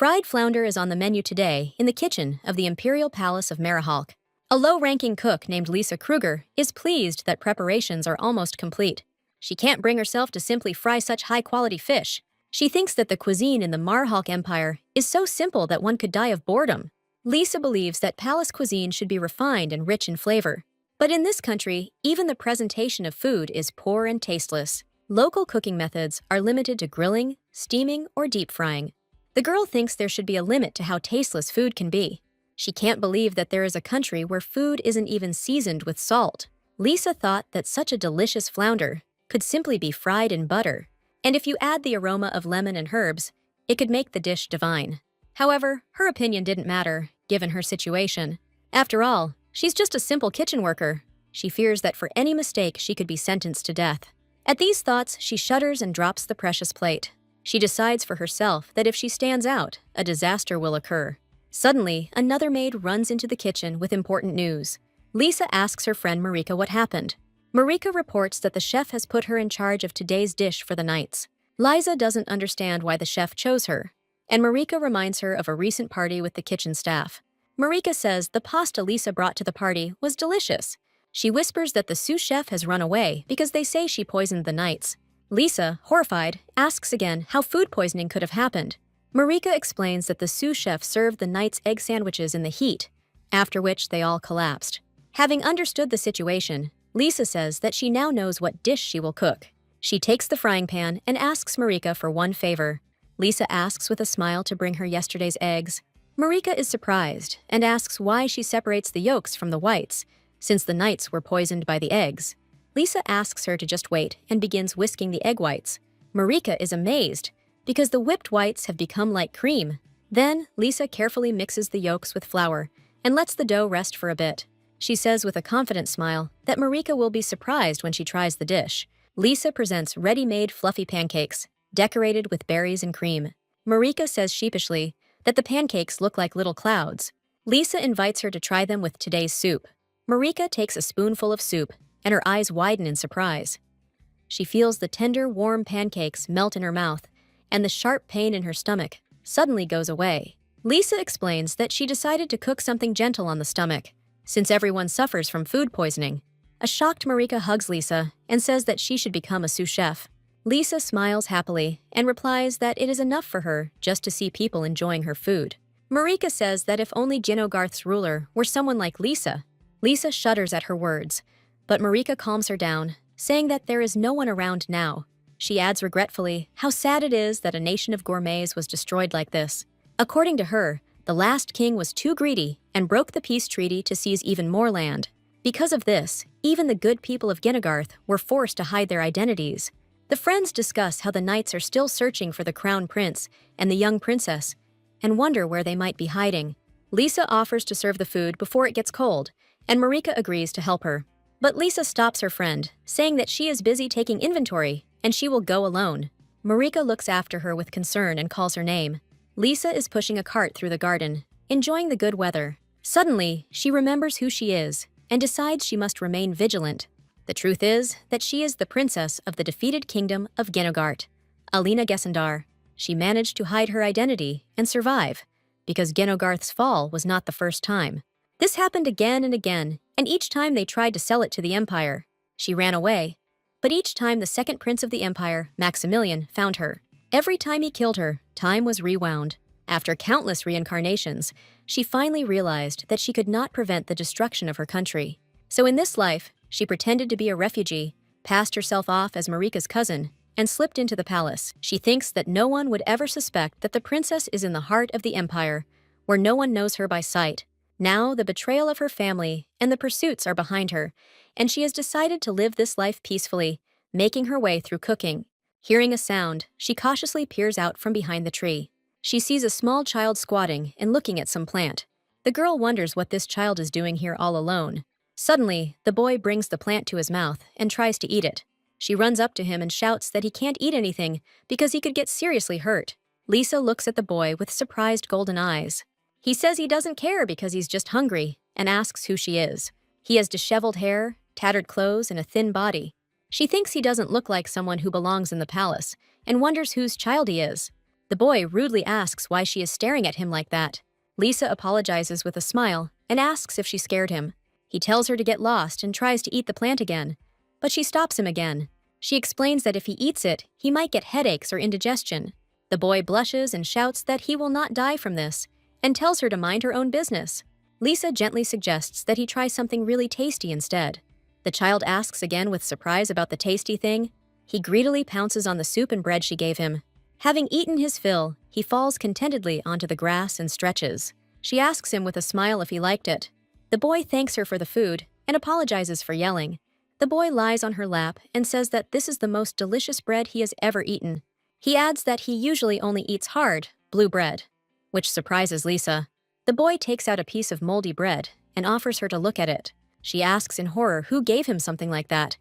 Fried flounder is on the menu today in the kitchen of the Imperial Palace of Marihalk. A low-ranking cook named Lisa Kruger is pleased that preparations are almost complete. She can't bring herself to simply fry such high-quality fish. She thinks that the cuisine in the Marhalk Empire is so simple that one could die of boredom. Lisa believes that palace cuisine should be refined and rich in flavor. But in this country, even the presentation of food is poor and tasteless. Local cooking methods are limited to grilling, steaming, or deep frying. The girl thinks there should be a limit to how tasteless food can be. She can't believe that there is a country where food isn't even seasoned with salt. Lisa thought that such a delicious flounder could simply be fried in butter, and if you add the aroma of lemon and herbs, it could make the dish divine. However, her opinion didn't matter, given her situation. After all, she's just a simple kitchen worker. She fears that for any mistake she could be sentenced to death. At these thoughts, she shudders and drops the precious plate. She decides for herself that if she stands out, a disaster will occur. Suddenly, another maid runs into the kitchen with important news. Lisa asks her friend Marika what happened. Marika reports that the chef has put her in charge of today's dish for the nights. Liza doesn't understand why the chef chose her, and Marika reminds her of a recent party with the kitchen staff. Marika says the pasta Lisa brought to the party was delicious. She whispers that the sous chef has run away because they say she poisoned the knights. Lisa, horrified, asks again how food poisoning could have happened. Marika explains that the sous chef served the knights egg sandwiches in the heat, after which they all collapsed. Having understood the situation, Lisa says that she now knows what dish she will cook. She takes the frying pan and asks Marika for one favor. Lisa asks with a smile to bring her yesterday's eggs. Marika is surprised and asks why she separates the yolks from the whites, since the knights were poisoned by the eggs. Lisa asks her to just wait and begins whisking the egg whites. Marika is amazed because the whipped whites have become like cream. Then, Lisa carefully mixes the yolks with flour and lets the dough rest for a bit. She says with a confident smile that Marika will be surprised when she tries the dish. Lisa presents ready-made fluffy pancakes, decorated with berries and cream. Marika says sheepishly that the pancakes look like little clouds. Lisa invites her to try them with today's soup. Marika takes a spoonful of soup, and her eyes widen in surprise. She feels the tender, warm pancakes melt in her mouth, and the sharp pain in her stomach suddenly goes away. Lisa explains that she decided to cook something gentle on the stomach, since everyone suffers from food poisoning. A shocked Marika hugs Lisa and says that she should become a sous chef. Lisa smiles happily and replies that it is enough for her just to see people enjoying her food. Marika says that if only Genogarth's ruler were someone like Lisa. Lisa shudders at her words, but Marika calms her down, saying that there is no one around now. She adds regretfully how sad it is that a nation of gourmets was destroyed like this. According to her, the last king was too greedy and broke the peace treaty to seize even more land. Because of this, even the good people of Genogarth were forced to hide their identities. The friends discuss how the knights are still searching for the crown prince and the young princess, and wonder where they might be hiding. Lisa offers to serve the food before it gets cold, and Marika agrees to help her. But Lisa stops her friend, saying that she is busy taking inventory and she will go alone. Marika looks after her with concern and calls her name. Lisa is pushing a cart through the garden, enjoying the good weather. Suddenly, she remembers who she is and decides she must remain vigilant. The truth is that she is the princess of the defeated kingdom of Genogart, Alina Gesendar. She managed to hide her identity and survive, because Genogarth's fall was not the first time. This happened again and again, and each time they tried to sell it to the empire. She ran away, but each time the second prince of the empire, Maximilian, found her. Every time he killed her, time was rewound. After countless reincarnations, she finally realized that she could not prevent the destruction of her country. So in this life, she pretended to be a refugee, passed herself off as Marika's cousin, and slipped into the palace. She thinks that no one would ever suspect that the princess is in the heart of the empire, where no one knows her by sight. Now, the betrayal of her family and the pursuits are behind her, and she has decided to live this life peacefully, making her way through cooking. Hearing a sound, she cautiously peers out from behind the tree. She sees a small child squatting and looking at some plant. The girl wonders what this child is doing here all alone. Suddenly, the boy brings the plant to his mouth and tries to eat it. She runs up to him and shouts that he can't eat anything because he could get seriously hurt. Lisa looks at the boy with surprised golden eyes. He says he doesn't care because he's just hungry and asks who she is. He has disheveled hair, tattered clothes, and a thin body. She thinks he doesn't look like someone who belongs in the palace and wonders whose child he is. The boy rudely asks why she is staring at him like that. Lisa apologizes with a smile and asks if she scared him. He tells her to get lost and tries to eat the plant again, but she stops him again. She explains that if he eats it, he might get headaches or indigestion. The boy blushes and shouts that he will not die from this, and tells her to mind her own business. Lisa gently suggests that he try something really tasty instead. The child asks again with surprise about the tasty thing. He greedily pounces on the soup and bread she gave him. Having eaten his fill, he falls contentedly onto the grass and stretches. She asks him with a smile if he liked it. The boy thanks her for the food and apologizes for yelling. The boy lies on her lap and says that this is the most delicious bread he has ever eaten. He adds that he usually only eats hard, blue bread, which surprises Lisa. The boy takes out a piece of moldy bread and offers her to look at it. She asks in horror who gave him something like that,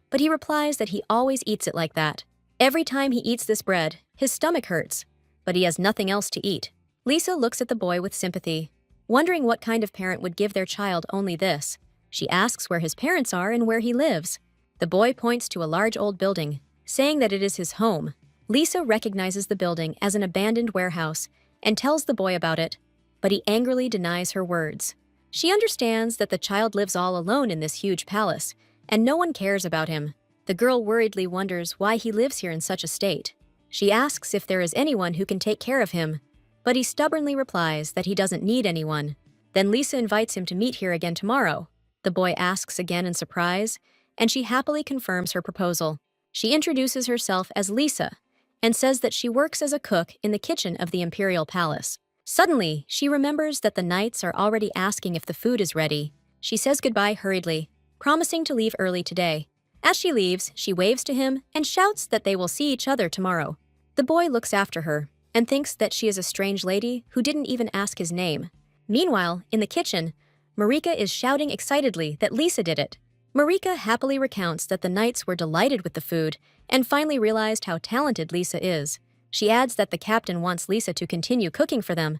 but he replies that he always eats it like that. Every time he eats this bread, his stomach hurts, but he has nothing else to eat. Lisa looks at the boy with sympathy, wondering what kind of parent would give their child only this. She asks where his parents are and where he lives. The boy points to a large old building, saying that it is his home. Lisa recognizes the building as an abandoned warehouse and tells the boy about it, but he angrily denies her words. She understands that the child lives all alone in this huge palace, and no one cares about him. The girl worriedly wonders why he lives here in such a state. She asks if there is anyone who can take care of him, but he stubbornly replies that he doesn't need anyone. Then Lisa invites him to meet here again tomorrow. The boy asks again in surprise, and she happily confirms her proposal. She introduces herself as Lisa and says that she works as a cook in the kitchen of the Imperial Palace. Suddenly, she remembers that the knights are already asking if the food is ready. She says goodbye hurriedly, promising to leave early today. As she leaves, she waves to him and shouts that they will see each other tomorrow. The boy looks after her and thinks that she is a strange lady who didn't even ask his name. Meanwhile, in the kitchen, Marika is shouting excitedly that Lisa did it. Marika happily recounts that the knights were delighted with the food and finally realized how talented Lisa is. She adds that the captain wants Lisa to continue cooking for them,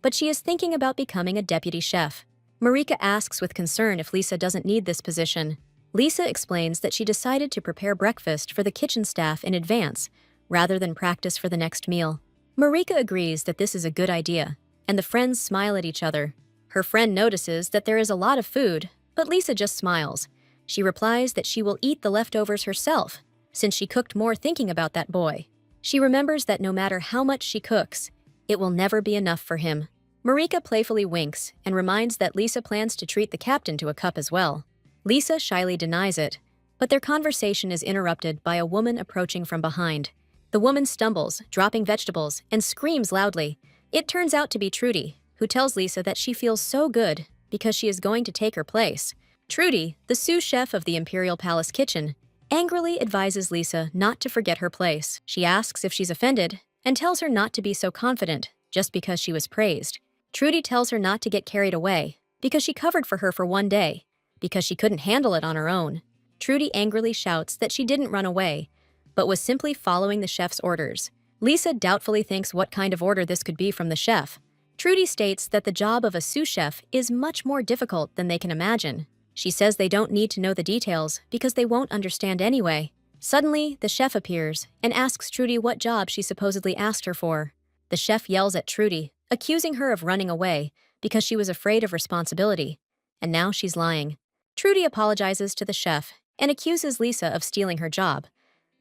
but she is thinking about becoming a deputy chef. Marika asks with concern if Lisa doesn't need this position. Lisa explains that she decided to prepare breakfast for the kitchen staff in advance, rather than practice for the next meal. Marika agrees that this is a good idea, and the friends smile at each other. Her friend notices that there is a lot of food, but Lisa just smiles. She replies that she will eat the leftovers herself, since she cooked more thinking about that boy. She remembers that no matter how much she cooks, it will never be enough for him. Marika playfully winks and reminds that Lisa plans to treat the captain to a cup as well. Lisa shyly denies it, but their conversation is interrupted by a woman approaching from behind. The woman stumbles, dropping vegetables, and screams loudly. It turns out to be Trudy, who tells Lisa that she feels so good because she is going to take her place. Trudy, the sous chef of the Imperial Palace kitchen, angrily advises Lisa not to forget her place. She asks if she's offended and tells her not to be so confident just because she was praised. Trudy tells her not to get carried away because she covered for her for one day, because she couldn't handle it on her own. Trudy angrily shouts that she didn't run away, but was simply following the chef's orders. Lisa doubtfully thinks what kind of order this could be from the chef. Trudy states that the job of a sous chef is much more difficult than they can imagine. She says they don't need to know the details because they won't understand anyway. Suddenly, the chef appears and asks Trudy what job she supposedly asked her for. The chef yells at Trudy, accusing her of running away because she was afraid of responsibility. And now she's lying. Trudy apologizes to the chef and accuses Lisa of stealing her job.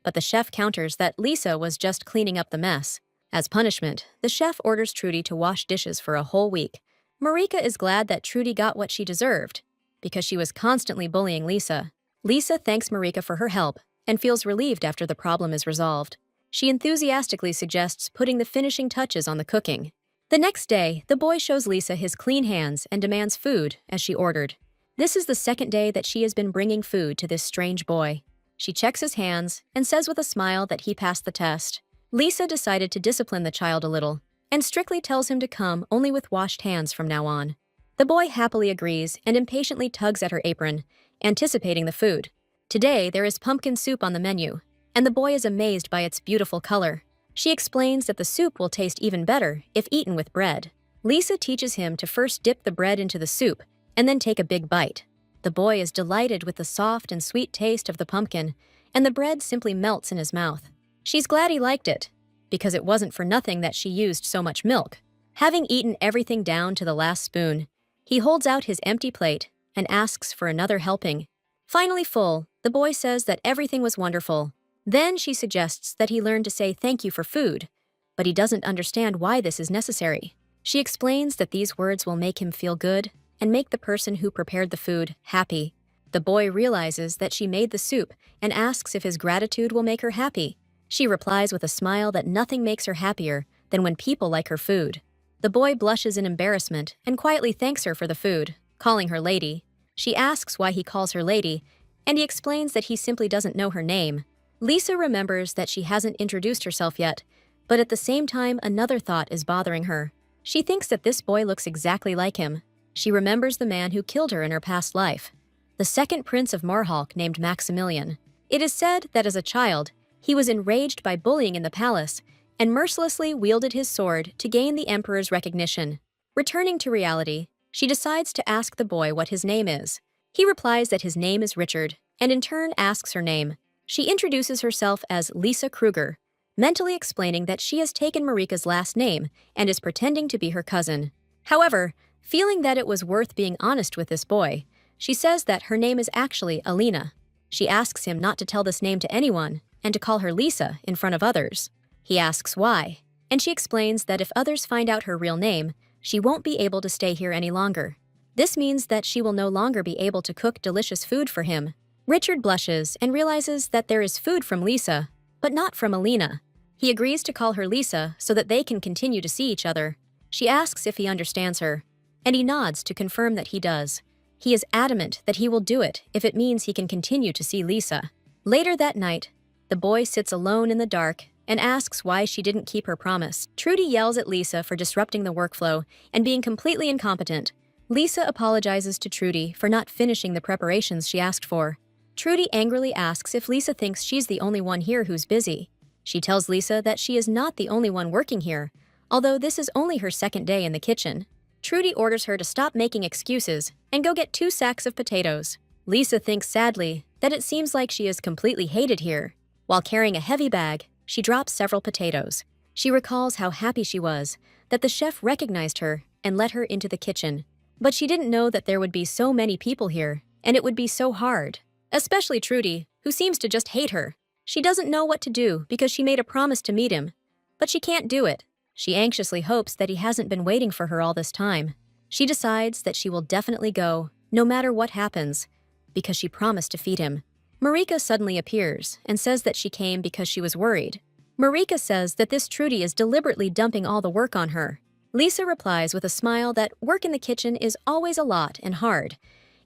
But the chef counters that Lisa was just cleaning up the mess. As punishment, the chef orders Trudy to wash dishes for a whole week. Marika is glad that Trudy got what she deserved, because she was constantly bullying Lisa. Lisa thanks Marika for her help and feels relieved after the problem is resolved. She enthusiastically suggests putting the finishing touches on the cooking. The next day, the boy shows Lisa his clean hands and demands food, as she ordered. This is the second day that she has been bringing food to this strange boy. She checks his hands and says with a smile that he passed the test. Lisa decided to discipline the child a little and strictly tells him to come only with washed hands from now on. The boy happily agrees and impatiently tugs at her apron, anticipating the food. Today, there is pumpkin soup on the menu, and the boy is amazed by its beautiful color. She explains that the soup will taste even better if eaten with bread. Lisa teaches him to first dip the bread into the soup and then take a big bite. The boy is delighted with the soft and sweet taste of the pumpkin, and the bread simply melts in his mouth. She's glad he liked it, because it wasn't for nothing that she used so much milk. Having eaten everything down to the last spoon, he holds out his empty plate and asks for another helping. Finally full, the boy says that everything was wonderful. Then she suggests that he learn to say thank you for food, but he doesn't understand why this is necessary. She explains that these words will make him feel good and make the person who prepared the food happy. The boy realizes that she made the soup and asks if his gratitude will make her happy. She replies with a smile that nothing makes her happier than when people like her food. The boy blushes in embarrassment and quietly thanks her for the food, calling her lady. She asks why he calls her lady, and he explains that he simply doesn't know her name. Lisa remembers that she hasn't introduced herself yet, but at the same time another thought is bothering her. She thinks that this boy looks exactly like him. She remembers the man who killed her in her past life, the second prince of Marhalk named Maximilian. It is said that as a child, he was enraged by bullying in the palace and mercilessly wielded his sword to gain the emperor's recognition. Returning to reality, she decides to ask the boy what his name is. He replies that his name is Richard, and in turn asks her name. She introduces herself as Lisa Kruger, mentally explaining that she has taken Marika's last name and is pretending to be her cousin. However, feeling that it was worth being honest with this boy, she says that her name is actually Alina. She asks him not to tell this name to anyone and to call her Lisa in front of others. He asks why, and she explains that if others find out her real name, she won't be able to stay here any longer. This means that she will no longer be able to cook delicious food for him. Richard blushes and realizes that there is food from Lisa, but not from Alina. He agrees to call her Lisa so that they can continue to see each other. She asks if he understands her, and he nods to confirm that he does. He is adamant that he will do it if it means he can continue to see Lisa. Later that night, the boy sits alone in the dark and asks why she didn't keep her promise. Trudy yells at Lisa for disrupting the workflow and being completely incompetent. Lisa apologizes to Trudy for not finishing the preparations she asked for. Trudy angrily asks if Lisa thinks she's the only one here who's busy. She tells Lisa that she is not the only one working here, although this is only her second day in the kitchen. Trudy orders her to stop making excuses and go get 2 sacks of potatoes. Lisa thinks sadly that it seems like she is completely hated here. While carrying a heavy bag, she drops several potatoes. She recalls how happy she was that the chef recognized her and let her into the kitchen. But she didn't know that there would be so many people here, and it would be so hard. Especially Trudy, who seems to just hate her. She doesn't know what to do because she made a promise to meet him, but she can't do it. She anxiously hopes that he hasn't been waiting for her all this time. She decides that she will definitely go, no matter what happens, because she promised to feed him. Marika suddenly appears and says that she came because she was worried. Marika says that this Trudy is deliberately dumping all the work on her. Lisa replies with a smile that work in the kitchen is always a lot and hard,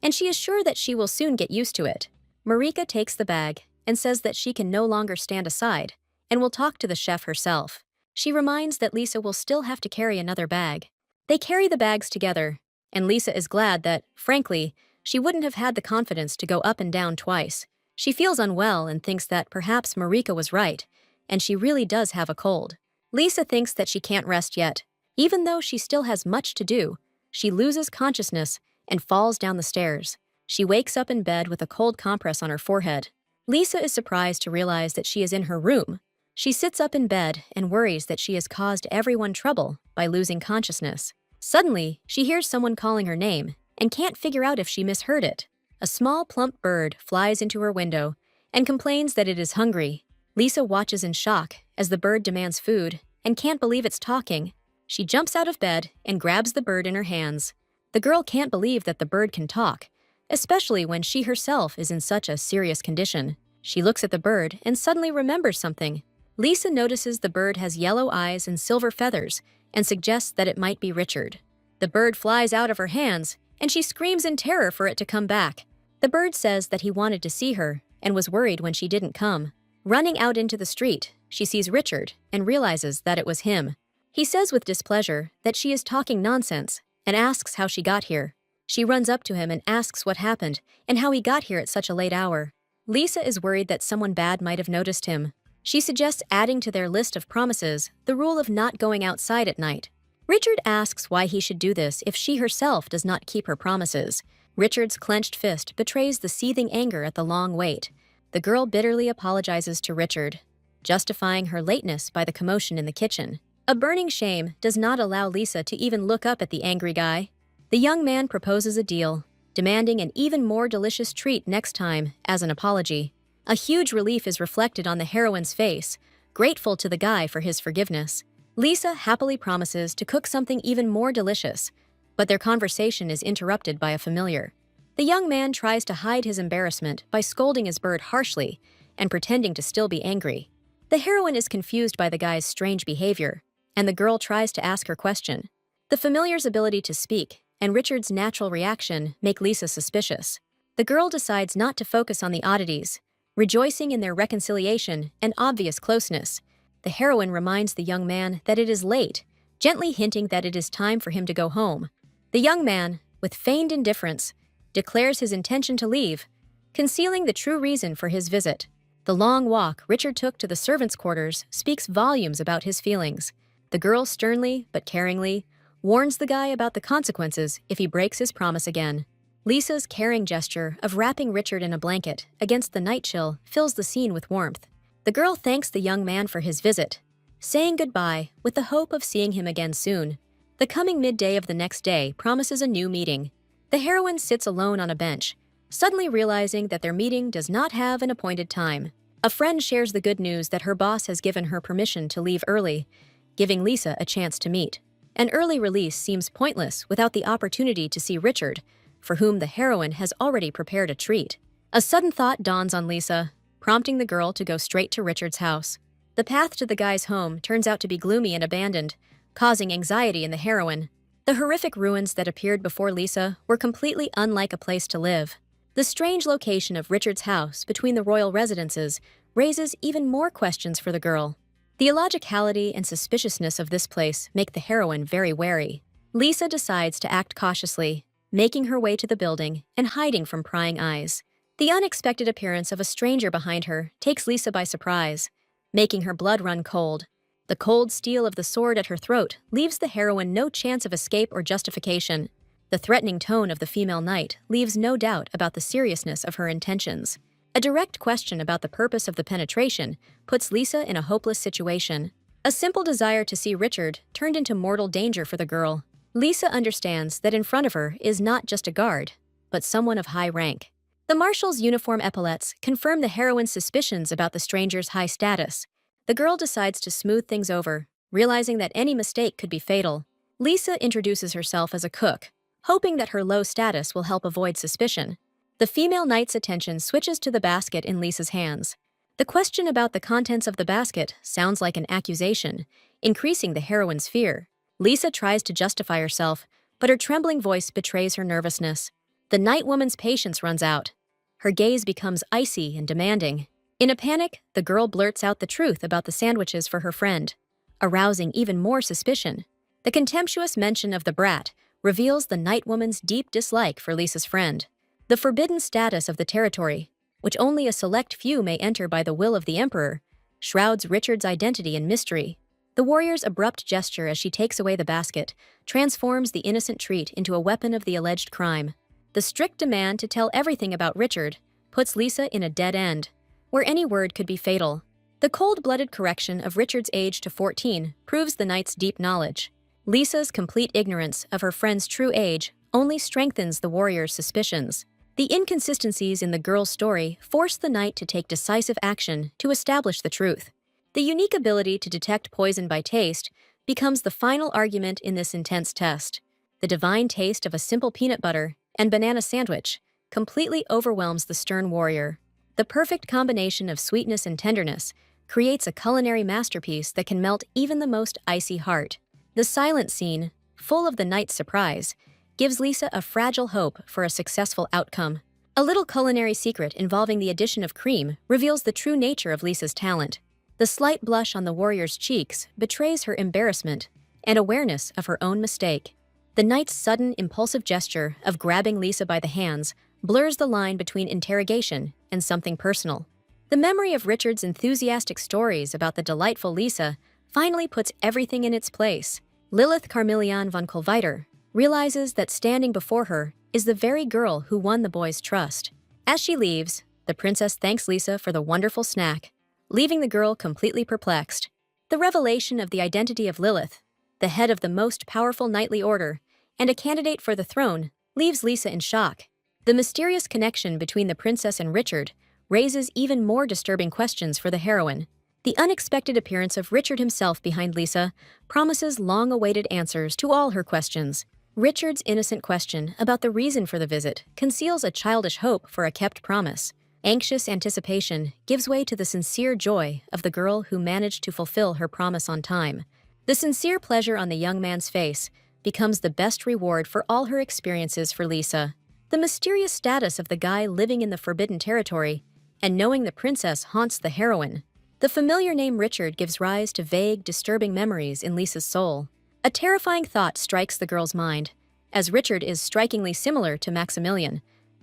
and she is sure that she will soon get used to it. Marika takes the bag and says that she can no longer stand aside and will talk to the chef herself. She reminds that Lisa will still have to carry another bag. They carry the bags together, and Lisa is glad that, frankly, she wouldn't have had the confidence to go up and down twice. She feels unwell and thinks that perhaps Marika was right, and she really does have a cold. Lisa thinks that she can't rest yet. Even though she still has much to do, she loses consciousness and falls down the stairs. She wakes up in bed with a cold compress on her forehead. Lisa is surprised to realize that she is in her room. She sits up in bed and worries that she has caused everyone trouble by losing consciousness. Suddenly, she hears someone calling her name and can't figure out if she misheard it. A small, plump bird flies into her window and complains that it is hungry. Lisa watches in shock as the bird demands food and can't believe it's talking. She jumps out of bed and grabs the bird in her hands. The girl can't believe that the bird can talk, especially when she herself is in such a serious condition. She looks at the bird and suddenly remembers something. Lisa notices the bird has yellow eyes and silver feathers and suggests that it might be Richard. The bird flies out of her hands, and she screams in terror for it to come back. The bird says that he wanted to see her and was worried when she didn't come. Running out into the street, she sees Richard and realizes that it was him. He says with displeasure that she is talking nonsense and asks how she got here. She runs up to him and asks what happened and how he got here at such a late hour. Lisa is worried that someone bad might have noticed him. She suggests adding to their list of promises the rule of not going outside at night. Richard asks why he should do this if she herself does not keep her promises. Richard's clenched fist betrays the seething anger at the long wait. The girl bitterly apologizes to Richard. justifying her lateness by the commotion in the kitchen. A burning shame does not allow Lisa to even look up at the angry guy. The young man proposes a deal, demanding an even more delicious treat next time as an apology. A huge relief is reflected on the heroine's face, grateful to the guy for his forgiveness. Lisa happily promises to cook something even more delicious, but their conversation is interrupted by a familiar. The young man tries to hide his embarrassment by scolding his bird harshly and pretending to still be angry. The heroine is confused by the guy's strange behavior, and the girl tries to ask her question. The familiar's ability to speak and Richard's natural reaction make Lisa suspicious. The girl decides not to focus on the oddities, rejoicing in their reconciliation and obvious closeness. The heroine reminds the young man that it is late, gently hinting that it is time for him to go home. The young man, with feigned indifference, declares his intention to leave, concealing the true reason for his visit. The long walk Richard took to the servants' quarters speaks volumes about his feelings. The girl sternly, but caringly, warns the guy about the consequences if he breaks his promise again. Lisa's caring gesture of wrapping Richard in a blanket against the night chill fills the scene with warmth. The girl thanks the young man for his visit, saying goodbye with the hope of seeing him again soon. The coming midday of the next day promises a new meeting. The heroine sits alone on a bench, suddenly realizing that their meeting does not have an appointed time. A friend shares the good news that her boss has given her permission to leave early, giving Lisa a chance to meet. An early release seems pointless without the opportunity to see Richard, for whom the heroine has already prepared a treat. A sudden thought dawns on Lisa, prompting the girl to go straight to Richard's house. The path to the guy's home turns out to be gloomy and abandoned, causing anxiety in the heroine. The horrific ruins that appeared before Lisa were completely unlike a place to live. The strange location of Richard's house between the royal residences raises even more questions for the girl. The illogicality and suspiciousness of this place make the heroine very wary. Lisa decides to act cautiously, making her way to the building and hiding from prying eyes. The unexpected appearance of a stranger behind her takes Lisa by surprise, making her blood run cold. The cold steel of the sword at her throat leaves the heroine no chance of escape or justification. The threatening tone of the female knight leaves no doubt about the seriousness of her intentions. A direct question about the purpose of the penetration puts Lisa in a hopeless situation. A simple desire to see Richard turned into mortal danger for the girl. Lisa understands that in front of her is not just a guard, but someone of high rank. The marshal's uniform epaulets confirm the heroine's suspicions about the stranger's high status. The girl decides to smooth things over, realizing that any mistake could be fatal. Lisa introduces herself as a cook, hoping that her low status will help avoid suspicion. The female knight's attention switches to the basket in Lisa's hands. The question about the contents of the basket sounds like an accusation, increasing the heroine's fear. Lisa tries to justify herself, but her trembling voice betrays her nervousness. The night woman's patience runs out. Her gaze becomes icy and demanding. In a panic, the girl blurts out the truth about the sandwiches for her friend, arousing even more suspicion. The contemptuous mention of the brat reveals the night woman's deep dislike for Lisa's friend. The forbidden status of the territory, which only a select few may enter by the will of the emperor, shrouds Richard's identity in mystery. The warrior's abrupt gesture as she takes away the basket transforms the innocent treat into a weapon of the alleged crime. The strict demand to tell everything about Richard puts Lisa in a dead end, where any word could be fatal. The cold-blooded correction of Richard's age to 14 proves the knight's deep knowledge. Lisa's complete ignorance of her friend's true age only strengthens the warrior's suspicions. The inconsistencies in the girl's story force the knight to take decisive action to establish the truth. The unique ability to detect poison by taste becomes the final argument in this intense test. The divine taste of a simple peanut butter and banana sandwich completely overwhelms the stern warrior. The perfect combination of sweetness and tenderness creates a culinary masterpiece that can melt even the most icy heart. The silent scene, full of the knight's surprise, gives Lisa a fragile hope for a successful outcome. A little culinary secret involving the addition of cream reveals the true nature of Lisa's talent. The slight blush on the warrior's cheeks betrays her embarrassment and awareness of her own mistake. The knight's sudden, impulsive gesture of grabbing Lisa by the hands blurs the line between interrogation and something personal. The memory of Richard's enthusiastic stories about the delightful Lisa finally puts everything in its place. Lilith Carmelian von Kolviter realizes that standing before her is the very girl who won the boy's trust. As she leaves, the princess thanks Lisa for the wonderful snack. leaving the girl completely perplexed. The revelation of the identity of Lilith, the head of the most powerful knightly order, and a candidate for the throne, leaves Lisa in shock. The mysterious connection between the princess and Richard raises even more disturbing questions for the heroine. The unexpected appearance of Richard himself behind Lisa promises long-awaited answers to all her questions. Richard's innocent question about the reason for the visit conceals a childish hope for a kept promise. Anxious anticipation gives way to the sincere joy of the girl who managed to fulfill her promise on time. The sincere pleasure on the young man's face becomes the best reward for all her experiences for Lisa. The mysterious status of the guy living in the forbidden territory and knowing the princess haunts the heroine. The familiar name Richard gives rise to vague, disturbing memories in Lisa's soul. A terrifying thought strikes the girl's mind, as Richard is strikingly similar to Maximilian,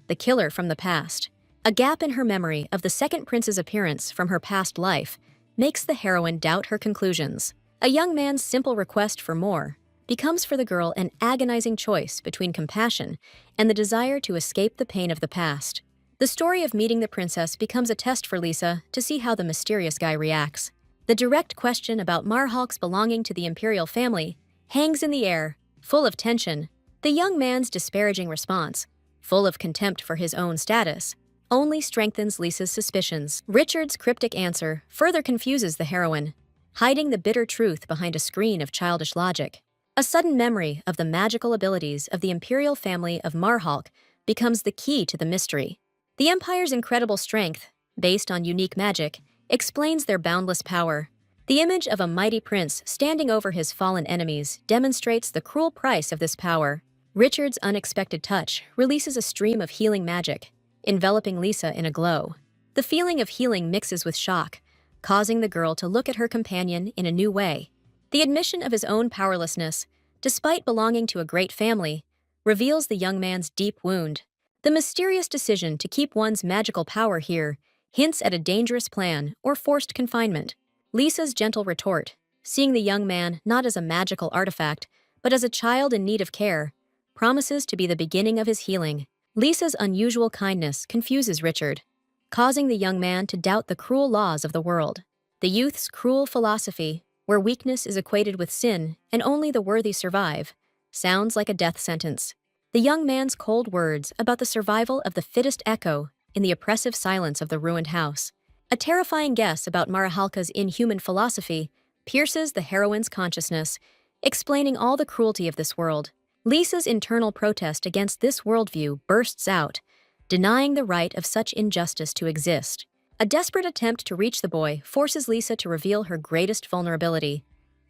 the killer from the past. A gap in her memory of the second prince's appearance from her past life makes the heroine doubt her conclusions. A young man's simple request for more becomes for the girl an agonizing choice between compassion and the desire to escape the pain of the past. The story of meeting the princess becomes a test for Lisa to see how the mysterious guy reacts. The direct question about Marhalk's belonging to the imperial family hangs in the air, full of tension. The young man's disparaging response, full of contempt for his own status, only strengthens Lisa's suspicions. Richard's cryptic answer further confuses the heroine, hiding the bitter truth behind a screen of childish logic. A sudden memory of the magical abilities of the imperial family of Marhalk becomes the key to the mystery. The Empire's incredible strength, based on unique magic, explains their boundless power. The image of a mighty prince standing over his fallen enemies demonstrates the cruel price of this power. Richard's unexpected touch releases a stream of healing magic, enveloping Lisa in a glow. The feeling of healing mixes with shock, causing the girl to look at her companion in a new way. The admission of his own powerlessness, despite belonging to a great family, reveals the young man's deep wound. The mysterious decision to keep one's magical power here hints at a dangerous plan or forced confinement. Lisa's gentle retort, seeing the young man not as a magical artifact, but as a child in need of care, promises to be the beginning of his healing. Lisa's unusual kindness confuses Richard, causing the young man to doubt the cruel laws of the world. The youth's cruel philosophy, where weakness is equated with sin and only the worthy survive, sounds like a death sentence. The young man's cold words about the survival of the fittest echo in the oppressive silence of the ruined house. A terrifying guess about Marihalka's inhuman philosophy pierces the heroine's consciousness, explaining all the cruelty of this world. Lisa's internal protest against this worldview bursts out, denying the right of such injustice to exist. A desperate attempt to reach the boy forces Lisa to reveal her greatest vulnerability,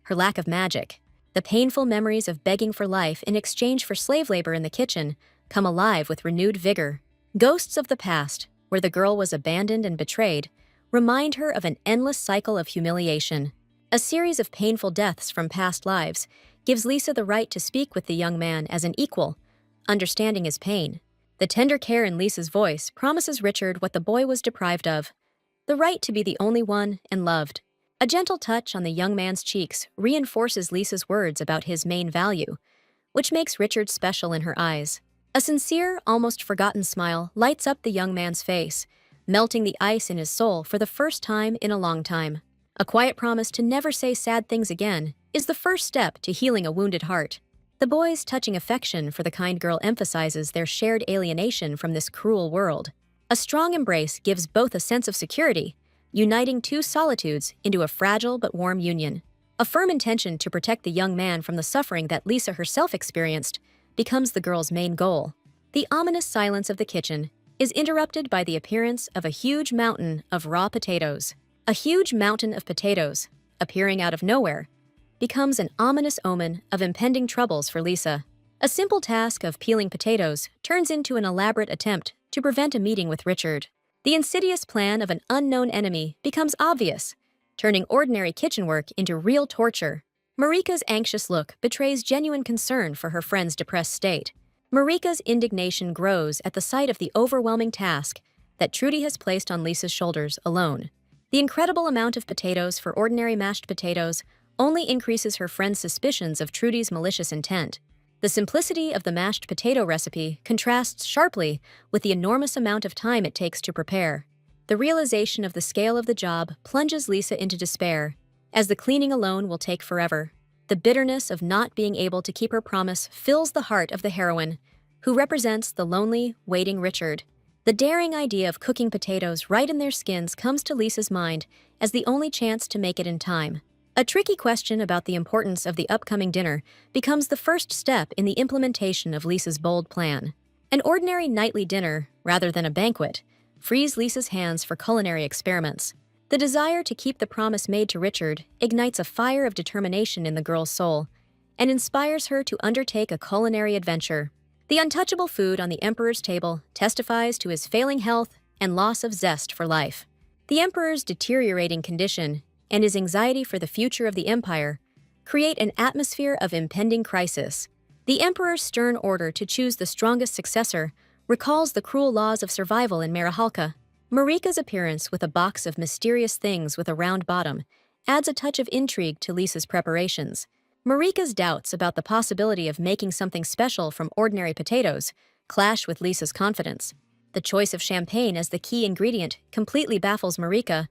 her lack of magic. The painful memories of begging for life in exchange for slave labor in the kitchen come alive with renewed vigor. Ghosts of the past, where the girl was abandoned and betrayed, remind her of an endless cycle of humiliation. A series of painful deaths from past lives gives Lisa the right to speak with the young man as an equal, understanding his pain. The tender care in Lisa's voice promises Richard what the boy was deprived of, the right to be the only one and loved. A gentle touch on the young man's cheeks reinforces Lisa's words about his main value, which makes Richard special in her eyes. A sincere, almost forgotten smile lights up the young man's face, melting the ice in his soul for the first time in a long time. A quiet promise to never say sad things again is the first step to healing a wounded heart. The boy's touching affection for the kind girl emphasizes their shared alienation from this cruel world. A strong embrace gives both a sense of security, uniting two solitudes into a fragile but warm union. A firm intention to protect the young man from the suffering that Lisa herself experienced becomes the girl's main goal. The ominous silence of the kitchen is interrupted by the appearance of a huge mountain of raw potatoes. A huge mountain of potatoes, appearing out of nowhere, becomes an ominous omen of impending troubles for Lisa. A simple task of peeling potatoes turns into an elaborate attempt to prevent a meeting with Richard. The insidious plan of an unknown enemy becomes obvious, turning ordinary kitchen work into real torture. Marika's anxious look betrays genuine concern for her friend's depressed state. Marika's indignation grows at the sight of the overwhelming task that Trudy has placed on Lisa's shoulders alone. The incredible amount of potatoes for ordinary mashed potatoes only increases her friend's suspicions of Trudy's malicious intent. The simplicity of the mashed potato recipe contrasts sharply with the enormous amount of time it takes to prepare. The realization of the scale of the job plunges Lisa into despair, as the cleaning alone will take forever. The bitterness of not being able to keep her promise fills the heart of the heroine, who represents the lonely, waiting Richard. The daring idea of cooking potatoes right in their skins comes to Lisa's mind as the only chance to make it in time. A tricky question about the importance of the upcoming dinner becomes the first step in the implementation of Lisa's bold plan. An ordinary nightly dinner, rather than a banquet, frees Lisa's hands for culinary experiments. The desire to keep the promise made to Richard ignites a fire of determination in the girl's soul and inspires her to undertake a culinary adventure. The untouchable food on the Emperor's table testifies to his failing health and loss of zest for life. The Emperor's deteriorating condition and his anxiety for the future of the Empire create an atmosphere of impending crisis. The Emperor's stern order to choose the strongest successor recalls the cruel laws of survival in Marihalka. Marika's appearance with a box of mysterious things with a round bottom adds a touch of intrigue to Lisa's preparations. Marika's doubts about the possibility of making something special from ordinary potatoes clash with Lisa's confidence. The choice of champagne as the key ingredient completely baffles Marika,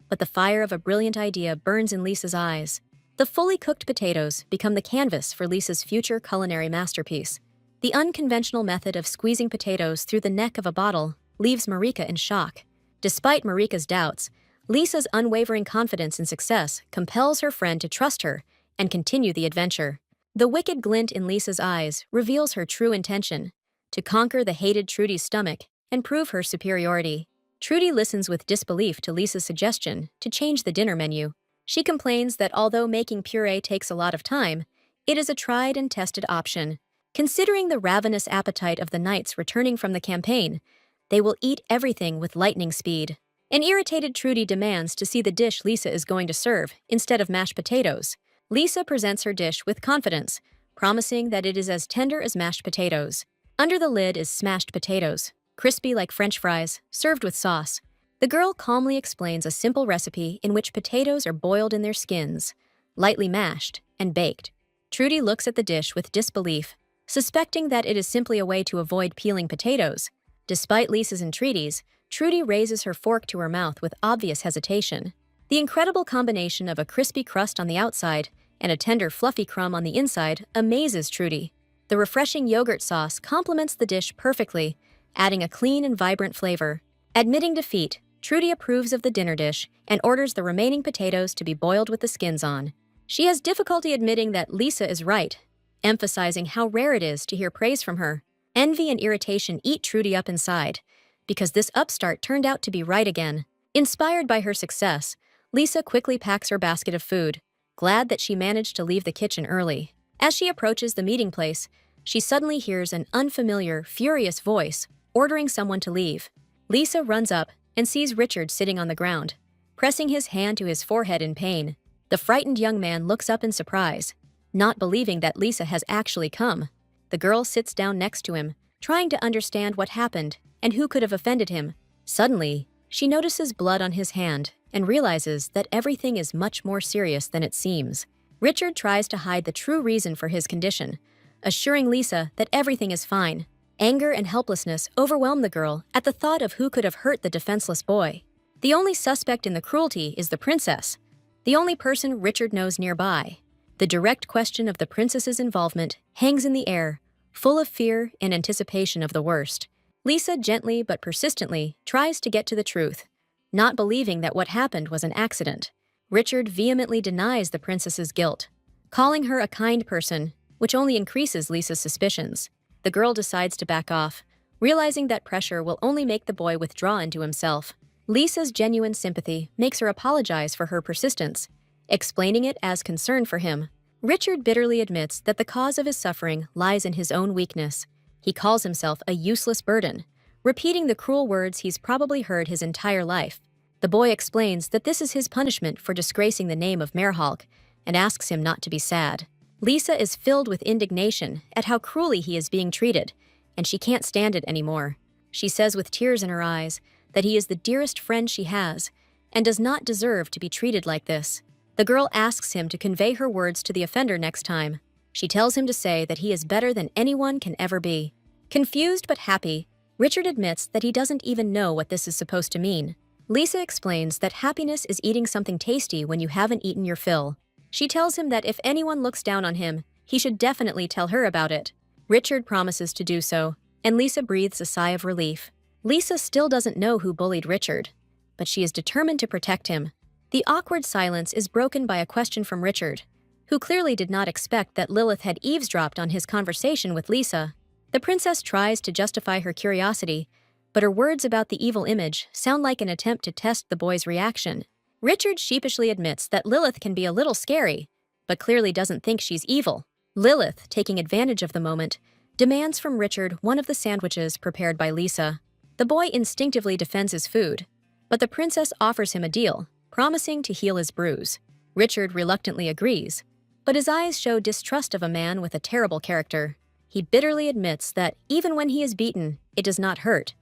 but the fire of a brilliant idea burns in Lisa's eyes. The fully cooked potatoes become the canvas for Lisa's future culinary masterpiece. The unconventional method of squeezing potatoes through the neck of a bottle leaves Marika in shock. Despite Marika's doubts, Lisa's unwavering confidence in success compels her friend to trust her and continue the adventure. The wicked glint in Lisa's eyes reveals her true intention: to conquer the hated Trudy's stomach and prove her superiority. Trudy listens with disbelief to Lisa's suggestion to change the dinner menu. She complains that although making puree takes a lot of time, it is a tried and tested option. Considering the ravenous appetite of the knights returning from the campaign, they will eat everything with lightning speed. An irritated Trudy demands to see the dish Lisa is going to serve instead of mashed potatoes. Lisa presents her dish with confidence, promising that it is as tender as mashed potatoes. Under the lid is smashed potatoes, crispy like French fries, served with sauce. The girl calmly explains a simple recipe in which potatoes are boiled in their skins, lightly mashed, and baked. Trudy looks at the dish with disbelief, suspecting that it is simply a way to avoid peeling potatoes. Despite Lisa's entreaties, Trudy raises her fork to her mouth with obvious hesitation. The incredible combination of a crispy crust on the outside and a tender, fluffy crumb on the inside amazes Trudy. The refreshing yogurt sauce complements the dish perfectly, adding a clean and vibrant flavor. Admitting defeat, Trudy approves of the dinner dish and orders the remaining potatoes to be boiled with the skins on. She has difficulty admitting that Lisa is right, emphasizing how rare it is to hear praise from her. Envy and irritation eat Trudy up inside, because this upstart turned out to be right again. Inspired by her success, Lisa quickly packs her basket of food, glad that she managed to leave the kitchen early. As she approaches the meeting place, she suddenly hears an unfamiliar, furious voice ordering someone to leave. Lisa runs up and sees Richard sitting on the ground, pressing his hand to his forehead in pain. The frightened young man looks up in surprise, not believing that Lisa has actually come. The girl sits down next to him, trying to understand what happened and who could have offended him. Suddenly, she notices blood on his hand and realizes that everything is much more serious than it seems. Richard tries to hide the true reason for his condition, assuring Lisa that everything is fine. Anger and helplessness overwhelm the girl at the thought of who could have hurt the defenseless boy. The only suspect in the cruelty is the princess, the only person Richard knows nearby. The direct question of the princess's involvement hangs in the air, full of fear and anticipation of the worst. Lisa gently but persistently tries to get to the truth, not believing that what happened was an accident. Richard vehemently denies the princess's guilt, calling her a kind person, which only increases Lisa's suspicions. The girl decides to back off, realizing that pressure will only make the boy withdraw into himself. Lisa's genuine sympathy makes her apologize for her persistence, explaining it as concern for him. Richard bitterly admits that the cause of his suffering lies in his own weakness. He calls himself a useless burden, repeating the cruel words he's probably heard his entire life. The boy explains that this is his punishment for disgracing the name of Marihalk and asks him not to be sad. Lisa is filled with indignation at how cruelly he is being treated, and she can't stand it anymore. She says with tears in her eyes that he is the dearest friend she has and does not deserve to be treated like this. The girl asks him to convey her words to the offender next time. She tells him to say that he is better than anyone can ever be. Confused but happy, Richard admits that he doesn't even know what this is supposed to mean. Lisa explains that happiness is eating something tasty when you haven't eaten your fill. She tells him that if anyone looks down on him, he should definitely tell her about it. Richard promises to do so, and Lisa breathes a sigh of relief. Lisa still doesn't know who bullied Richard, but she is determined to protect him. The awkward silence is broken by a question from Richard, who clearly did not expect that Lilith had eavesdropped on his conversation with Lisa. The princess tries to justify her curiosity, but her words about the evil image sound like an attempt to test the boy's reaction. Richard sheepishly admits that Lilith can be a little scary, but clearly doesn't think she's evil. Lilith, taking advantage of the moment, demands from Richard one of the sandwiches prepared by Lisa. The boy instinctively defends his food, but the princess offers him a deal, promising to heal his bruise. Richard reluctantly agrees, but his eyes show distrust of a man with a terrible character. He bitterly admits that even when he is beaten, it does not hurt.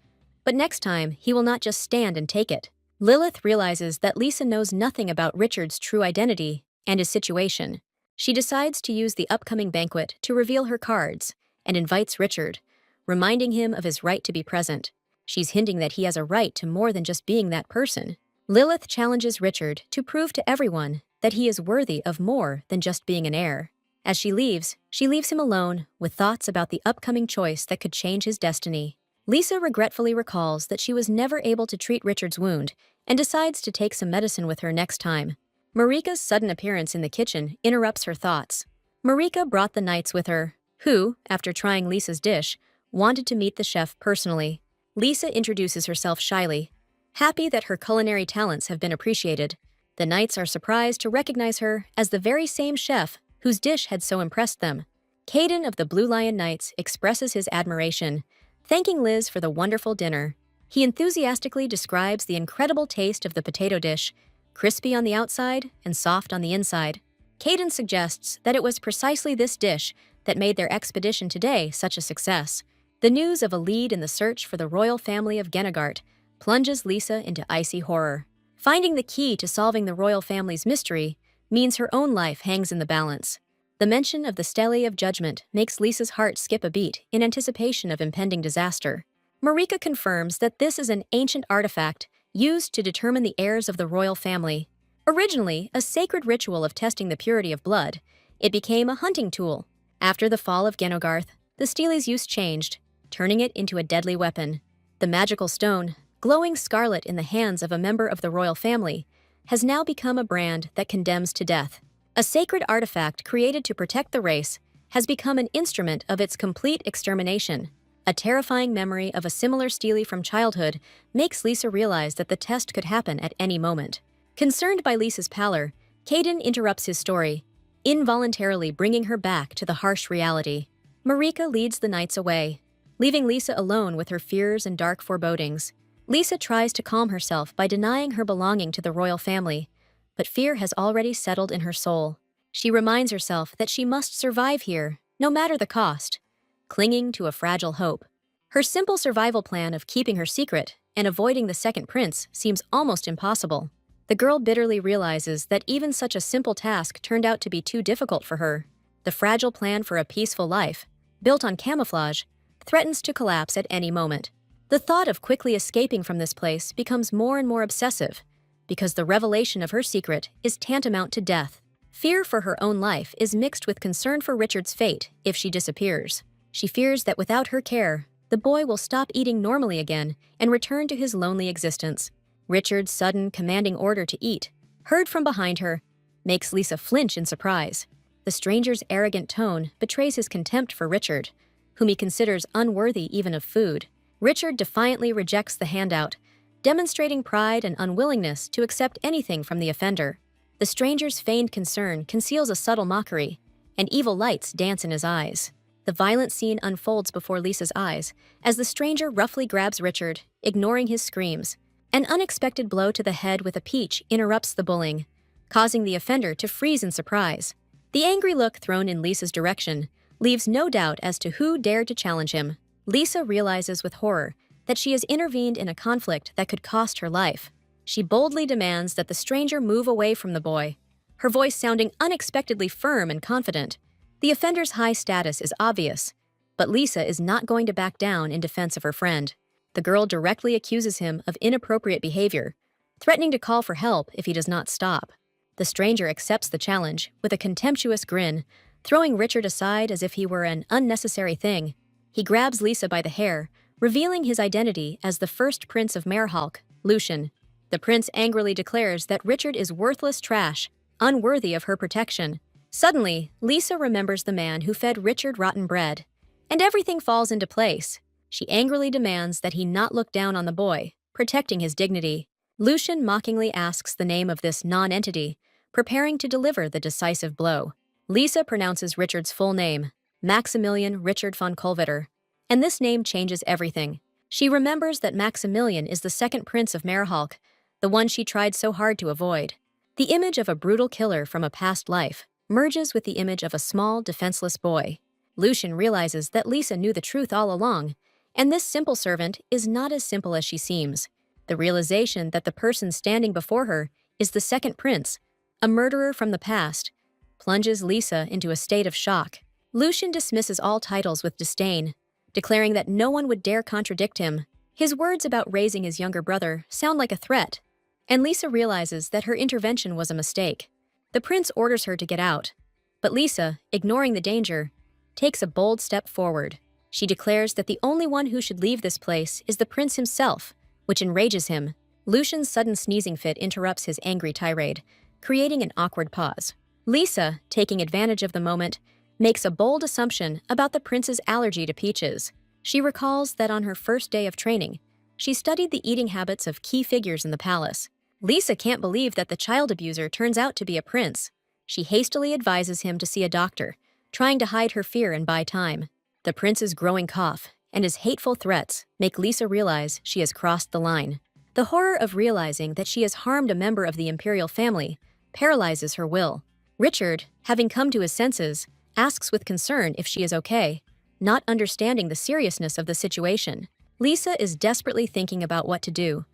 But next time, he will not just stand and take it. Lilith realizes that Lisa knows nothing about Richard's true identity and his situation. She decides to use the upcoming banquet to reveal her cards and invites Richard, reminding him of his right to be present. She's hinting that he has a right to more than just being that person. Lilith challenges Richard to prove to everyone that he is worthy of more than just being an heir. As she leaves him alone with thoughts about the upcoming choice that could change his destiny. Lisa regretfully recalls that she was never able to treat Richard's wound and decides to take some medicine with her next time. Marika's sudden appearance in the kitchen interrupts her thoughts. Marika brought the knights with her, who, after trying Lisa's dish, wanted to meet the chef personally. Lisa introduces herself shyly, happy that her culinary talents have been appreciated. The knights are surprised to recognize her as the very same chef whose dish had so impressed them. Caden of the Blue Lion Knights expresses his admiration, thanking Liz for the wonderful dinner. He enthusiastically describes the incredible taste of the potato dish, crispy on the outside and soft on the inside. Caden suggests that it was precisely this dish that made their expedition today such a success. The news of a lead in the search for the royal family of Genagart plunges Lisa into icy horror. Finding the key to solving the royal family's mystery means her own life hangs in the balance. The mention of the Stele of Judgment makes Lisa's heart skip a beat in anticipation of impending disaster. Marika confirms that this is an ancient artifact used to determine the heirs of the royal family. Originally a sacred ritual of testing the purity of blood, it became a hunting tool. After the fall of Genogarth, the Stele's use changed, turning it into a deadly weapon. The magical stone, glowing scarlet in the hands of a member of the royal family, has now become a brand that condemns to death. A sacred artifact created to protect the race has become an instrument of its complete extermination. A terrifying memory of a similar Stele from childhood makes Lisa realize that the test could happen at any moment. Concerned by Lisa's pallor, Caden interrupts his story, involuntarily bringing her back to the harsh reality. Marika leads the knights away, leaving Lisa alone with her fears and dark forebodings. Lisa tries to calm herself by denying her belonging to the royal family, but fear has already settled in her soul. She reminds herself that she must survive here, no matter the cost, clinging to a fragile hope. Her simple survival plan of keeping her secret and avoiding the second prince seems almost impossible. The girl bitterly realizes that even such a simple task turned out to be too difficult for her. The fragile plan for a peaceful life, built on camouflage, threatens to collapse at any moment. The thought of quickly escaping from this place becomes more and more obsessive, because the revelation of her secret is tantamount to death. Fear for her own life is mixed with concern for Richard's fate if she disappears. She fears that without her care, the boy will stop eating normally again and return to his lonely existence. Richard's sudden, commanding order to eat, heard from behind her, makes Lisa flinch in surprise. The stranger's arrogant tone betrays his contempt for Richard, whom he considers unworthy even of food. Richard defiantly rejects the handout, demonstrating pride and unwillingness to accept anything from the offender. The stranger's feigned concern conceals a subtle mockery, and evil lights dance in his eyes. The violent scene unfolds before Lisa's eyes as the stranger roughly grabs Richard, ignoring his screams. An unexpected blow to the head with a peach interrupts the bullying, causing the offender to freeze in surprise. The angry look thrown in Lisa's direction leaves no doubt as to who dared to challenge him. Lisa realizes with horror that she has intervened in a conflict that could cost her life. She boldly demands that the stranger move away from the boy, her voice sounding unexpectedly firm and confident. The offender's high status is obvious, but Lisa is not going to back down in defense of her friend. The girl directly accuses him of inappropriate behavior, threatening to call for help if he does not stop. The stranger accepts the challenge with a contemptuous grin, throwing Richard aside as if he were an unnecessary thing. He grabs Lisa by the hair, revealing his identity as the first prince of Merhalk, Lucian. The prince angrily declares that Richard is worthless trash, unworthy of her protection. Suddenly, Lisa remembers the man who fed Richard rotten bread, and everything falls into place. She angrily demands that he not look down on the boy, protecting his dignity. Lucian mockingly asks the name of this non-entity, preparing to deliver the decisive blow. Lisa pronounces Richard's full name, Maximilian Richard von Kolvetter, and this name changes everything. She remembers that Maximilian is the second prince of Merhalk, the one she tried so hard to avoid. The image of a brutal killer from a past life merges with the image of a small, defenseless boy. Lucian realizes that Lisa knew the truth all along, and this simple servant is not as simple as she seems. The realization that the person standing before her is the second prince, a murderer from the past, plunges Lisa into a state of shock. Lucian dismisses all titles with disdain, declaring that no one would dare contradict him. His words about raising his younger brother sound like a threat, and Lisa realizes that her intervention was a mistake. The prince orders her to get out, but Lisa, ignoring the danger, takes a bold step forward. She declares that the only one who should leave this place is the prince himself, which enrages him. Lucian's sudden sneezing fit interrupts his angry tirade, creating an awkward pause. Lisa, taking advantage of the moment, makes a bold assumption about the prince's allergy to peaches. She recalls that on her first day of training, she studied the eating habits of key figures in the palace. Lisa can't believe that the child abuser turns out to be a prince. She hastily advises him to see a doctor, trying to hide her fear and buy time. The prince's growing cough and his hateful threats make Lisa realize she has crossed the line. The horror of realizing that she has harmed a member of the imperial family paralyzes her will. Richard, having come to his senses, asks with concern if she is okay, not understanding the seriousness of the situation. Lisa is desperately thinking about what to do,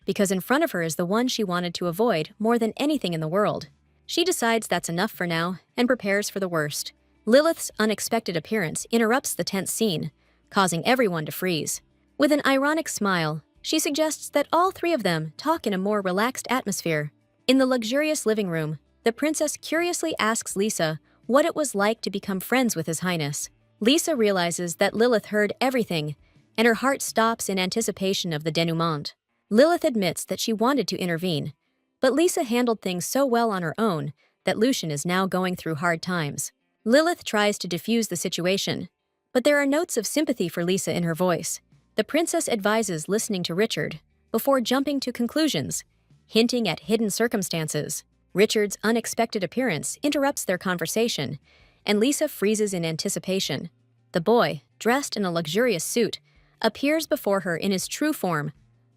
because in front of her is the one she wanted to avoid more than anything in the world. She decides that's enough for now and prepares for the worst. Lilith's unexpected appearance interrupts the tense scene, causing everyone to freeze. With an ironic smile, she suggests that all three of them talk in a more relaxed atmosphere. In the luxurious living room, the princess curiously asks Lisa what it was like to become friends with His Highness. Lisa realizes that Lilith heard everything, and her heart stops in anticipation of the denouement. Lilith admits that she wanted to intervene, but Lisa handled things so well on her own that Lucian is now going through hard times. Lilith tries to defuse the situation, but there are notes of sympathy for Lisa in her voice. The princess advises listening to Richard before jumping to conclusions, hinting at hidden circumstances. Richard's unexpected appearance interrupts their conversation, and Lisa freezes in anticipation. The boy, dressed in a luxurious suit, appears before her in his true form,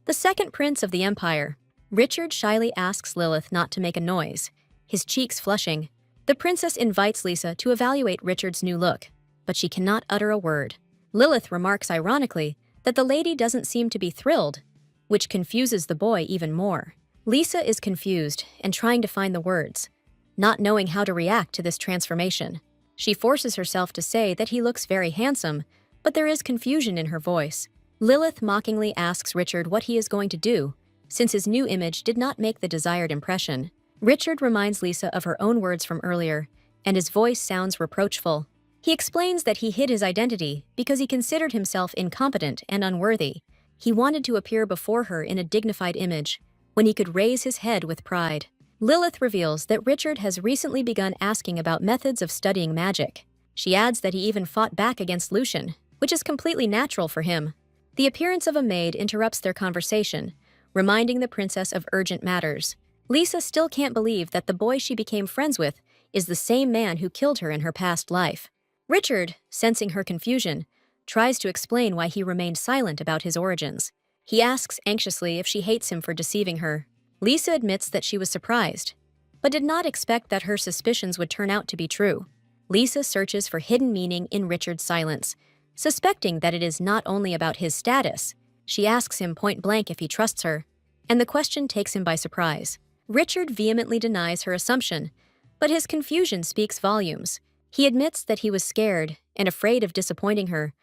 the second prince of the empire. Richard shyly asks Lilith not to make a noise, his cheeks flushing. The princess invites Lisa to evaluate Richard's new look, but she cannot utter a word. Lilith remarks ironically that the lady doesn't seem to be thrilled, which confuses the boy even more. Lisa is confused and trying to find the words, not knowing how to react to this transformation. She forces herself to say that he looks very handsome, but there is confusion in her voice. Lilith mockingly asks Richard what he is going to do, since his new image did not make the desired impression. Richard reminds Lisa of her own words from earlier, and his voice sounds reproachful. He explains that he hid his identity because he considered himself incompetent and unworthy. He wanted to appear before her in a dignified image, when he could raise his head with pride. Lilith reveals that Richard has recently begun asking about methods of studying magic. She adds that he even fought back against Lucian, which is completely natural for him. The appearance of a maid interrupts their conversation, reminding the princess of urgent matters. Lisa still can't believe that the boy she became friends with is the same man who killed her in her past life. Richard, sensing her confusion, tries to explain why he remained silent about his origins. He asks anxiously if she hates him for deceiving her. Lisa admits that she was surprised, but did not expect that her suspicions would turn out to be true. Lisa searches for hidden meaning in Richard's silence, suspecting that it is not only about his status. She asks him point-blank if he trusts her, and the question takes him by surprise. Richard vehemently denies her assumption, but his confusion speaks volumes. He admits that he was scared and afraid of disappointing her,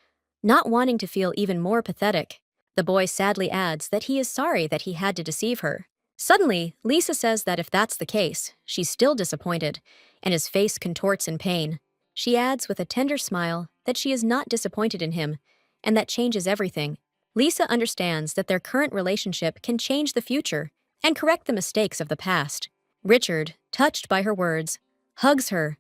not wanting to feel even more pathetic. The boy sadly adds that he is sorry that he had to deceive her. Suddenly, Lisa says that if that's the case, she's still disappointed, and his face contorts in pain. She adds with a tender smile that she is not disappointed in him, and that changes everything. Lisa understands that their current relationship can change the future and correct the mistakes of the past. Richard, touched by her words, hugs her,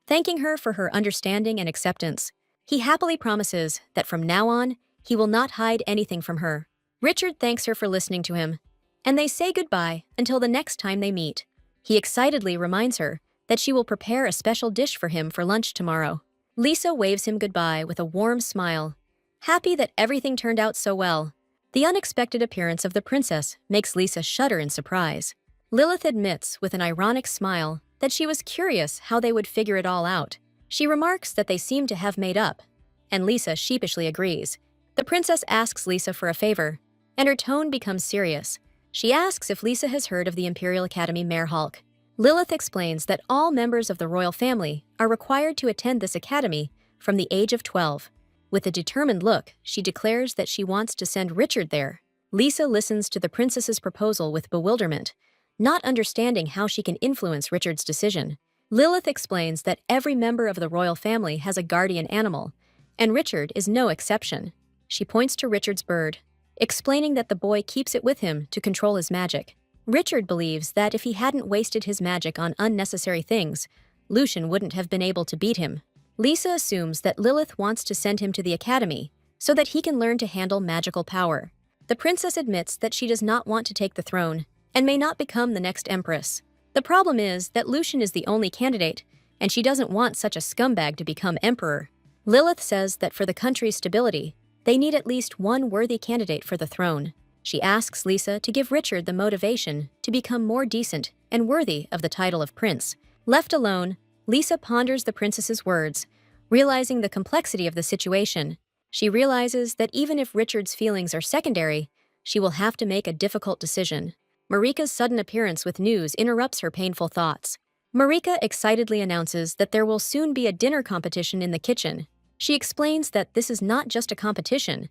thanking her for her understanding and acceptance. He happily promises that from now on, he will not hide anything from her. Richard thanks her for listening to him, and they say goodbye until the next time they meet. He excitedly reminds her that she will prepare a special dish for him for lunch tomorrow. Lisa waves him goodbye with a warm smile, happy that everything turned out so well. The unexpected appearance of the princess makes Lisa shudder in surprise. Lilith admits with an ironic smile that she was curious how they would figure it all out. She remarks that they seem to have made up, and Lisa sheepishly agrees. The princess asks Lisa for a favor, and her tone becomes serious. She asks if Lisa has heard of the Imperial Academy Manhwa. Lilith explains that all members of the royal family are required to attend this academy from the age of 12. With a determined look, she declares that she wants to send Richard there. Lisa listens to the princess's proposal with bewilderment, not understanding how she can influence Richard's decision. Lilith explains that every member of the royal family has a guardian animal, and Richard is no exception. She points to Richard's bird, explaining that the boy keeps it with him to control his magic. Richard believes that if he hadn't wasted his magic on unnecessary things, Lucian wouldn't have been able to beat him. Lisa assumes that Lilith wants to send him to the academy so that he can learn to handle magical power. The princess admits that she does not want to take the throne and may not become the next empress. The problem is that Lucian is the only candidate, and she doesn't want such a scumbag to become emperor. Lilith says that for the country's stability, they need at least one worthy candidate for the throne. She asks Lisa to give Richard the motivation to become more decent and worthy of the title of prince. Left alone, Lisa ponders the princess's words, realizing the complexity of the situation. She realizes that even if Richard's feelings are secondary, she will have to make a difficult decision. Marika's sudden appearance with news interrupts her painful thoughts. Marika excitedly announces that there will soon be a dinner competition in the kitchen. She explains that this is not just a competition,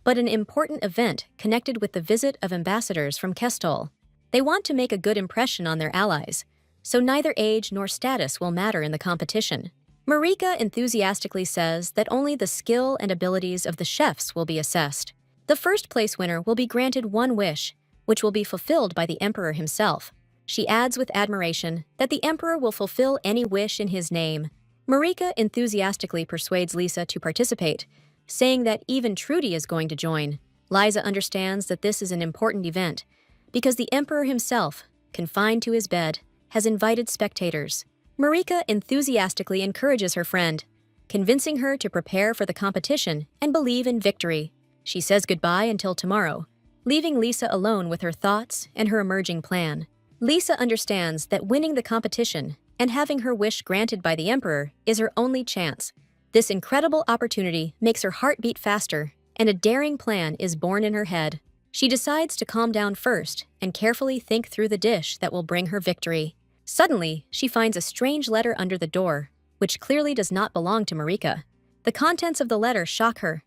but an important event connected with the visit of ambassadors from Kestol. They want to make a good impression on their allies, so neither age nor status will matter in the competition. Marika enthusiastically says that only the skill and abilities of the chefs will be assessed. The first place winner will be granted one wish, which will be fulfilled by the emperor himself. She adds with admiration that the emperor will fulfill any wish in his name. Marika enthusiastically persuades Lisa to participate, saying that even Trudy is going to join. Liza understands that this is an important event, because the emperor himself, confined to his bed, has invited spectators. Marika enthusiastically encourages her friend, convincing her to prepare for the competition and believe in victory. She says goodbye until tomorrow, leaving Lisa alone with her thoughts and her emerging plan. Lisa understands that winning the competition and having her wish granted by the emperor is her only chance. This incredible opportunity makes her heart beat faster, and a daring plan is born in her head. She decides to calm down first and carefully think through the dish that will bring her victory. Suddenly, she finds a strange letter under the door, which clearly does not belong to Marika. The contents of the letter shock her.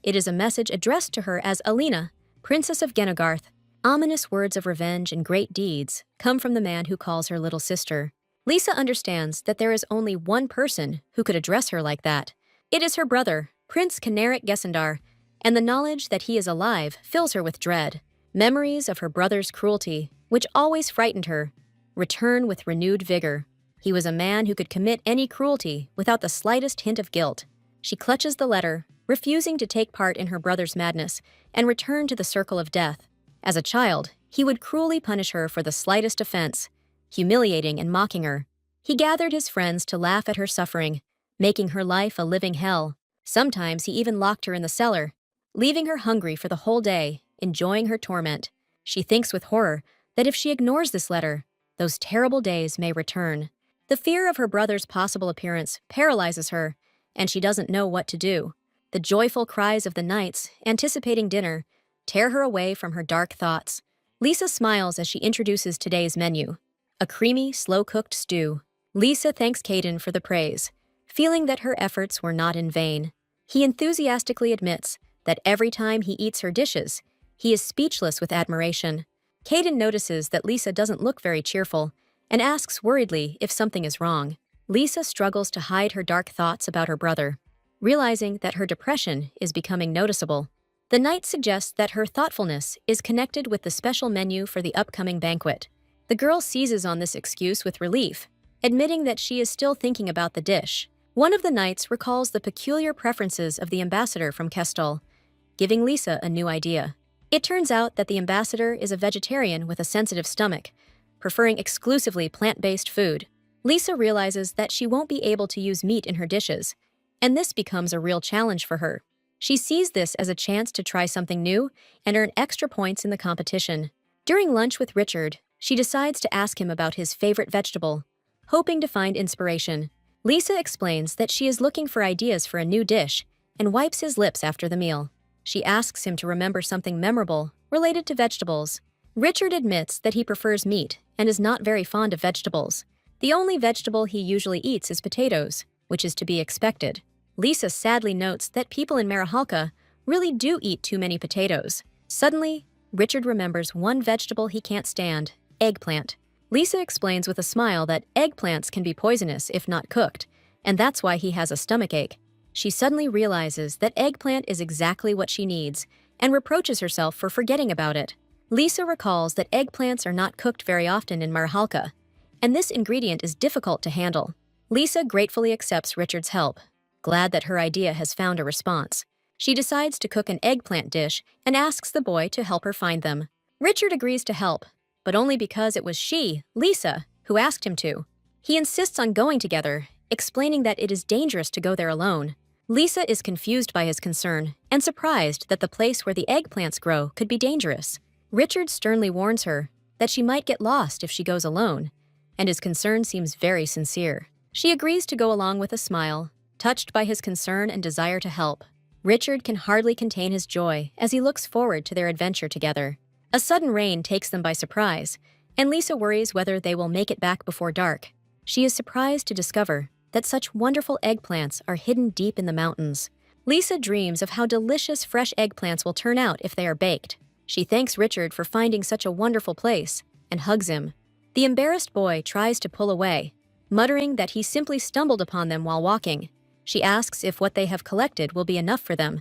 It is a message addressed to her as Alina, Princess of Genogarth. Ominous words of revenge and great deeds come from the man who calls her little sister. Lisa understands that there is only one person who could address her like that. It is her brother, Prince Kanarik Gesendar, and the knowledge that he is alive fills her with dread. Memories of her brother's cruelty, which always frightened her, return with renewed vigor. He was a man who could commit any cruelty without the slightest hint of guilt. She clutches the letter, refusing to take part in her brother's madness, and return to the circle of death. As a child, he would cruelly punish her for the slightest offense, humiliating and mocking her. He gathered his friends to laugh at her suffering, making her life a living hell. Sometimes he even locked her in the cellar, leaving her hungry for the whole day, enjoying her torment. She thinks with horror that if she ignores this letter, those terrible days may return. The fear of her brother's possible appearance paralyzes her, and she doesn't know what to do. The joyful cries of the knights, anticipating dinner, tear her away from her dark thoughts. Lisa smiles as she introduces today's menu: a creamy, slow-cooked stew. Lisa thanks Caden for the praise, feeling that her efforts were not in vain. He enthusiastically admits that every time he eats her dishes, he is speechless with admiration. Caden notices that Lisa doesn't look very cheerful and asks worriedly if something is wrong. Lisa struggles to hide her dark thoughts about her brother, realizing that her depression is becoming noticeable. The knight suggests that her thoughtfulness is connected with the special menu for the upcoming banquet. The girl seizes on this excuse with relief, admitting that she is still thinking about the dish. One of the knights recalls the peculiar preferences of the ambassador from Kestal, giving Lisa a new idea. It turns out that the ambassador is a vegetarian with a sensitive stomach, preferring exclusively plant-based food. Lisa realizes that she won't be able to use meat in her dishes, and this becomes a real challenge for her. She sees this as a chance to try something new and earn extra points in the competition. During lunch with Richard, she decides to ask him about his favorite vegetable, hoping to find inspiration. Lisa explains that she is looking for ideas for a new dish and wipes his lips after the meal. She asks him to remember something memorable related to vegetables. Richard admits that he prefers meat and is not very fond of vegetables. The only vegetable he usually eats is potatoes, which is to be expected. Lisa sadly notes that people in Marihalka really do eat too many potatoes. Suddenly, Richard remembers one vegetable he can't stand: eggplant. Lisa explains with a smile that eggplants can be poisonous if not cooked, and that's why he has a stomachache. She suddenly realizes that eggplant is exactly what she needs and reproaches herself for forgetting about it. Lisa recalls that eggplants are not cooked very often in Marihalka, and this ingredient is difficult to handle. Lisa gratefully accepts Richard's help, glad that her idea has found a response. She decides to cook an eggplant dish and asks the boy to help her find them. Richard agrees to help, but only because it was she, Lisa, who asked him to. He insists on going together, explaining that it is dangerous to go there alone. Lisa is confused by his concern and surprised that the place where the eggplants grow could be dangerous. Richard sternly warns her that she might get lost if she goes alone, and his concern seems very sincere. She agrees to go along with a smile, touched by his concern and desire to help. Richard can hardly contain his joy as he looks forward to their adventure together. A sudden rain takes them by surprise, and Lisa worries whether they will make it back before dark. She is surprised to discover that such wonderful eggplants are hidden deep in the mountains. Lisa dreams of how delicious fresh eggplants will turn out if they are baked. She thanks Richard for finding such a wonderful place and hugs him. The embarrassed boy tries to pull away, muttering that he simply stumbled upon them while walking. She asks if what they have collected will be enough for them,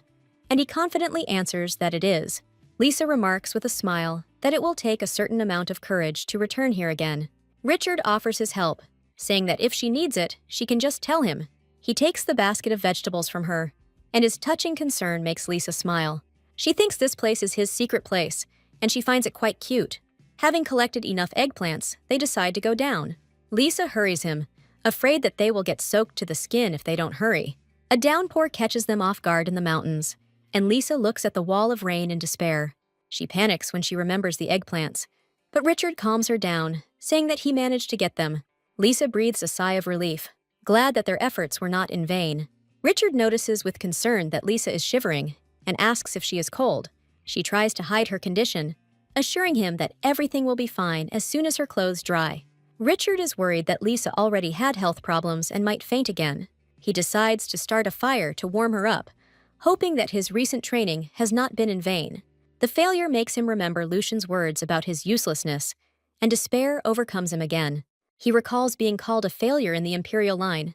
and he confidently answers that it is. Lisa remarks with a smile that it will take a certain amount of courage to return here again. Richard offers his help, saying that if she needs it, she can just tell him. He takes the basket of vegetables from her, and his touching concern makes Lisa smile. She thinks this place is his secret place, and she finds it quite cute. Having collected enough eggplants, they decide to go down. Lisa hurries him, afraid that they will get soaked to the skin if they don't hurry. A downpour catches them off guard in the mountains, and Lisa looks at the wall of rain in despair. She panics when she remembers the eggplants, but Richard calms her down, saying that he managed to get them. Lisa breathes a sigh of relief, glad that their efforts were not in vain. Richard notices with concern that Lisa is shivering and asks if she is cold. She tries to hide her condition, assuring him that everything will be fine as soon as her clothes dry. Richard is worried that Lisa already had health problems and might faint again. He decides to start a fire to warm her up, hoping that his recent training has not been in vain. The failure makes him remember Lucian's words about his uselessness, and despair overcomes him again. He recalls being called a failure in the Imperial line,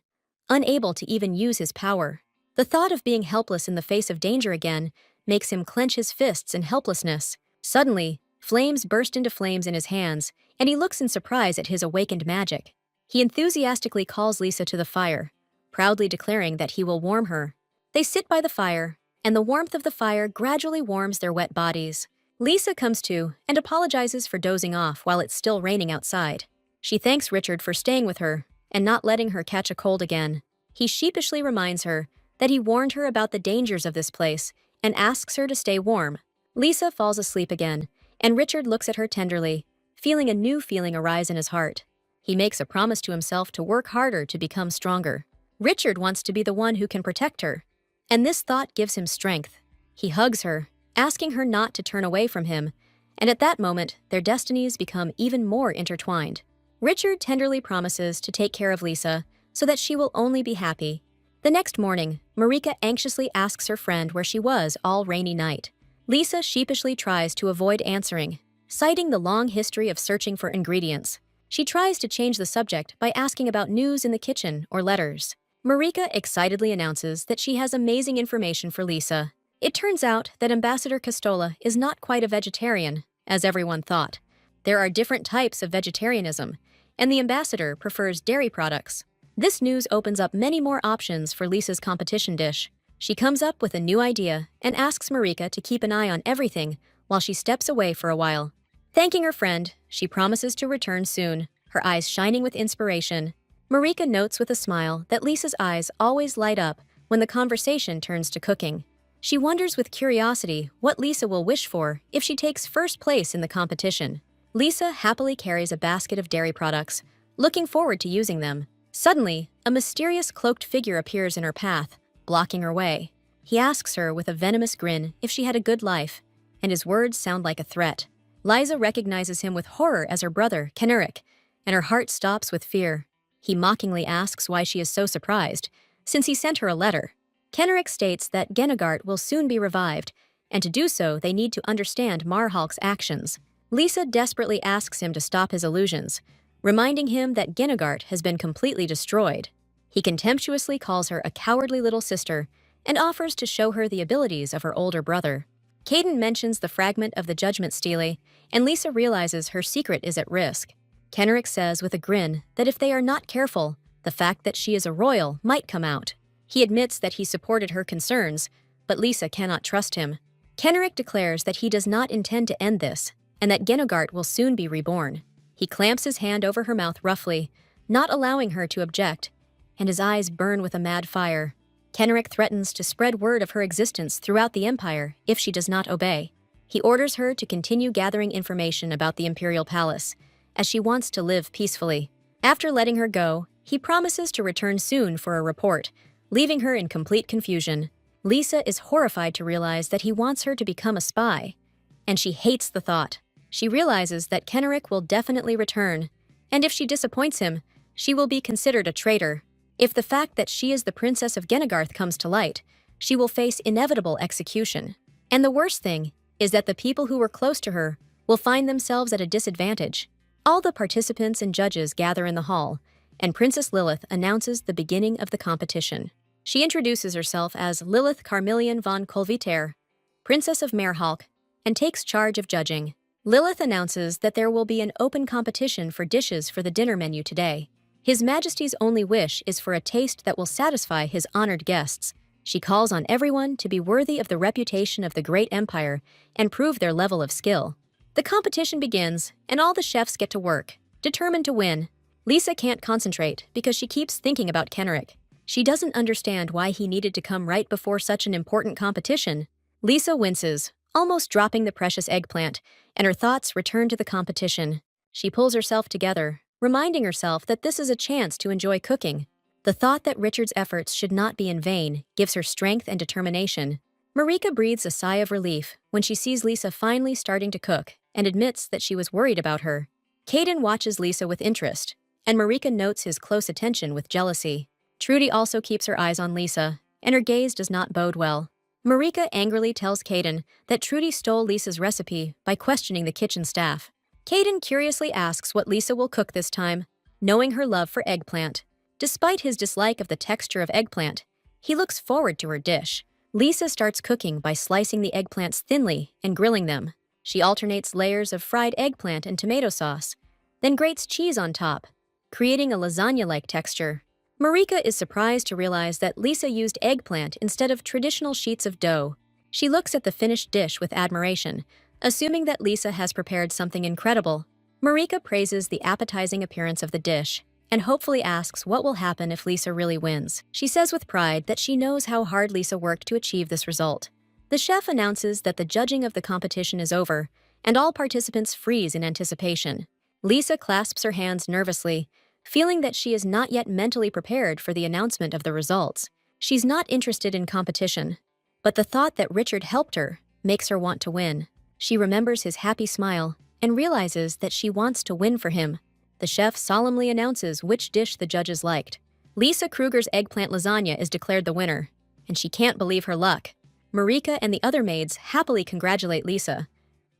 unable to even use his power. The thought of being helpless in the face of danger again makes him clench his fists in helplessness. Suddenly, flames burst into flames in his hands, and he looks in surprise at his awakened magic. He enthusiastically calls Lisa to the fire, proudly declaring that he will warm her. They sit by the fire, and the warmth of the fire gradually warms their wet bodies. Lisa comes to and apologizes for dozing off while it's still raining outside. She thanks Richard for staying with her and not letting her catch a cold again. He sheepishly reminds her that he warned her about the dangers of this place and asks her to stay warm. Lisa falls asleep again, and Richard looks at her tenderly, feeling a new feeling arise in his heart. He makes a promise to himself to work harder to become stronger. Richard wants to be the one who can protect her, and this thought gives him strength. He hugs her, asking her not to turn away from him, and at that moment, their destinies become even more intertwined. Richard tenderly promises to take care of Lisa so that she will only be happy. The next morning, Marika anxiously asks her friend where she was all rainy night. Lisa sheepishly tries to avoid answering, citing the long history of searching for ingredients. She tries to change the subject by asking about news in the kitchen or letters. Marika excitedly announces that she has amazing information for Lisa. It turns out that Ambassador Castola is not quite a vegetarian, as everyone thought. There are different types of vegetarianism, and the ambassador prefers dairy products. This news opens up many more options for Lisa's competition dish. She comes up with a new idea and asks Marika to keep an eye on everything while she steps away for a while. Thanking her friend, she promises to return soon, her eyes shining with inspiration. Marika notes with a smile that Lisa's eyes always light up when the conversation turns to cooking. She wonders with curiosity what Lisa will wish for if she takes first place in the competition. Lisa happily carries a basket of dairy products, looking forward to using them. Suddenly, a mysterious cloaked figure appears in her path, blocking her way. He asks her with a venomous grin if she had a good life, and his words sound like a threat. Liza recognizes him with horror as her brother, Kenuric, and her heart stops with fear. He mockingly asks why she is so surprised, since he sent her a letter. Kenuric states that Genagart will soon be revived, and to do so they need to understand Marhalk's actions. Lisa desperately asks him to stop his illusions, reminding him that Genagart has been completely destroyed. He contemptuously calls her a cowardly little sister and offers to show her the abilities of her older brother. Caden mentions the fragment of the Judgment Stele, and Lisa realizes her secret is at risk. Kenrick says with a grin that if they are not careful, the fact that she is a royal might come out. He admits that he supported her concerns, but Lisa cannot trust him. Kenrick declares that he does not intend to end this, and that Genogart will soon be reborn. He clamps his hand over her mouth roughly, not allowing her to object, and his eyes burn with a mad fire. Kenrick threatens to spread word of her existence throughout the Empire if she does not obey. He orders her to continue gathering information about the Imperial Palace, as she wants to live peacefully. After letting her go, he promises to return soon for a report, leaving her in complete confusion. Lisa is horrified to realize that he wants her to become a spy, and she hates the thought. She realizes that Kenrick will definitely return, and if she disappoints him, she will be considered a traitor. If the fact that she is the Princess of Genegarth comes to light, she will face inevitable execution. And the worst thing is that the people who were close to her will find themselves at a disadvantage. All the participants and judges gather in the hall, and Princess Lilith announces the beginning of the competition. She introduces herself as Lilith Carmillion von Kolviter, Princess of Merhalk, and takes charge of judging. Lilith announces that there will be an open competition for dishes for the dinner menu today. His Majesty's only wish is for a taste that will satisfy his honored guests. She calls on everyone to be worthy of the reputation of the great empire and prove their level of skill. The competition begins, and all the chefs get to work, determined to win. Lisa can't concentrate because she keeps thinking about Kenrick. She doesn't understand why he needed to come right before such an important competition. Lisa winces, almost dropping the precious eggplant, and her thoughts return to the competition. She pulls herself together, reminding herself that this is a chance to enjoy cooking. The thought that Richard's efforts should not be in vain gives her strength and determination. Marika breathes a sigh of relief when she sees Lisa finally starting to cook and admits that she was worried about her. Caden watches Lisa with interest, and Marika notes his close attention with jealousy. Trudy also keeps her eyes on Lisa, and her gaze does not bode well. Marika angrily tells Caden that Trudy stole Lisa's recipe by questioning the kitchen staff. Caden curiously asks what Lisa will cook this time, knowing her love for eggplant. Despite his dislike of the texture of eggplant, he looks forward to her dish. Lisa starts cooking by slicing the eggplants thinly and grilling them. She alternates layers of fried eggplant and tomato sauce, then grates cheese on top, creating a lasagna-like texture. Marika is surprised to realize that Lisa used eggplant instead of traditional sheets of dough. She looks at the finished dish with admiration, assuming that Lisa has prepared something incredible. Marika praises the appetizing appearance of the dish and hopefully asks what will happen if Lisa really wins. She says with pride that she knows how hard Lisa worked to achieve this result. The chef announces that the judging of the competition is over, and all participants freeze in anticipation. Lisa clasps her hands nervously, feeling that she is not yet mentally prepared for the announcement of the results. She's not interested in competition, but the thought that Richard helped her makes her want to win. She remembers his happy smile and realizes that she wants to win for him. The chef solemnly announces which dish the judges liked. Lisa Kruger's eggplant lasagna is declared the winner, and she can't believe her luck. Marika and the other maids happily congratulate Lisa,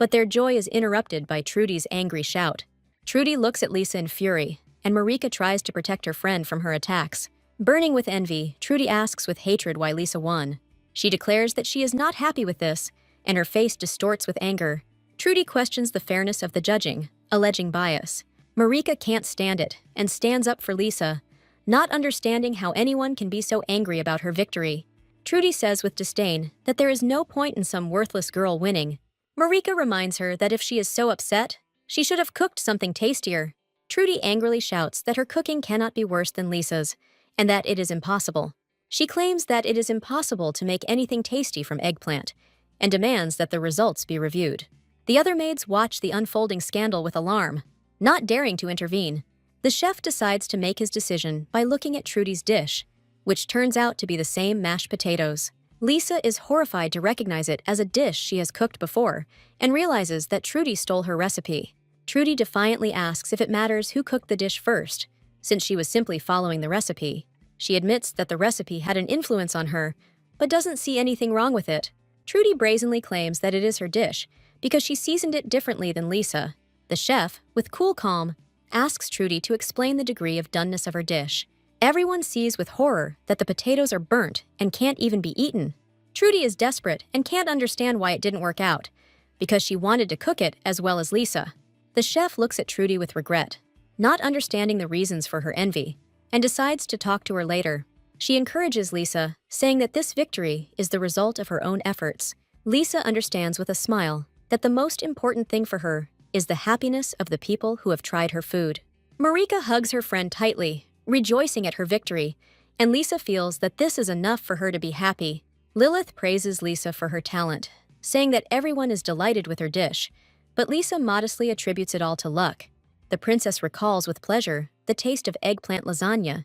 But their joy is interrupted by Trudy's angry shout. Trudy looks at Lisa in fury, and Marika tries to protect her friend from her attacks. Burning with envy, Trudy asks with hatred why Lisa won. She declares that she is not happy with this, and her face distorts with anger. Trudy questions the fairness of the judging, alleging bias. Marika can't stand it and stands up for Lisa, not understanding how anyone can be so angry about her victory. Trudy says with disdain that there is no point in some worthless girl winning. Marika reminds her that if she is so upset, she should have cooked something tastier. Trudy angrily shouts that her cooking cannot be worse than Lisa's, and that it is impossible. She claims that it is impossible to make anything tasty from eggplant, and demands that the results be reviewed. The other maids watch the unfolding scandal with alarm, not daring to intervene. The chef decides to make his decision by looking at Trudy's dish, which turns out to be the same mashed potatoes. Lisa is horrified to recognize it as a dish she has cooked before, and realizes that Trudy stole her recipe. Trudy defiantly asks if it matters who cooked the dish first, since she was simply following the recipe. She admits that the recipe had an influence on her, but doesn't see anything wrong with it. Trudy brazenly claims that it is her dish, because she seasoned it differently than Lisa. The chef, with cool calm, asks Trudy to explain the degree of doneness of her dish. Everyone sees with horror that the potatoes are burnt and can't even be eaten. Trudy is desperate and can't understand why it didn't work out, because she wanted to cook it as well as Lisa. The chef looks at Trudy with regret, not understanding the reasons for her envy, and decides to talk to her later. She encourages Lisa, saying that this victory is the result of her own efforts. Lisa understands with a smile that the most important thing for her is the happiness of the people who have tried her food. Marika hugs her friend tightly, rejoicing at her victory, and Lisa feels that this is enough for her to be happy. Lilith praises Lisa for her talent, saying that everyone is delighted with her dish, but Lisa modestly attributes it all to luck. The princess recalls with pleasure the taste of eggplant lasagna,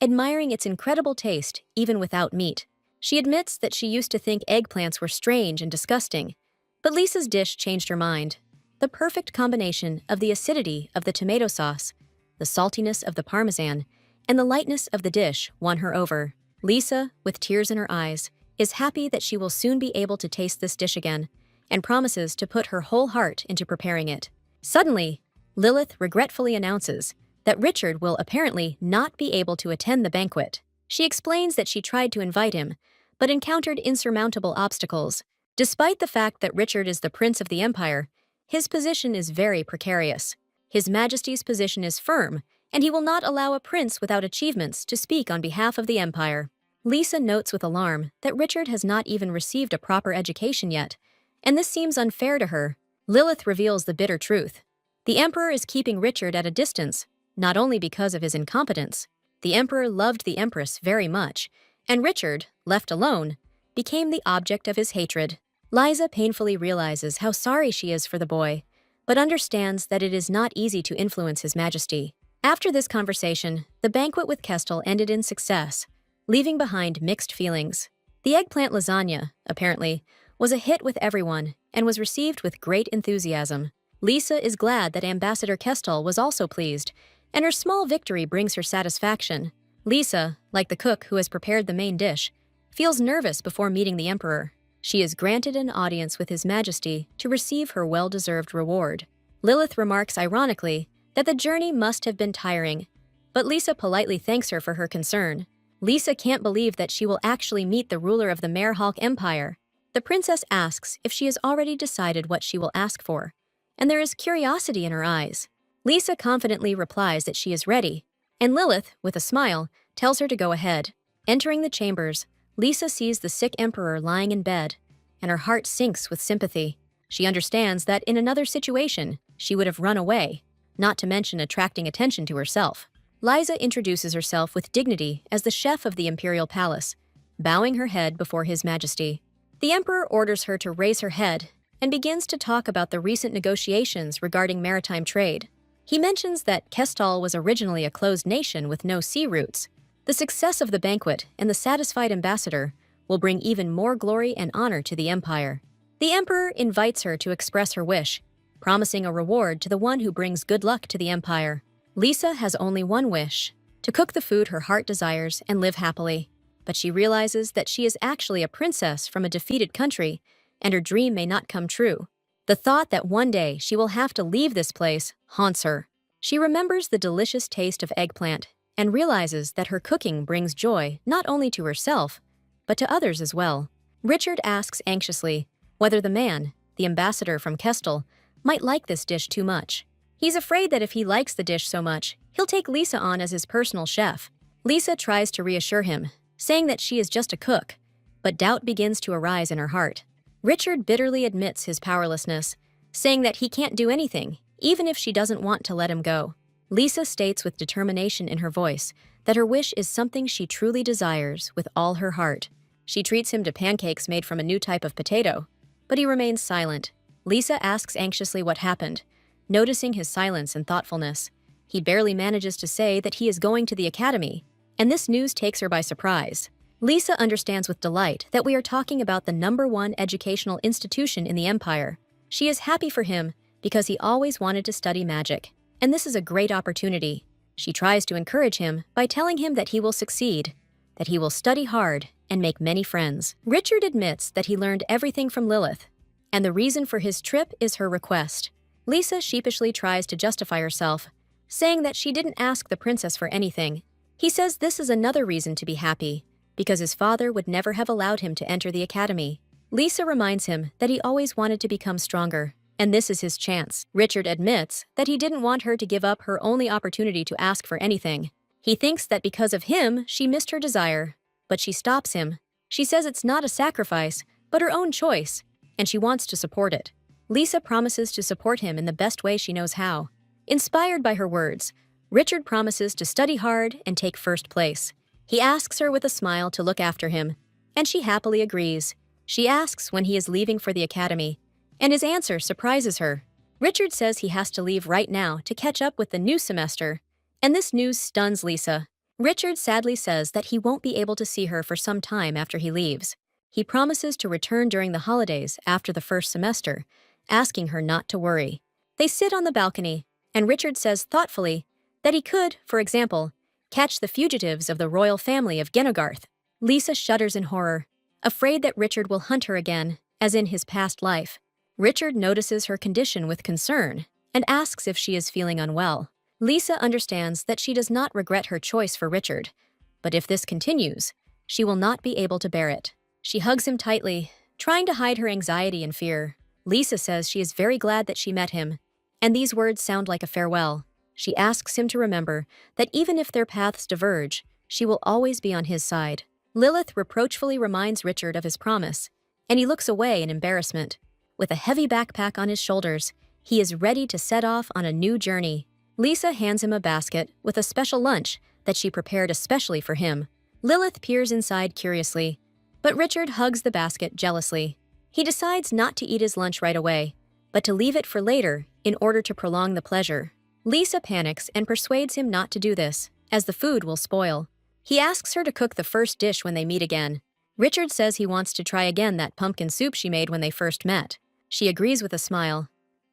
admiring its incredible taste even without meat. She admits that she used to think eggplants were strange and disgusting, but Lisa's dish changed her mind. The perfect combination of the acidity of the tomato sauce, the saltiness of the parmesan, and the lightness of the dish won her over. Lisa, with tears in her eyes, is happy that she will soon be able to taste this dish again, and promises to put her whole heart into preparing it. Suddenly, Lilith regretfully announces that Richard will apparently not be able to attend the banquet. She explains that she tried to invite him, but encountered insurmountable obstacles. Despite the fact that Richard is the prince of the empire, his position is very precarious. His Majesty's position is firm, and he will not allow a prince without achievements to speak on behalf of the empire. Lisa notes with alarm that Richard has not even received a proper education yet, and this seems unfair to her. Lilith reveals the bitter truth. The emperor is keeping Richard at a distance, not only because of his incompetence. The emperor loved the empress very much, and Richard, left alone, became the object of his hatred. Liza painfully realizes how sorry she is for the boy, but understands that it is not easy to influence His Majesty. After this conversation, the banquet with Kestel ended in success, leaving behind mixed feelings. The eggplant lasagna, apparently, was a hit with everyone and was received with great enthusiasm. Lisa is glad that Ambassador Kestel was also pleased, and her small victory brings her satisfaction. Lisa, like the cook who has prepared the main dish, feels nervous before meeting the emperor. She is granted an audience with His Majesty to receive her well-deserved reward. Lilith remarks ironically that the journey must have been tiring, but Lisa politely thanks her for her concern. Lisa can't believe that she will actually meet the ruler of the Marehawk Empire. The princess asks if she has already decided what she will ask for, and there is curiosity in her eyes. Lisa confidently replies that she is ready, and Lilith, with a smile, tells her to go ahead. Entering the chambers, Lisa sees the sick emperor lying in bed, and her heart sinks with sympathy. She understands that in another situation, she would have run away, not to mention attracting attention to herself. Liza introduces herself with dignity as the chef of the imperial palace, bowing her head before His Majesty. The emperor orders her to raise her head and begins to talk about the recent negotiations regarding maritime trade. He mentions that Kestal was originally a closed nation with no sea routes. The success of the banquet and the satisfied ambassador will bring even more glory and honor to the empire. The emperor invites her to express her wish, promising a reward to the one who brings good luck to the empire. Lisa has only one wish: to cook the food her heart desires and live happily. But she realizes that she is actually a princess from a defeated country, and her dream may not come true. The thought that one day she will have to leave this place haunts her. She remembers the delicious taste of eggplant and realizes that her cooking brings joy not only to herself, but to others as well. Richard asks anxiously whether the man, the ambassador from Kestel, might like this dish too much. He's afraid that if he likes the dish so much, he'll take Lisa on as his personal chef. Lisa tries to reassure him, saying that she is just a cook, but doubt begins to arise in her heart. Richard bitterly admits his powerlessness, saying that he can't do anything, even if she doesn't want to let him go. Lisa states with determination in her voice that her wish is something she truly desires with all her heart. She treats him to pancakes made from a new type of potato, but he remains silent. Lisa asks anxiously what happened, noticing his silence and thoughtfulness. He barely manages to say that he is going to the academy, and this news takes her by surprise. Lisa understands with delight that we are talking about the #1 educational institution in the Empire. She is happy for him because he always wanted to study magic, and this is a great opportunity. She tries to encourage him by telling him that he will succeed, that he will study hard and make many friends. Richard admits that he learned everything from Lilith, and the reason for his trip is her request. Lisa sheepishly tries to justify herself, saying that she didn't ask the princess for anything. He says this is another reason to be happy, because his father would never have allowed him to enter the academy. Lisa reminds him that he always wanted to become stronger, and this is his chance. Richard admits that he didn't want her to give up her only opportunity to ask for anything. He thinks that because of him, she missed her desire, but she stops him. She says it's not a sacrifice, but her own choice, and she wants to support it. Lisa promises to support him in the best way she knows how. Inspired by her words, Richard promises to study hard and take first place. He asks her with a smile to look after him, and she happily agrees. She asks when he is leaving for the academy, and his answer surprises her. Richard says he has to leave right now to catch up with the new semester, and this news stuns Lisa. Richard sadly says that he won't be able to see her for some time after he leaves. He promises to return during the holidays after the first semester, asking her not to worry. They sit on the balcony, and Richard says thoughtfully that he could, for example, catch the fugitives of the royal family of Genogarth. Lisa shudders in horror, afraid that Richard will hunt her again, as in his past life. Richard notices her condition with concern and asks if she is feeling unwell. Lisa understands that she does not regret her choice for Richard, but if this continues, she will not be able to bear it. She hugs him tightly, trying to hide her anxiety and fear. Lisa says she is very glad that she met him, and these words sound like a farewell. She asks him to remember that even if their paths diverge, she will always be on his side. Lilith reproachfully reminds Richard of his promise, and he looks away in embarrassment. With a heavy backpack on his shoulders, he is ready to set off on a new journey. Lisa hands him a basket with a special lunch that she prepared especially for him. Lilith peers inside curiously, but Richard hugs the basket jealously. He decides not to eat his lunch right away, but to leave it for later in order to prolong the pleasure. Lisa panics and persuades him not to do this, as the food will spoil. He asks her to cook the first dish when they meet again. Richard says he wants to try again that pumpkin soup she made when they first met. She agrees with a smile,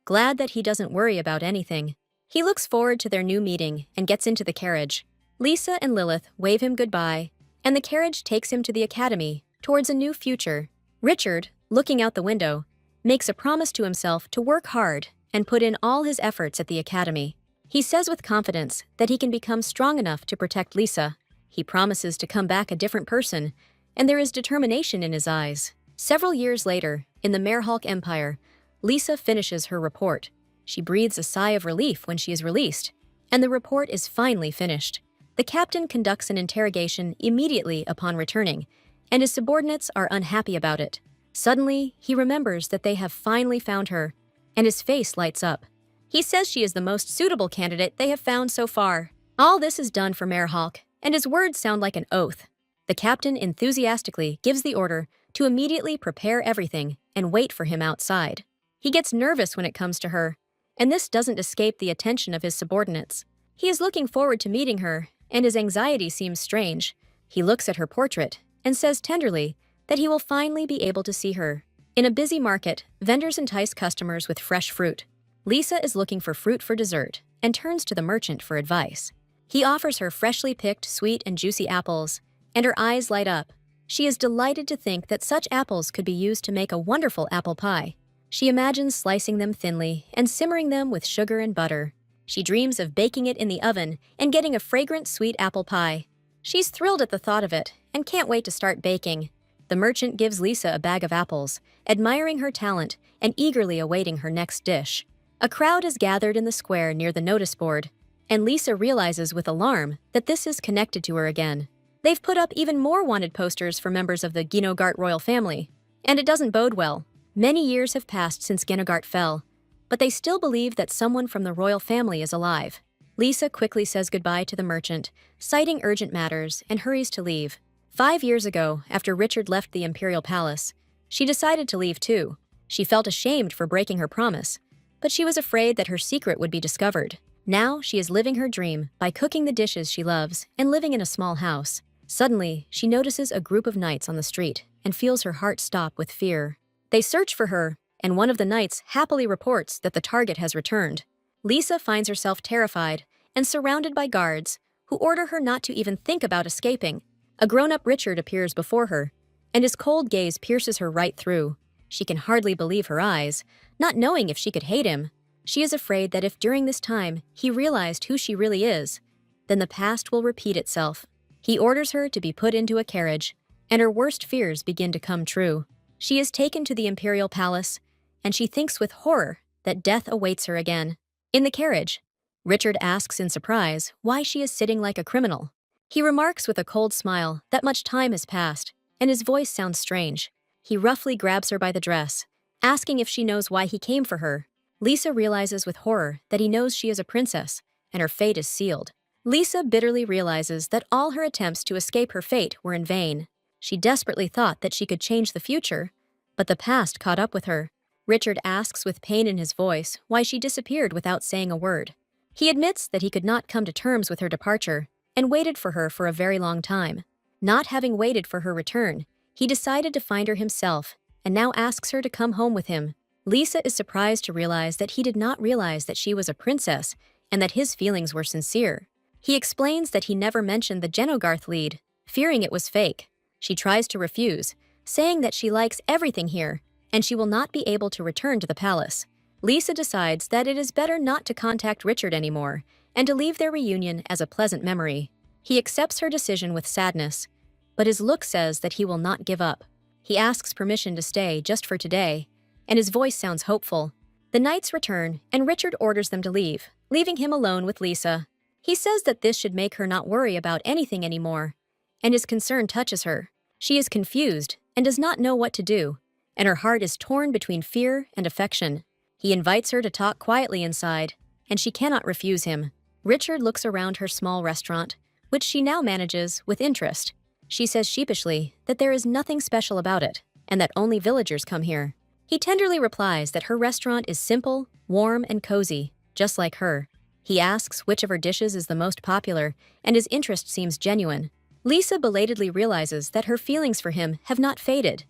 glad that he doesn't worry about anything. He looks forward to their new meeting and gets into the carriage. Lisa and Lilith wave him goodbye, and the carriage takes him to the academy, towards a new future. Richard, looking out the window, makes a promise to himself to work hard and put in all his efforts at the academy. He says with confidence that he can become strong enough to protect Lisa. He promises to come back a different person, and there is determination in his eyes. Several years later, in the Merhalk Empire, Lisa finishes her report. She breathes a sigh of relief when she is released, and the report is finally finished. The captain conducts an interrogation immediately upon returning, and his subordinates are unhappy about it. Suddenly, he remembers that they have finally found her, and his face lights up. He says she is the most suitable candidate they have found so far. All this is done for Merhalk, and his words sound like an oath. The captain enthusiastically gives the order to immediately prepare everything and wait for him outside. He gets nervous when it comes to her, and this doesn't escape the attention of his subordinates. He is looking forward to meeting her, and his anxiety seems strange. He looks at her portrait and says tenderly that he will finally be able to see her. In a busy market, vendors entice customers with fresh fruit. Lisa is looking for fruit for dessert and turns to the merchant for advice. He offers her freshly picked, sweet and juicy apples, and her eyes light up. She is delighted to think that such apples could be used to make a wonderful apple pie. She imagines slicing them thinly and simmering them with sugar and butter. She dreams of baking it in the oven and getting a fragrant sweet apple pie. She's thrilled at the thought of it and can't wait to start baking. The merchant gives Lisa a bag of apples, admiring her talent and eagerly awaiting her next dish. A crowd is gathered in the square near the notice board, and Lisa realizes with alarm that this is connected to her again. They've put up even more wanted posters for members of the Ginogart royal family, and it doesn't bode well. Many years have passed since Ginogart fell, but they still believe that someone from the royal family is alive. Lisa quickly says goodbye to the merchant, citing urgent matters, and hurries to leave. 5 years ago, after Richard left the imperial palace, she decided to leave too. She felt ashamed for breaking her promise, but she was afraid that her secret would be discovered. Now she is living her dream by cooking the dishes she loves and living in a small house. Suddenly, she notices a group of knights on the street and feels her heart stop with fear. They search for her, and one of the knights happily reports that the target has returned. Lisa finds herself terrified and surrounded by guards who order her not to even think about escaping. A grown-up Richard appears before her, and his cold gaze pierces her right through. She can hardly believe her eyes, not knowing if she could hate him. She is afraid that if during this time he realized who she really is, then the past will repeat itself. He orders her to be put into a carriage, and her worst fears begin to come true. She is taken to the imperial palace, and she thinks with horror that death awaits her again. In the carriage, Richard asks in surprise why she is sitting like a criminal. He remarks with a cold smile that much time has passed, and his voice sounds strange. He roughly grabs her by the dress, asking if she knows why he came for her. Lisa realizes with horror that he knows she is a princess, and her fate is sealed. Lisa bitterly realizes that all her attempts to escape her fate were in vain. She desperately thought that she could change the future, but the past caught up with her. Richard asks with pain in his voice why she disappeared without saying a word. He admits that he could not come to terms with her departure and waited for her for a very long time. Not having waited for her return, he decided to find her himself and now asks her to come home with him. Lisa is surprised to realize that he did not realize that she was a princess and that his feelings were sincere. He explains that he never mentioned the Genogarth lead, fearing it was fake. She tries to refuse, saying that she likes everything here and she will not be able to return to the palace. Lisa decides that it is better not to contact Richard anymore and to leave their reunion as a pleasant memory. He accepts her decision with sadness, but his look says that he will not give up. He asks permission to stay just for today, and his voice sounds hopeful. The knights return, and Richard orders them to leave, leaving him alone with Lisa. He says that this should make her not worry about anything anymore, and his concern touches her. She is confused and does not know what to do, and her heart is torn between fear and affection. He invites her to talk quietly inside, and she cannot refuse him. Richard looks around her small restaurant, which she now manages with interest. She says sheepishly that there is nothing special about it, and that only villagers come here. He tenderly replies that her restaurant is simple, warm, and cozy, just like her. He asks which of her dishes is the most popular, and his interest seems genuine. Lisa belatedly realizes that her feelings for him have not faded,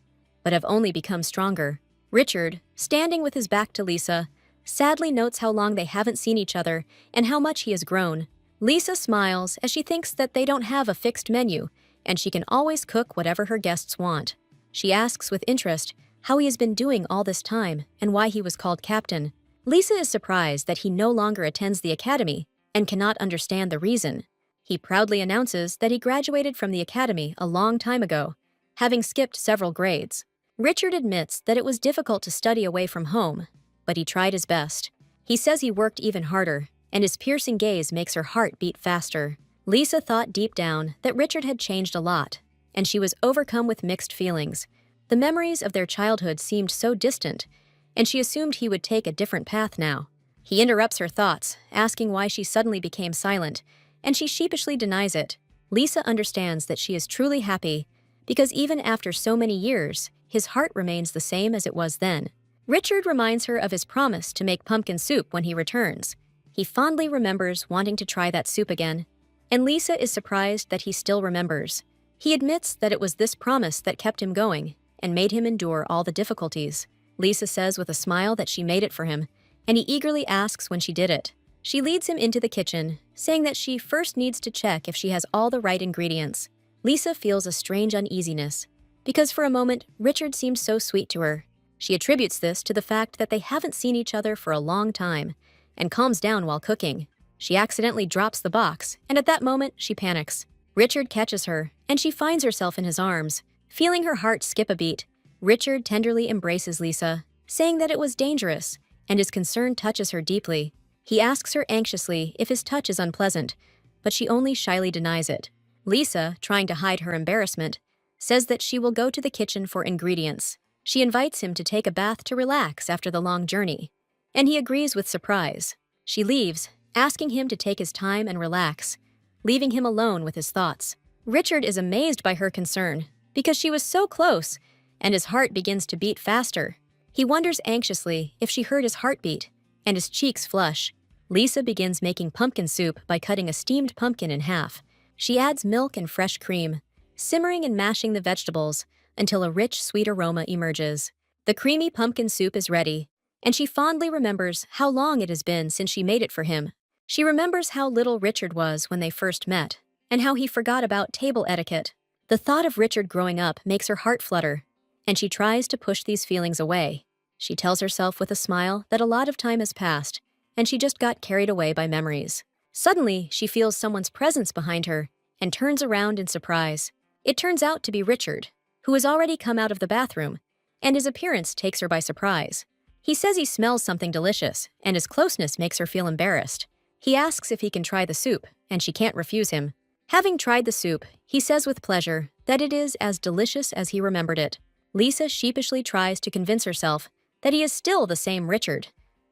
but have only become stronger. Richard, standing with his back to Lisa, sadly notes how long they haven't seen each other and how much he has grown. Lisa smiles as she thinks that they don't have a fixed menu, and she can always cook whatever her guests want. She asks with interest how he has been doing all this time and why he was called captain. Lisa is surprised that he no longer attends the academy and cannot understand the reason. He proudly announces that he graduated from the academy a long time ago, having skipped several grades. Richard admits that it was difficult to study away from home, but he tried his best. He says he worked even harder, and his piercing gaze makes her heart beat faster. Lisa thought deep down that Richard had changed a lot, and she was overcome with mixed feelings. The memories of their childhood seemed so distant, and she assumed he would take a different path now. He interrupts her thoughts, asking why she suddenly became silent, and she sheepishly denies it. Lisa understands that she is truly happy, because even after so many years, his heart remains the same as it was then. Richard reminds her of his promise to make pumpkin soup when he returns. He fondly remembers wanting to try that soup again, and Lisa is surprised that he still remembers. He admits that it was this promise that kept him going and made him endure all the difficulties. Lisa says with a smile that she made it for him, and he eagerly asks when she did it. She leads him into the kitchen, saying that she first needs to check if she has all the right ingredients. Lisa feels a strange uneasiness, because for a moment, Richard seemed so sweet to her, She attributes this to the fact that they haven't seen each other for a long time, and calms down while cooking. She accidentally drops the box, and at that moment, she panics. Richard catches her, and she finds herself in his arms. Feeling her heart skip a beat, Richard tenderly embraces Lisa, saying that it was dangerous, and his concern touches her deeply. He asks her anxiously if his touch is unpleasant, but she only shyly denies it. Lisa, trying to hide her embarrassment, says that she will go to the kitchen for ingredients. She invites him to take a bath to relax after the long journey, and he agrees with surprise. She leaves, asking him to take his time and relax, leaving him alone with his thoughts. Richard is amazed by her concern, because she was so close, and his heart begins to beat faster. He wonders anxiously if she heard his heartbeat, and his cheeks flush. Lisa begins making pumpkin soup by cutting a steamed pumpkin in half. She adds milk and fresh cream, simmering and mashing the vegetables until a rich, sweet aroma emerges. The creamy pumpkin soup is ready, and she fondly remembers how long it has been since she made it for him. She remembers how little Richard was when they first met, and how he forgot about table etiquette. The thought of Richard growing up makes her heart flutter, and she tries to push these feelings away. She tells herself with a smile that a lot of time has passed, and she just got carried away by memories. Suddenly, she feels someone's presence behind her and turns around in surprise. It turns out to be Richard, who has already come out of the bathroom, and his appearance takes her by surprise. He says he smells something delicious, and his closeness makes her feel embarrassed. He asks if he can try the soup, and she can't refuse him. Having tried the soup, he says with pleasure that it is as delicious as he remembered it. Lisa sheepishly tries to convince herself that he is still the same Richard,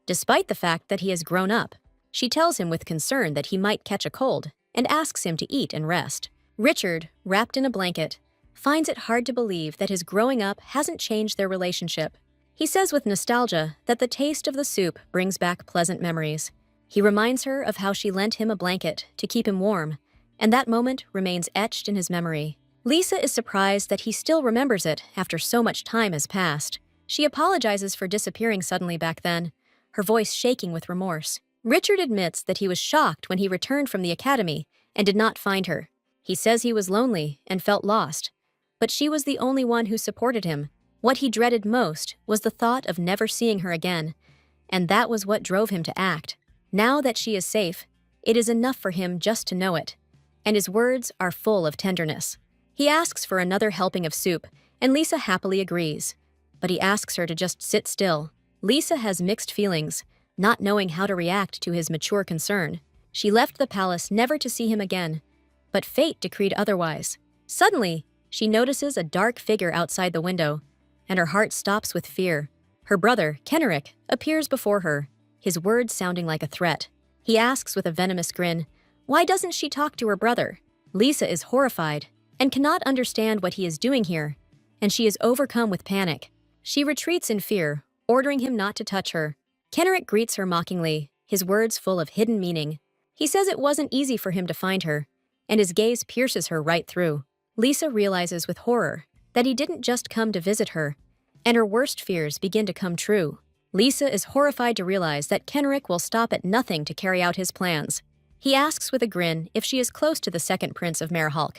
despite the fact that he has grown up. She tells him with concern that he might catch a cold and asks him to eat and rest. Richard, wrapped in a blanket, finds it hard to believe that his growing up hasn't changed their relationship. He says with nostalgia that the taste of the soup brings back pleasant memories. He reminds her of how she lent him a blanket to keep him warm, and that moment remains etched in his memory. Lisa is surprised that he still remembers it after so much time has passed. She apologizes for disappearing suddenly back then, her voice shaking with remorse. Richard admits that he was shocked when he returned from the academy and did not find her. He says he was lonely and felt lost, but she was the only one who supported him. What he dreaded most was the thought of never seeing her again, and that was what drove him to act. Now that she is safe, it is enough for him just to know it, and his words are full of tenderness. He asks for another helping of soup, and Lisa happily agrees, but he asks her to just sit still. Lisa has mixed feelings, not knowing how to react to his mature concern. She left the palace never to see him again, but fate decreed otherwise. Suddenly, she notices a dark figure outside the window, and her heart stops with fear. Her brother, Kenrick, appears before her, his words sounding like a threat. He asks with a venomous grin, why doesn't she talk to her brother? Lisa is horrified and cannot understand what he is doing here, and she is overcome with panic. She retreats in fear, ordering him not to touch her. Kenrick greets her mockingly, his words full of hidden meaning. He says it wasn't easy for him to find her, and his gaze pierces her right through. Lisa realizes with horror that he didn't just come to visit her, and her worst fears begin to come true. Lisa is horrified to realize that Kenrick will stop at nothing to carry out his plans. He asks with a grin if she is close to the second prince of Marahulk,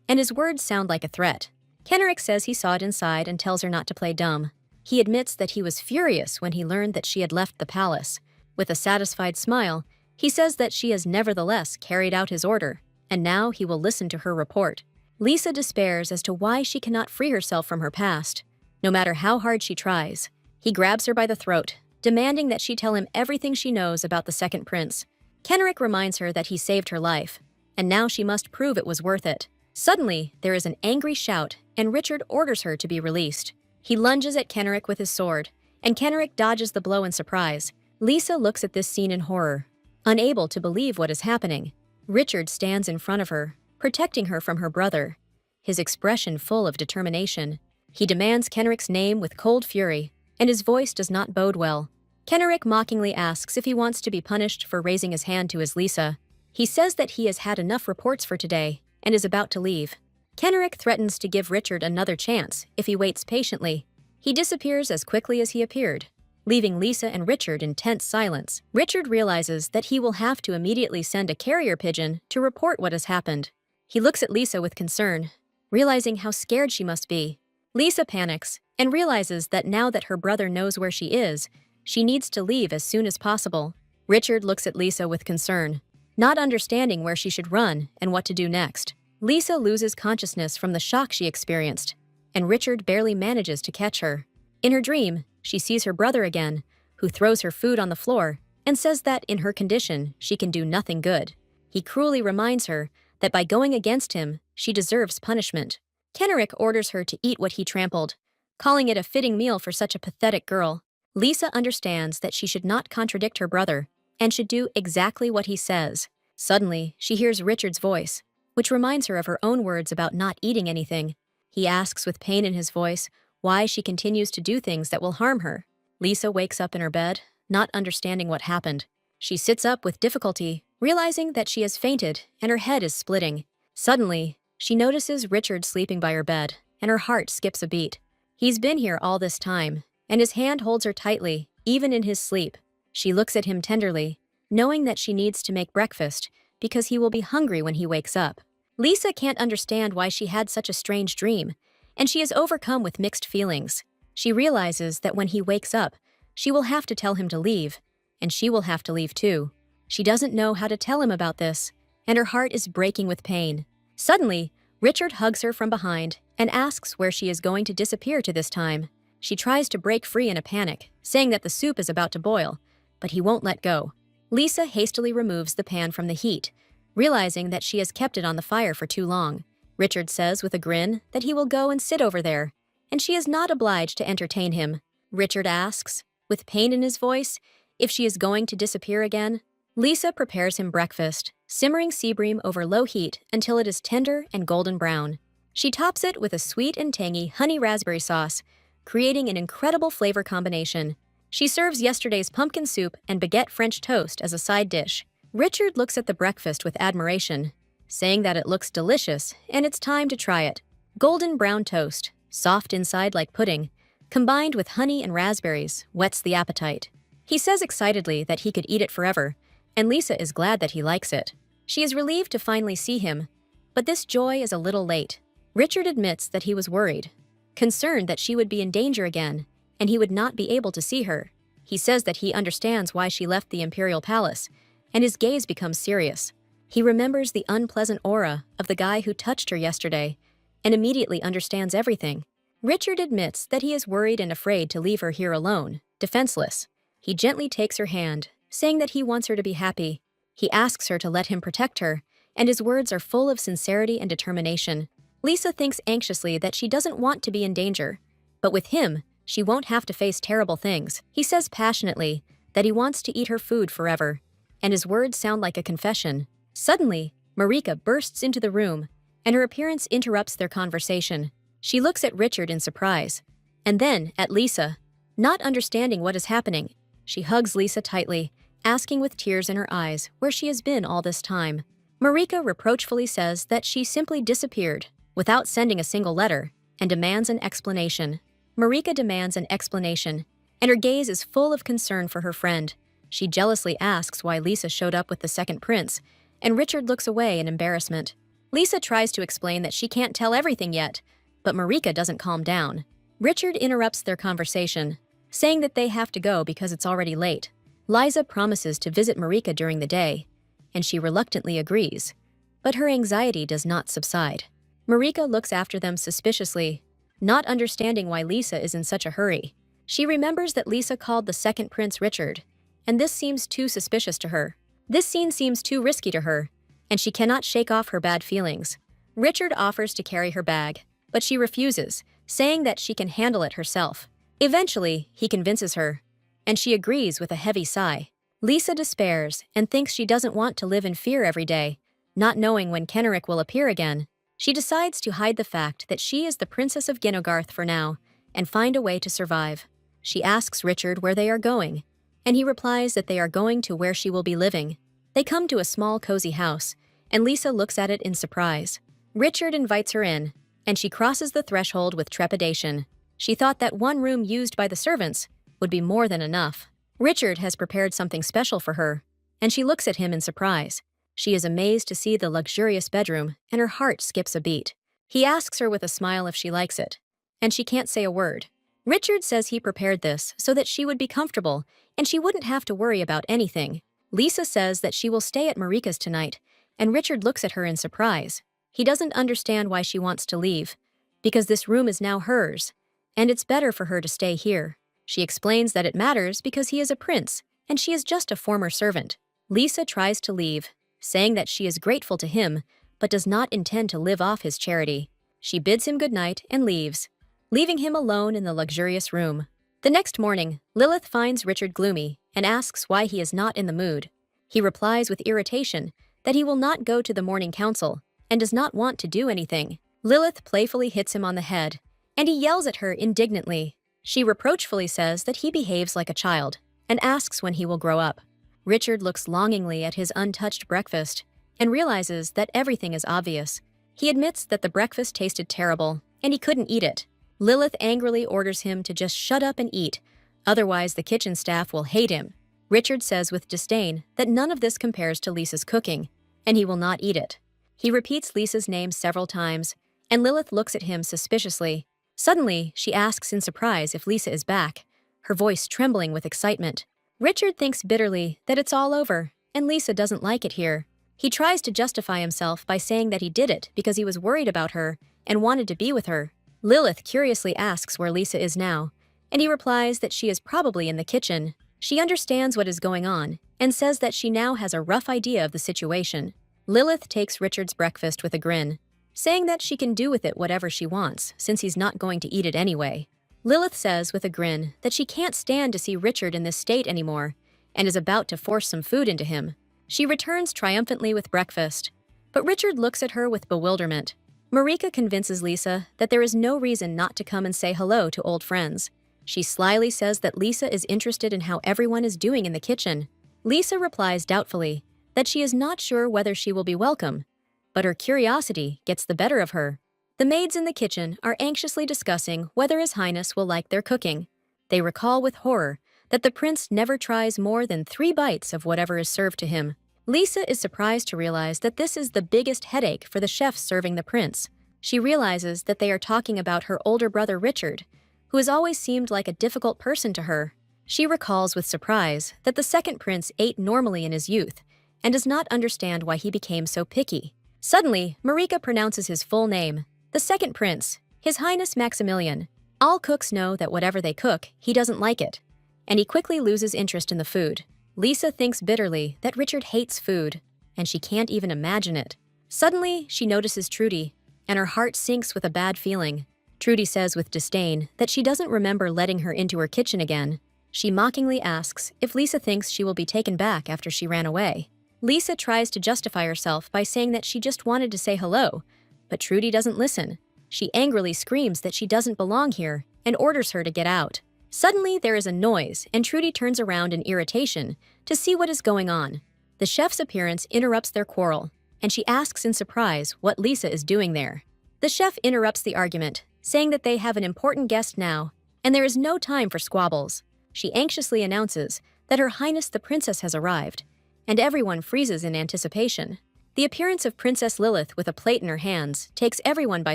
and his words sound like a threat. Kenrick says he saw it inside and tells her not to play dumb. He admits that he was furious when he learned that she had left the palace. With a satisfied smile, he says that she has nevertheless carried out his order, and now he will listen to her report. Lisa despairs as to why she cannot free herself from her past, no matter how hard she tries. He grabs her by the throat, demanding that she tell him everything she knows about the second prince. Kenrick reminds her that he saved her life, and now she must prove it was worth it. Suddenly, there is an angry shout, and Richard orders her to be released. He lunges at Kenrick with his sword, and Kenrick dodges the blow in surprise. Lisa looks at this scene in horror, unable to believe what is happening. Richard stands in front of her, protecting her from her brother, his expression full of determination. He demands Kenrick's name with cold fury, and his voice does not bode well. Kenrick mockingly asks if he wants to be punished for raising his hand to his Lisa. He says that he has had enough reports for today and is about to leave. Kenrick threatens to give Richard another chance if he waits patiently. He disappears as quickly as he appeared, leaving Lisa and Richard in tense silence. Richard realizes that he will have to immediately send a carrier pigeon to report what has happened. He looks at Lisa with concern, realizing how scared she must be. Lisa panics, and realizes that now that her brother knows where she is, she needs to leave as soon as possible. Richard looks at Lisa with concern, not understanding where she should run and what to do next. Lisa loses consciousness from the shock she experienced, and Richard barely manages to catch her. In her dream, she sees her brother again, who throws her food on the floor and says that in her condition, she can do nothing good. He cruelly reminds her that by going against him, she deserves punishment. Kenrick orders her to eat what he trampled, calling it a fitting meal for such a pathetic girl. Lisa understands that she should not contradict her brother and should do exactly what he says. Suddenly, she hears Richard's voice, which reminds her of her own words about not eating anything. He asks with pain in his voice why she continues to do things that will harm her. Lisa wakes up in her bed, not understanding what happened. She sits up with difficulty, realizing that she has fainted and her head is splitting. Suddenly, she notices Richard sleeping by her bed, and her heart skips a beat. He's been here all this time, and his hand holds her tightly, even in his sleep. She looks at him tenderly, knowing that she needs to make breakfast because he will be hungry when he wakes up. Lisa can't understand why she had such a strange dream, and she is overcome with mixed feelings. She realizes that when he wakes up, she will have to tell him to leave, and she will have to leave too. She doesn't know how to tell him about this, and her heart is breaking with pain. Suddenly, Richard hugs her from behind and asks where she is going to disappear to this time. She tries to break free in a panic, saying that the soup is about to boil, but he won't let go. Lisa hastily removes the pan from the heat, realizing that she has kept it on the fire for too long. Richard says with a grin that he will go and sit over there, and she is not obliged to entertain him. Richard asks, with pain in his voice, if she is going to disappear again. Lisa prepares him breakfast, simmering sea bream over low heat until it is tender and golden brown. She tops it with a sweet and tangy honey raspberry sauce, creating an incredible flavor combination. She serves yesterday's pumpkin soup and baguette French toast as a side dish. Richard looks at the breakfast with admiration, saying that it looks delicious and it's time to try it. Golden brown toast, soft inside like pudding, combined with honey and raspberries, whets the appetite. He says excitedly that he could eat it forever, and Lisa is glad that he likes it. She is relieved to finally see him, but this joy is a little late. Richard admits that he was worried, concerned that she would be in danger again, and he would not be able to see her. He says that he understands why she left the Imperial Palace, and his gaze becomes serious. He remembers the unpleasant aura of the guy who touched her yesterday, and immediately understands everything. Richard admits that he is worried and afraid to leave her here alone, defenseless. He gently takes her hand, saying that he wants her to be happy. He asks her to let him protect her, and his words are full of sincerity and determination. Lisa thinks anxiously that she doesn't want to be in danger, but with him, she won't have to face terrible things. He says passionately that he wants to eat her food forever, and his words sound like a confession. Suddenly, Marika bursts into the room, and her appearance interrupts their conversation. She looks at Richard in surprise, and then at Lisa. Not understanding what is happening, she hugs Lisa tightly, asking with tears in her eyes where she has been all this time. Marika reproachfully says that she simply disappeared without sending a single letter and demands an explanation. Marika demands an explanation, and her gaze is full of concern for her friend. She jealously asks why Lisa showed up with the second prince, and Richard looks away in embarrassment. Lisa tries to explain that she can't tell everything yet, but Marika doesn't calm down. Richard interrupts their conversation, saying that they have to go because it's already late. Liza promises to visit Marika during the day, and she reluctantly agrees, but her anxiety does not subside. Marika looks after them suspiciously, not understanding why Lisa is in such a hurry. She remembers that Lisa called the second prince Richard, and this seems too suspicious to her. This scene seems too risky to her, and she cannot shake off her bad feelings. Richard offers to carry her bag, but she refuses, saying that she can handle it herself. Eventually, he convinces her, and she agrees with a heavy sigh. Lisa despairs and thinks she doesn't want to live in fear every day, not knowing when Kenrick will appear again. She decides to hide the fact that she is the Princess of Ginogarth for now and find a way to survive. She asks Richard where they are going, and he replies that they are going to where she will be living. They come to a small cozy house, and Lisa looks at it in surprise. Richard invites her in, and she crosses the threshold with trepidation. She thought that one room used by the servants would be more than enough. Richard has prepared something special for her, and she looks at him in surprise. She is amazed to see the luxurious bedroom, and her heart skips a beat. He asks her with a smile if she likes it, and she can't say a word. Richard says he prepared this so that she would be comfortable and she wouldn't have to worry about anything. Lisa says that she will stay at Marika's tonight, and Richard looks at her in surprise. He doesn't understand why she wants to leave, because this room is now hers, and it's better for her to stay here. She explains that it matters because he is a prince, and she is just a former servant. Lisa tries to leave, saying that she is grateful to him, but does not intend to live off his charity. She bids him goodnight and leaves, leaving him alone in the luxurious room. The next morning, Lilith finds Richard gloomy and asks why he is not in the mood. He replies with irritation that he will not go to the morning council and does not want to do anything. Lilith playfully hits him on the head, and he yells at her indignantly. She reproachfully says that he behaves like a child and asks when he will grow up. Richard looks longingly at his untouched breakfast and realizes that everything is obvious. He admits that the breakfast tasted terrible and he couldn't eat it. Lilith angrily orders him to just shut up and eat, otherwise the kitchen staff will hate him. Richard says with disdain that none of this compares to Lisa's cooking, and he will not eat it. He repeats Lisa's name several times, and Lilith looks at him suspiciously. Suddenly, she asks in surprise if Lisa is back, her voice trembling with excitement. Richard thinks bitterly that it's all over, and Lisa doesn't like it here. He tries to justify himself by saying that he did it because he was worried about her and wanted to be with her. Lilith curiously asks where Lisa is now, and he replies that she is probably in the kitchen. She understands what is going on and says that she now has a rough idea of the situation. Lilith takes Richard's breakfast with a grin, saying that she can do with it whatever she wants since he's not going to eat it anyway. Lilith says with a grin that she can't stand to see Richard in this state anymore and is about to force some food into him. She returns triumphantly with breakfast, but Richard looks at her with bewilderment. Marika convinces Lisa that there is no reason not to come and say hello to old friends. She slyly says that Lisa is interested in how everyone is doing in the kitchen. Lisa replies doubtfully that she is not sure whether she will be welcome, but her curiosity gets the better of her. The maids in the kitchen are anxiously discussing whether His Highness will like their cooking. They recall with horror that the prince never tries more than 3 bites of whatever is served to him. Lisa is surprised to realize that this is the biggest headache for the chef serving the prince. She realizes that they are talking about her older brother Richard, who has always seemed like a difficult person to her. She recalls with surprise that the second prince ate normally in his youth and does not understand why he became so picky. Suddenly, Marika pronounces his full name, the second prince, His Highness Maximilian. All cooks know that whatever they cook, he doesn't like it, and he quickly loses interest in the food. Lisa thinks bitterly that Richard hates food, and she can't even imagine it. Suddenly, she notices Trudy, and her heart sinks with a bad feeling. Trudy says with disdain that she doesn't remember letting her into her kitchen again. She mockingly asks if Lisa thinks she will be taken back after she ran away. Lisa tries to justify herself by saying that she just wanted to say hello, but Trudy doesn't listen. She angrily screams that she doesn't belong here and orders her to get out. Suddenly, there is a noise, and Trudy turns around in irritation to see what is going on. The chef's appearance interrupts their quarrel, and she asks in surprise what Lisa is doing there. The chef interrupts the argument, saying that they have an important guest now, and there is no time for squabbles. She anxiously announces that Her Highness the Princess has arrived, and everyone freezes in anticipation. The appearance of Princess Lilith with a plate in her hands takes everyone by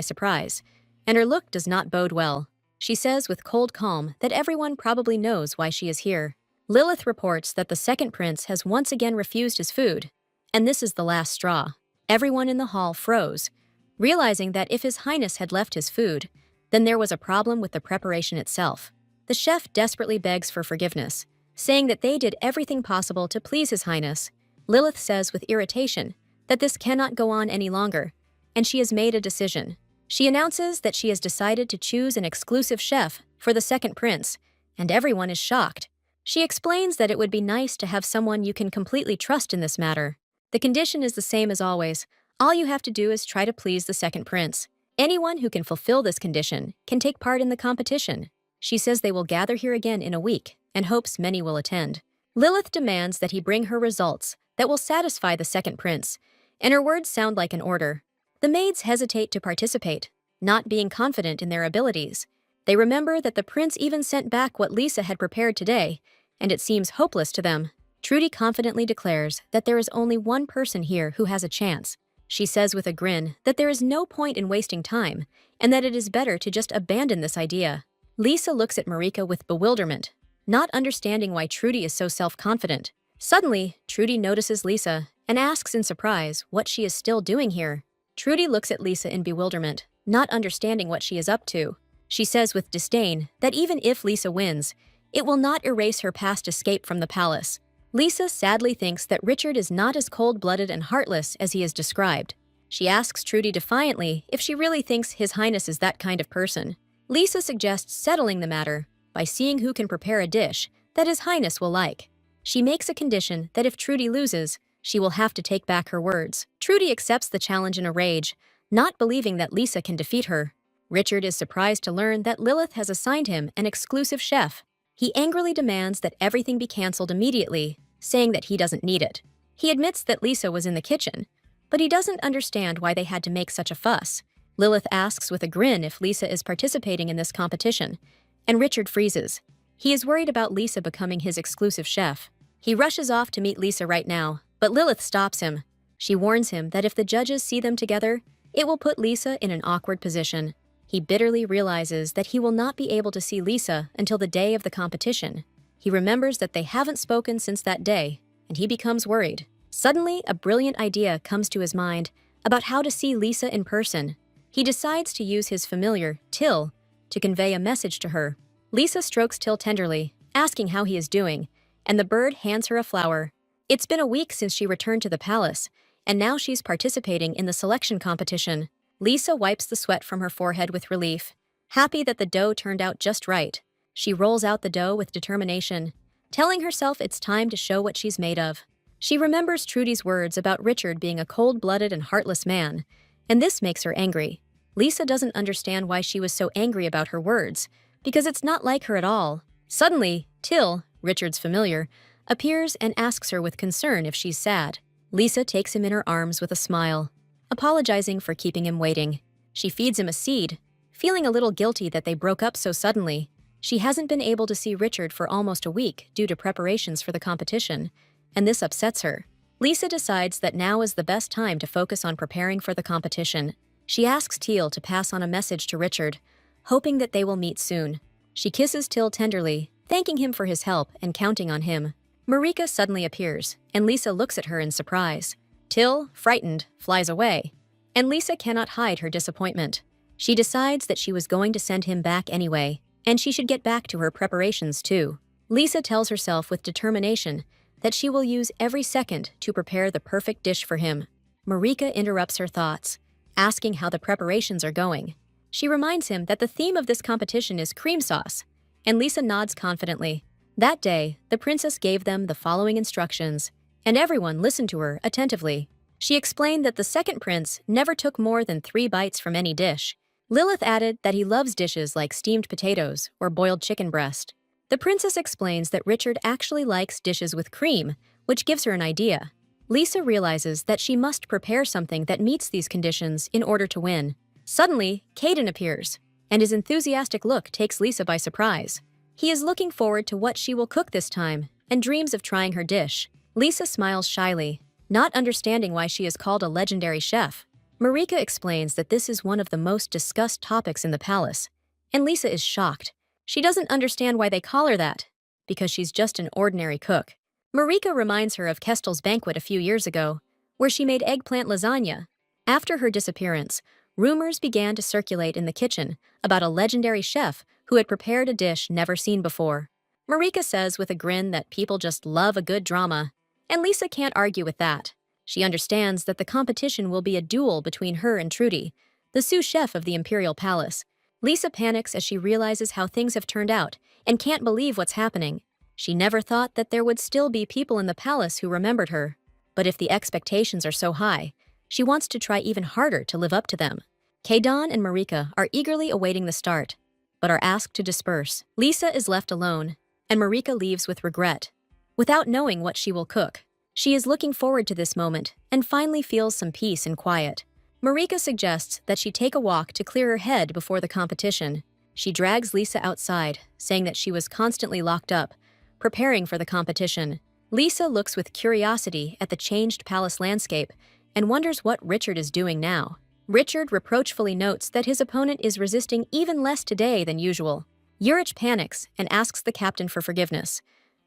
surprise, and her look does not bode well. She says with cold calm that everyone probably knows why she is here. Lilith reports that the second prince has once again refused his food, and this is the last straw. Everyone in the hall froze, realizing that if His Highness had left his food, then there was a problem with the preparation itself. The chef desperately begs for forgiveness, saying that they did everything possible to please His Highness. Lilith says with irritation that this cannot go on any longer, and she has made a decision. She announces that she has decided to choose an exclusive chef for the second prince, and everyone is shocked. She explains that it would be nice to have someone you can completely trust in this matter. The condition is the same as always. All you have to do is try to please the second prince. Anyone who can fulfill this condition can take part in the competition. She says they will gather here again in a week and hopes many will attend. Lilith demands that he bring her results that will satisfy the second prince, and her words sound like an order. The maids hesitate to participate, not being confident in their abilities. They remember that the prince even sent back what Lisa had prepared today, and it seems hopeless to them. Trudy confidently declares that there is only one person here who has a chance. She says with a grin that there is no point in wasting time, and that it is better to just abandon this idea. Lisa looks at Marika with bewilderment, not understanding why Trudy is so self-confident. Suddenly, Trudy notices Lisa and asks in surprise what she is still doing here. Trudy looks at Lisa in bewilderment, not understanding what she is up to. She says with disdain that even if Lisa wins, it will not erase her past escape from the palace. Lisa sadly thinks that Richard is not as cold-blooded and heartless as he is described. She asks Trudy defiantly if she really thinks His Highness is that kind of person. Lisa suggests settling the matter by seeing who can prepare a dish that His Highness will like. She makes a condition that if Trudy loses, she will have to take back her words. Trudy accepts the challenge in a rage, not believing that Lisa can defeat her. Richard is surprised to learn that Lilith has assigned him an exclusive chef. He angrily demands that everything be cancelled immediately, saying that he doesn't need it. He admits that Lisa was in the kitchen, but he doesn't understand why they had to make such a fuss. Lilith asks with a grin if Lisa is participating in this competition, and Richard freezes. He is worried about Lisa becoming his exclusive chef. He rushes off to meet Lisa right now, but Lilith stops him. She warns him that if the judges see them together, it will put Lisa in an awkward position. He bitterly realizes that he will not be able to see Lisa until the day of the competition. He remembers that they haven't spoken since that day, and he becomes worried. Suddenly, a brilliant idea comes to his mind about how to see Lisa in person. He decides to use his familiar, Till, to convey a message to her. Lisa strokes Till tenderly, asking how he is doing, and the bird hands her a flower. It's been a week since she returned to the palace, and now she's participating in the selection competition. Lisa wipes the sweat from her forehead with relief, happy that the dough turned out just right. She rolls out the dough with determination, telling herself it's time to show what she's made of. She remembers Trudy's words about Richard being a cold-blooded and heartless man, and this makes her angry. Lisa doesn't understand why she was so angry about her words, because it's not like her at all. Suddenly, Till, Richard's familiar, appears and asks her with concern if she's sad. Lisa takes him in her arms with a smile, apologizing for keeping him waiting. She feeds him a seed, feeling a little guilty that they broke up so suddenly. She hasn't been able to see Richard for almost a week due to preparations for the competition, and this upsets her. Lisa decides that now is the best time to focus on preparing for the competition. She asks Teal to pass on a message to Richard, hoping that they will meet soon. She kisses Till tenderly, thanking him for his help and counting on him. Marika suddenly appears, and Lisa looks at her in surprise. Till, frightened, flies away, and Lisa cannot hide her disappointment. She decides that she was going to send him back anyway, and she should get back to her preparations too. Lisa tells herself with determination that she will use every second to prepare the perfect dish for him. Marika interrupts her thoughts, asking how the preparations are going. She reminds him that the theme of this competition is cream sauce, and Lisa nods confidently. That day, the princess gave them the following instructions, and everyone listened to her attentively. She explained that the second prince never took more than 3 bites from any dish. Lilith added that he loves dishes like steamed potatoes or boiled chicken breast. The princess explains that Richard actually likes dishes with cream, which gives her an idea. Lisa realizes that she must prepare something that meets these conditions in order to win. Suddenly, Caden appears, and his enthusiastic look takes Lisa by surprise. He is looking forward to what she will cook this time and dreams of trying her dish. Lisa smiles shyly, not understanding why she is called a legendary chef. Marika explains that this is one of the most discussed topics in the palace, and Lisa is shocked. She doesn't understand why they call her that, because she's just an ordinary cook. Marika reminds her of Kestel's banquet a few years ago, where she made eggplant lasagna. After her disappearance, rumors began to circulate in the kitchen about a legendary chef who had prepared a dish never seen before. Marika says with a grin that people just love a good drama, and Lisa can't argue with that. She understands that the competition will be a duel between her and Trudy, the sous chef of the Imperial Palace. Lisa panics as she realizes how things have turned out and can't believe what's happening. She never thought that there would still be people in the palace who remembered her. But if the expectations are so high, she wants to try even harder to live up to them. Kaidan and Marika are eagerly awaiting the start, but are asked to disperse. Lisa is left alone, and Marika leaves with regret, without knowing what she will cook. She is looking forward to this moment and finally feels some peace and quiet. Marika suggests that she take a walk to clear her head before the competition. She drags Lisa outside, saying that she was constantly locked up, preparing for the competition. Lisa looks with curiosity at the changed palace landscape and wonders what Richard is doing now. Richard reproachfully notes that his opponent is resisting even less today than usual. Urich panics and asks the captain for forgiveness,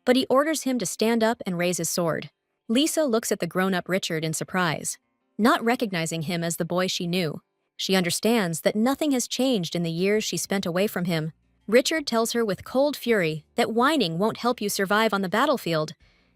but he orders him to stand up and raise his sword. Lisa looks at the grown-up Richard in surprise, not recognizing him as the boy she knew. She understands that nothing has changed in the years she spent away from him. Richard tells her with cold fury that whining won't help you survive on the battlefield,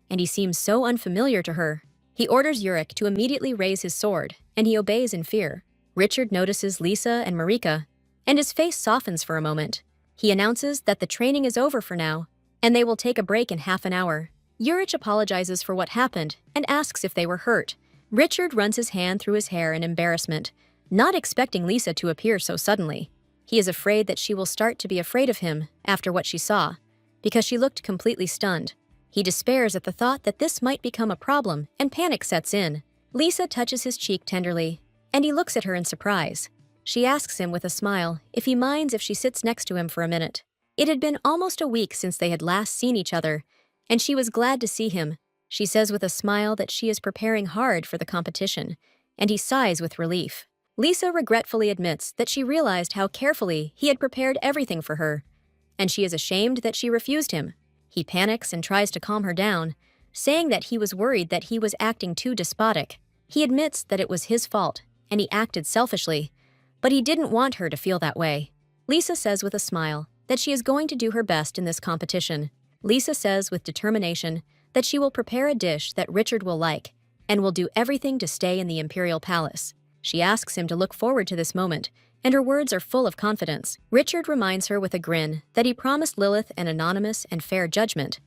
and he seems so unfamiliar to her. He orders Urich to immediately raise his sword, and he obeys in fear. Richard notices Lisa and Marika, and his face softens for a moment. He announces that the training is over for now, and they will take a break in half an hour. Urich apologizes for what happened and asks if they were hurt. Richard runs his hand through his hair in embarrassment, not expecting Lisa to appear so suddenly. He is afraid that she will start to be afraid of him after what she saw, because she looked completely stunned. He despairs at the thought that this might become a problem, and panic sets in. Lisa touches his cheek tenderly, and he looks at her in surprise. She asks him with a smile if he minds if she sits next to him for a minute. It had been almost a week since they had last seen each other, and she was glad to see him. She says with a smile that she is preparing hard for the competition, and he sighs with relief. Lisa regretfully admits that she realized how carefully he had prepared everything for her, and she is ashamed that she refused him. He panics and tries to calm her down, saying that he was worried that he was acting too despotic. He admits that it was his fault, and he acted selfishly, but he didn't want her to feel that way. Lisa says with a smile that she is going to do her best in this competition. Lisa says with determination that she will prepare a dish that Richard will like, and will do everything to stay in the Imperial Palace. She asks him to look forward to this moment, and her words are full of confidence. Richard reminds her with a grin that he promised Lilith an anonymous and fair judgment,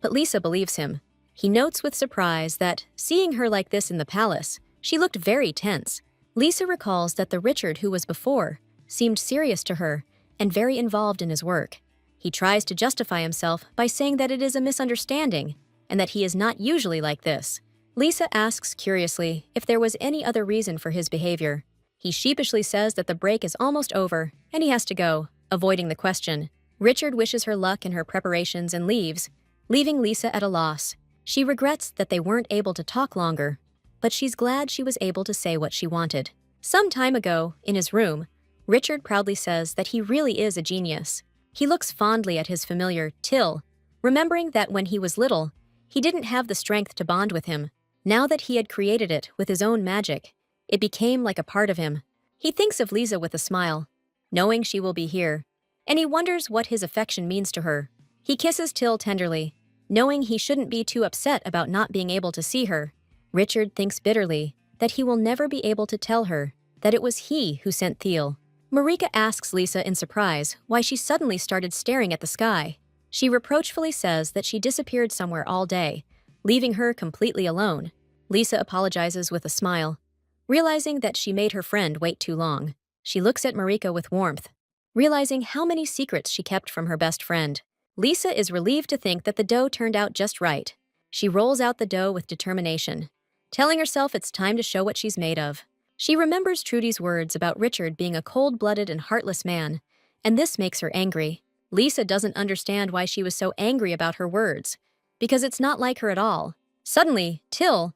but Lisa believes him. He notes with surprise that, seeing her like this in the palace, she looked very tense. Lisa recalls that the Richard who was before seemed serious to her and very involved in his work. He tries to justify himself by saying that it is a misunderstanding and that he is not usually like this. Lisa asks curiously if there was any other reason for his behavior. He sheepishly says that the break is almost over and he has to go, avoiding the question. Richard wishes her luck in her preparations and leaves, leaving Lisa at a loss. She regrets that they weren't able to talk longer, but she's glad she was able to say what she wanted. Some time ago, in his room, Richard proudly says that he really is a genius. He looks fondly at his familiar, Till, remembering that when he was little, he didn't have the strength to bond with him. Now that he had created it with his own magic, it became like a part of him. He thinks of Lisa with a smile, knowing she will be here, and he wonders what his affection means to her. He kisses Till tenderly, knowing he shouldn't be too upset about not being able to see her. Richard thinks bitterly that he will never be able to tell her that it was he who sent Thiel. Marika asks Lisa in surprise why she suddenly started staring at the sky. She reproachfully says that she disappeared somewhere all day, leaving her completely alone. Lisa apologizes with a smile, realizing that she made her friend wait too long. She looks at Marika with warmth, realizing how many secrets she kept from her best friend. Lisa is relieved to think that the dough turned out just right. She rolls out the dough with determination, telling herself it's time to show what she's made of. She remembers Trudy's words about Richard being a cold-blooded and heartless man, and this makes her angry. Lisa doesn't understand why she was so angry about her words, because it's not like her at all. Suddenly, Till,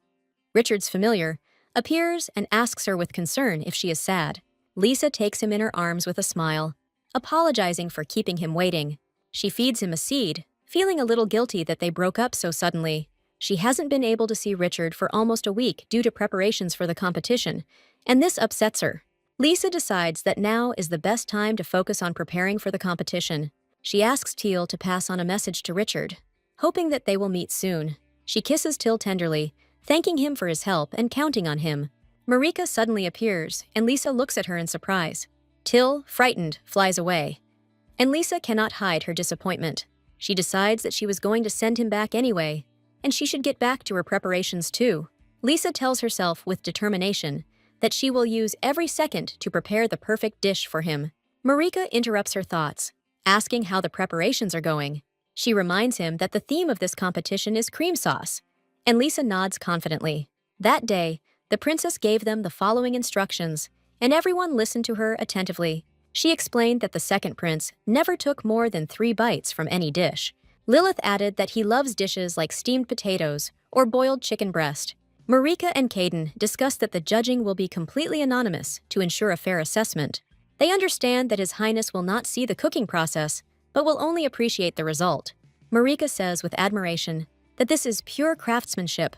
Richard's familiar, appears and asks her with concern if she is sad. Lisa takes him in her arms with a smile, apologizing for keeping him waiting. She feeds him a seed, feeling a little guilty that they broke up so suddenly. She hasn't been able to see Richard for almost a week due to preparations for the competition, and this upsets her. Lisa decides that now is the best time to focus on preparing for the competition. She asks Teal to pass on a message to Richard, hoping that they will meet soon. She kisses Till tenderly, thanking him for his help and counting on him. Marika suddenly appears, and Lisa looks at her in surprise. Till, frightened, flies away, and Lisa cannot hide her disappointment. She decides that she was going to send him back anyway, and she should get back to her preparations too. Lisa tells herself with determination that she will use every second to prepare the perfect dish for him. Marika interrupts her thoughts, asking how the preparations are going. She reminds him that the theme of this competition is cream sauce, and Lisa nods confidently. That day, the princess gave them the following instructions, and everyone listened to her attentively. She explained that the second prince never took more than 3 bites from any dish. Lilith added that he loves dishes like steamed potatoes or boiled chicken breast. Marika and Caden discussed that the judging will be completely anonymous to ensure a fair assessment. They understand that His Highness will not see the cooking process, but will only appreciate the result. Marika says with admiration that this is pure craftsmanship,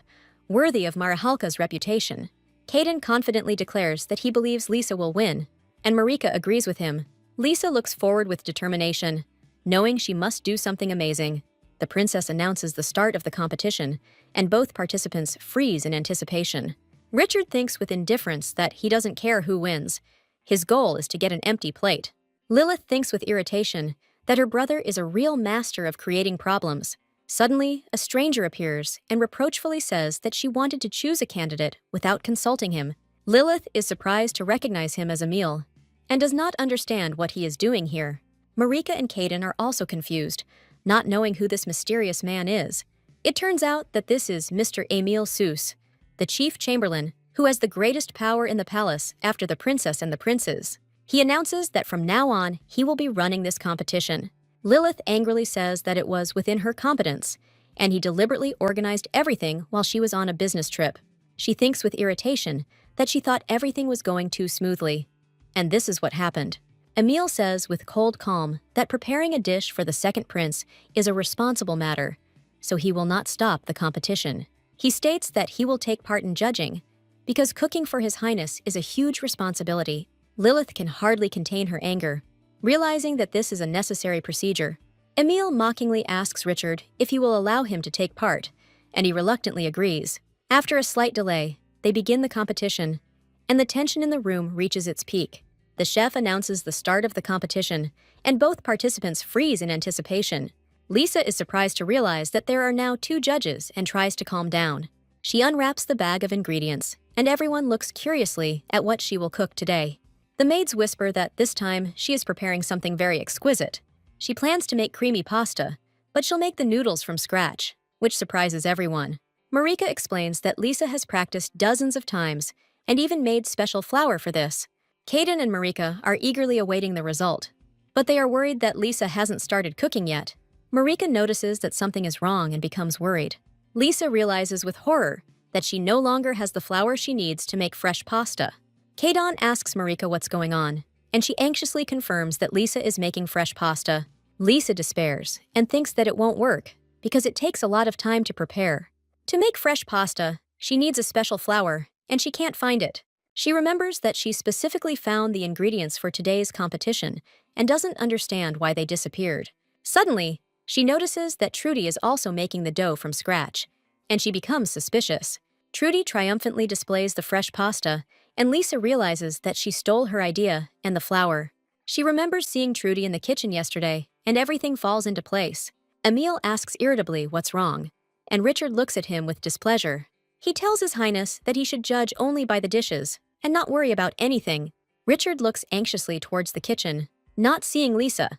worthy of Marihalka's reputation. Kaden confidently declares that he believes Lisa will win, and Marika agrees with him. Lisa looks forward with determination, knowing she must do something amazing. The princess announces the start of the competition, and both participants freeze in anticipation. Richard thinks with indifference that he doesn't care who wins. His goal is to get an empty plate. Lilith thinks with irritation that her brother is a real master of creating problems. Suddenly, a stranger appears and reproachfully says that she wanted to choose a candidate without consulting him. Lilith is surprised to recognize him as Emil and does not understand what he is doing here. Marika and Kaden are also confused, not knowing who this mysterious man is. It turns out that this is Mr. Emil Seuss, the chief chamberlain, who has the greatest power in the palace after the princess and the princes. He announces that from now on, he will be running this competition. Lilith angrily says that it was within her competence, and he deliberately organized everything while she was on a business trip. She thinks with irritation that she thought everything was going too smoothly. And this is what happened. Emil says with cold calm that preparing a dish for the second prince is a responsible matter, so he will not stop the competition. He states that he will take part in judging, because cooking for His Highness is a huge responsibility. Lilith can hardly contain her anger, realizing that this is a necessary procedure. Emil mockingly asks Richard if he will allow him to take part, and he reluctantly agrees. After a slight delay, they begin the competition, and the tension in the room reaches its peak. The chef announces the start of the competition, and both participants freeze in anticipation. Lisa is surprised to realize that there are now 2 judges and tries to calm down. She unwraps the bag of ingredients, and everyone looks curiously at what she will cook today. The maids whisper that this time she is preparing something very exquisite. She plans to make creamy pasta, but she'll make the noodles from scratch, which surprises everyone. Marika explains that Lisa has practiced dozens of times and even made special flour for this. Kaden and Marika are eagerly awaiting the result, but they are worried that Lisa hasn't started cooking yet. Marika notices that something is wrong and becomes worried. Lisa realizes with horror that she no longer has the flour she needs to make fresh pasta. Kaden asks Marika what's going on, and she anxiously confirms that Lisa is making fresh pasta. Lisa despairs and thinks that it won't work because it takes a lot of time to prepare. To make fresh pasta, she needs a special flour, and she can't find it. She remembers that she specifically found the ingredients for today's competition and doesn't understand why they disappeared. Suddenly, she notices that Trudy is also making the dough from scratch, and she becomes suspicious. Trudy triumphantly displays the fresh pasta, and Lisa realizes that she stole her idea and the flour. She remembers seeing Trudy in the kitchen yesterday, and everything falls into place. Emil asks irritably what's wrong, and Richard looks at him with displeasure. He tells His Highness that he should judge only by the dishes and not worry about anything. Richard looks anxiously towards the kitchen, not seeing Lisa,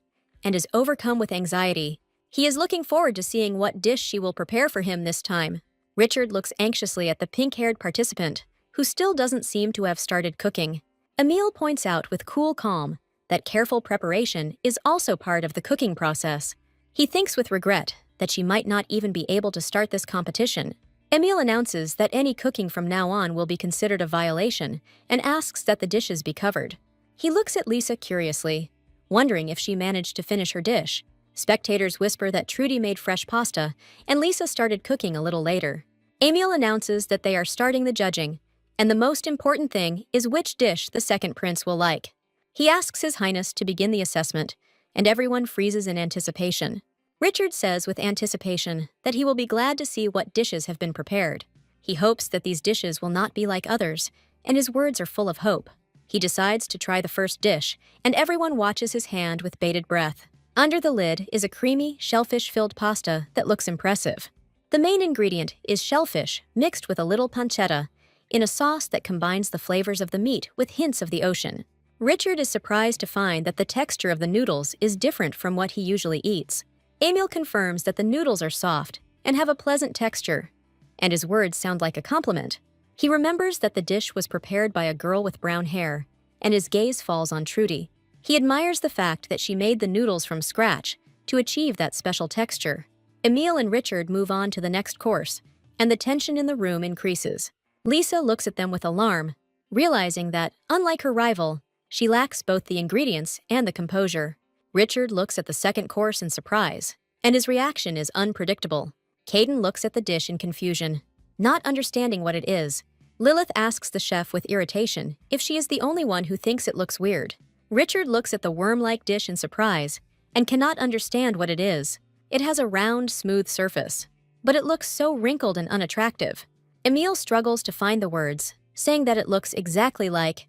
and is overcome with anxiety. He is looking forward to seeing what dish she will prepare for him this time. Richard looks anxiously at the pink-haired participant, who still doesn't seem to have started cooking. Emil points out with cool calm that careful preparation is also part of the cooking process. He thinks with regret that she might not even be able to start this competition. Emil announces that any cooking from now on will be considered a violation and asks that the dishes be covered. He looks at Lisa curiously, wondering if she managed to finish her dish. Spectators whisper that Trudy made fresh pasta, and Lisa started cooking a little later. Emil announces that they are starting the judging, and the most important thing is which dish the second prince will like. He asks His Highness to begin the assessment, and everyone freezes in anticipation. Richard says with anticipation that he will be glad to see what dishes have been prepared. He hopes that these dishes will not be like others, and his words are full of hope. He decides to try the first dish, and everyone watches his hand with bated breath. Under the lid is a creamy, shellfish-filled pasta that looks impressive. The main ingredient is shellfish mixed with a little pancetta in a sauce that combines the flavors of the meat with hints of the ocean. Richard is surprised to find that the texture of the noodles is different from what he usually eats. Emil confirms that the noodles are soft and have a pleasant texture, and his words sound like a compliment. He remembers that the dish was prepared by a girl with brown hair, and his gaze falls on Trudy. He admires the fact that she made the noodles from scratch to achieve that special texture. Emil and Richard move on to the next course, and the tension in the room increases. Lisa looks at them with alarm, realizing that, unlike her rival, she lacks both the ingredients and the composure. Richard looks at the second course in surprise, and his reaction is unpredictable. Caden looks at the dish in confusion, not understanding what it is. Lilith asks the chef with irritation if she is the only one who thinks it looks weird. Richard looks at the worm-like dish in surprise and cannot understand what it is. It has a round, smooth surface, but it looks so wrinkled and unattractive. Emil struggles to find the words, saying that it looks exactly like,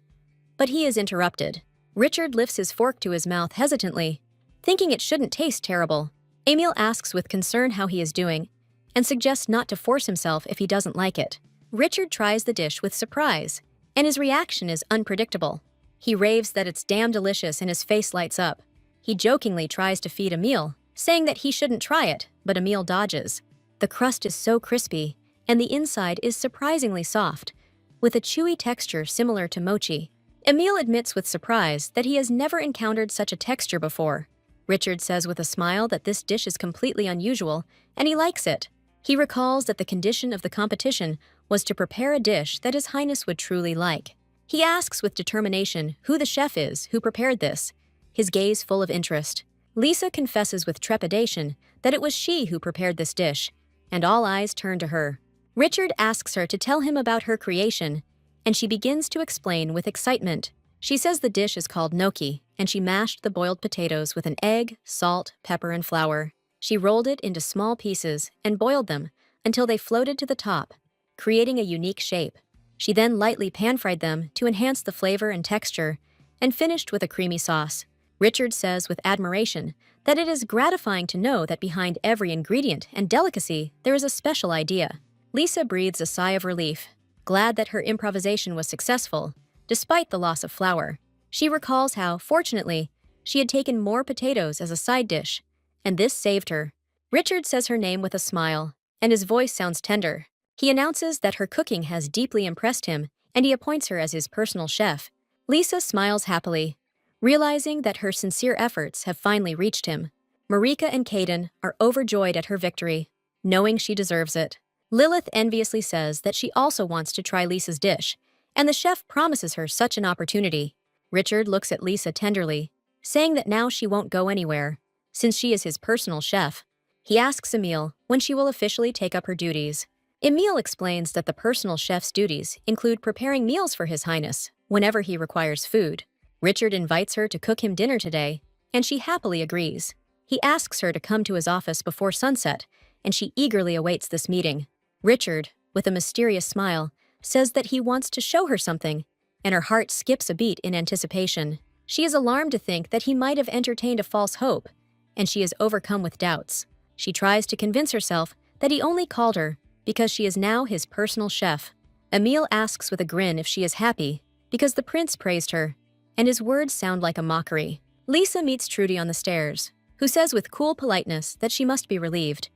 but he is interrupted. Richard lifts his fork to his mouth hesitantly, thinking it shouldn't taste terrible. Emil asks with concern how he is doing, and suggests not to force himself if he doesn't like it. Richard tries the dish with surprise, and his reaction is unpredictable. He raves that it's damn delicious and his face lights up. He jokingly tries to feed Emil, saying that he shouldn't try it, but Emil dodges. The crust is so crispy, and the inside is surprisingly soft, with a chewy texture similar to mochi. Emil admits with surprise that he has never encountered such a texture before. Richard says with a smile that this dish is completely unusual, and he likes it. He recalls that the condition of the competition was to prepare a dish that His Highness would truly like. He asks with determination who the chef is who prepared this, his gaze full of interest. Lisa confesses with trepidation that it was she who prepared this dish, and all eyes turn to her. Richard asks her to tell him about her creation, and she begins to explain with excitement. She says the dish is called gnocchi, and she mashed the boiled potatoes with an egg, salt, pepper, and flour. She rolled it into small pieces and boiled them until they floated to the top, creating a unique shape. She then lightly pan-fried them to enhance the flavor and texture, and finished with a creamy sauce. Richard says with admiration that it is gratifying to know that behind every ingredient and delicacy there is a special idea. Lisa breathes a sigh of relief, glad that her improvisation was successful, despite the loss of flour. She recalls how, fortunately, she had taken more potatoes as a side dish, and this saved her. Richard says her name with a smile, and his voice sounds tender. He announces that her cooking has deeply impressed him, and he appoints her as his personal chef. Lisa smiles happily, realizing that her sincere efforts have finally reached him. Marika and Caden are overjoyed at her victory, knowing she deserves it. Lilith enviously says that she also wants to try Lisa's dish, and the chef promises her such an opportunity. Richard looks at Lisa tenderly, saying that now she won't go anywhere, since she is his personal chef. He asks Emil when she will officially take up her duties. Emil explains that the personal chef's duties include preparing meals for His Highness whenever he requires food. Richard invites her to cook him dinner today, and she happily agrees. He asks her to come to his office before sunset, and she eagerly awaits this meeting. Richard, with a mysterious smile, says that he wants to show her something, and her heart skips a beat in anticipation. She is alarmed to think that he might have entertained a false hope, and she is overcome with doubts. She tries to convince herself that he only called her because she is now his personal chef. Emil asks with a grin if she is happy, because the prince praised her, and his words sound like a mockery. Lisa meets Trudy on the stairs, who says with cool politeness that she must be relieved.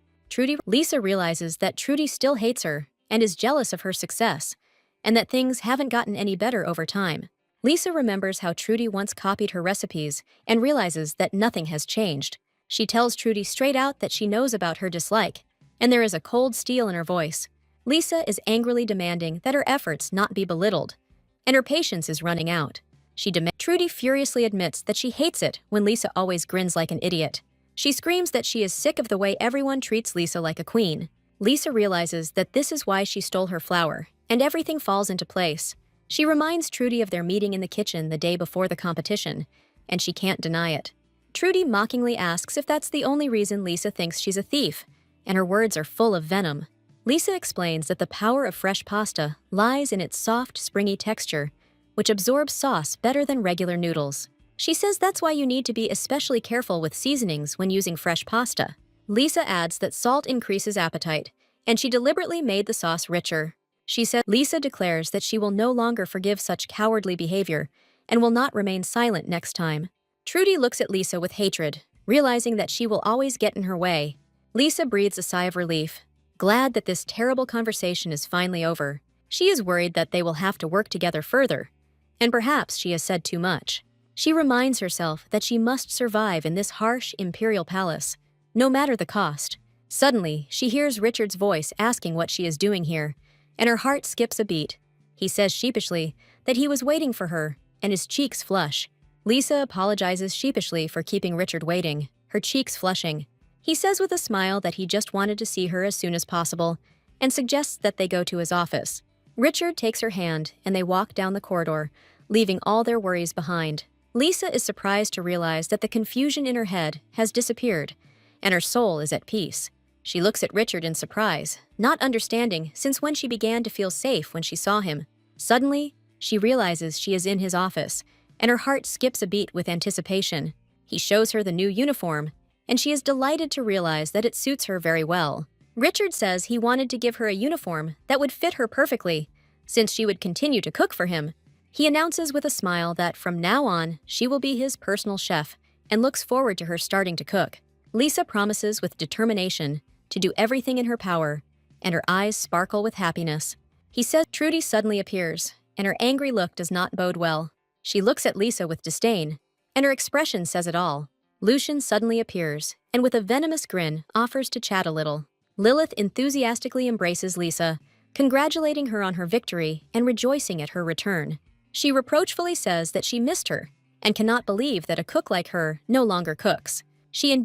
Lisa realizes that Trudy still hates her and is jealous of her success, and that things haven't gotten any better over time. Lisa remembers how Trudy once copied her recipes and realizes that nothing has changed. She tells Trudy straight out that she knows about her dislike, and there is a cold steel in her voice. Lisa is angrily demanding that her efforts not be belittled, and her patience is running out. Trudy furiously admits that she hates it when Lisa always grins like an idiot. She screams that she is sick of the way everyone treats Lisa like a queen. Lisa realizes that this is why she stole her flour, and everything falls into place. She reminds Trudy of their meeting in the kitchen the day before the competition, and she can't deny it. Trudy mockingly asks if that's the only reason Lisa thinks she's a thief, and her words are full of venom. Lisa explains that the power of fresh pasta lies in its soft, springy texture, which absorbs sauce better than regular noodles. She says that's why you need to be especially careful with seasonings when using fresh pasta. Lisa adds that salt increases appetite, and she deliberately made the sauce richer. Lisa declares that she will no longer forgive such cowardly behavior and will not remain silent next time. Trudy looks at Lisa with hatred, realizing that she will always get in her way. Lisa breathes a sigh of relief, glad that this terrible conversation is finally over. She is worried that they will have to work together further, and perhaps she has said too much. She reminds herself that she must survive in this harsh imperial palace, no matter the cost. Suddenly, she hears Richard's voice asking what she is doing here, and her heart skips a beat. He says sheepishly that he was waiting for her, and his cheeks flush. Lisa apologizes sheepishly for keeping Richard waiting, her cheeks flushing. He says with a smile that he just wanted to see her as soon as possible and suggests that they go to his office. Richard takes her hand and they walk down the corridor, leaving all their worries behind. Lisa is surprised to realize that the confusion in her head has disappeared and her soul is at peace. She looks at Richard in surprise, not understanding since when she began to feel safe when she saw him. Suddenly, she realizes she is in his office, and her heart skips a beat with anticipation. He shows her the new uniform, and she is delighted to realize that it suits her very well. Richard says he wanted to give her a uniform that would fit her perfectly, since she would continue to cook for him. He announces with a smile that from now on, she will be his personal chef and looks forward to her starting to cook. Lisa promises with determination to do everything in her power, and her eyes sparkle with happiness. He says Trudy suddenly appears, and her angry look does not bode well. She looks at Lisa with disdain, and her expression says it all. Lucian suddenly appears, and with a venomous grin offers to chat a little. Lilith enthusiastically embraces Lisa, congratulating her on her victory and rejoicing at her return. She reproachfully says that she missed her, and cannot believe that a cook like her no longer cooks.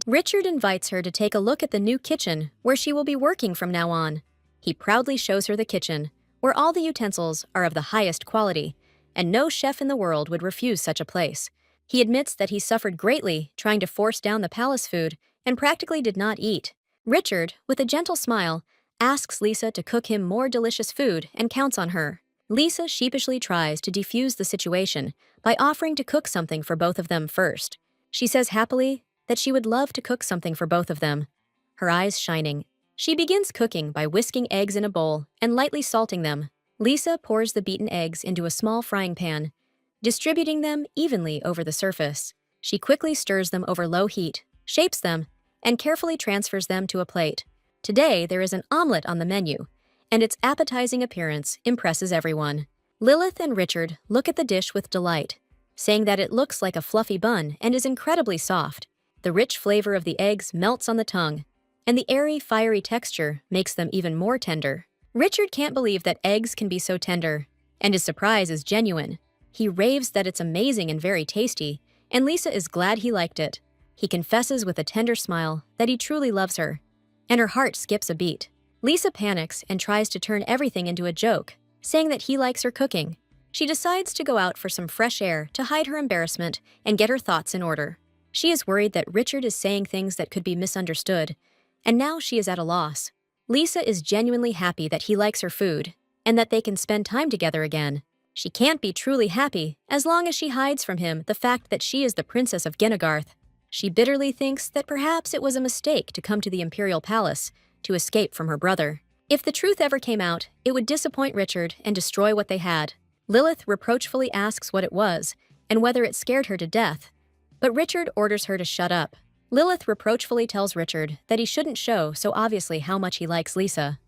Richard invites her to take a look at the new kitchen where she will be working from now on. He proudly shows her the kitchen, where all the utensils are of the highest quality, and no chef in the world would refuse such a place. He admits that he suffered greatly trying to force down the palace food and practically did not eat. Richard, with a gentle smile, asks Lisa to cook him more delicious food and counts on her. Lisa sheepishly tries to defuse the situation by offering to cook something for both of them first. She says happily that she would love to cook something for both of them. Her eyes shining, she begins cooking by whisking eggs in a bowl and lightly salting them. Lisa pours the beaten eggs into a small frying pan, distributing them evenly over the surface. She quickly stirs them over low heat, shapes them, and carefully transfers them to a plate. Today, there is an omelet on the menu, and its appetizing appearance impresses everyone. Lilith and Richard look at the dish with delight, saying that it looks like a fluffy bun and is incredibly soft. The rich flavor of the eggs melts on the tongue, and the airy, fiery texture makes them even more tender. Richard can't believe that eggs can be so tender, and his surprise is genuine. He raves that it's amazing and very tasty, and Lisa is glad he liked it. He confesses with a tender smile that he truly loves her, and her heart skips a beat. Lisa panics and tries to turn everything into a joke, saying that he likes her cooking. She decides to go out for some fresh air to hide her embarrassment and get her thoughts in order. She is worried that Richard is saying things that could be misunderstood, and now she is at a loss. Lisa is genuinely happy that he likes her food, and that they can spend time together again. She can't be truly happy as long as she hides from him the fact that she is the princess of Gennegarth. She bitterly thinks that perhaps it was a mistake to come to the imperial palace to escape from her brother. If the truth ever came out, it would disappoint Richard and destroy what they had. Lilith reproachfully asks what it was and whether it scared her to death, but Richard orders her to shut up. Lilith reproachfully tells Richard that he shouldn't show so obviously how much he likes Lisa.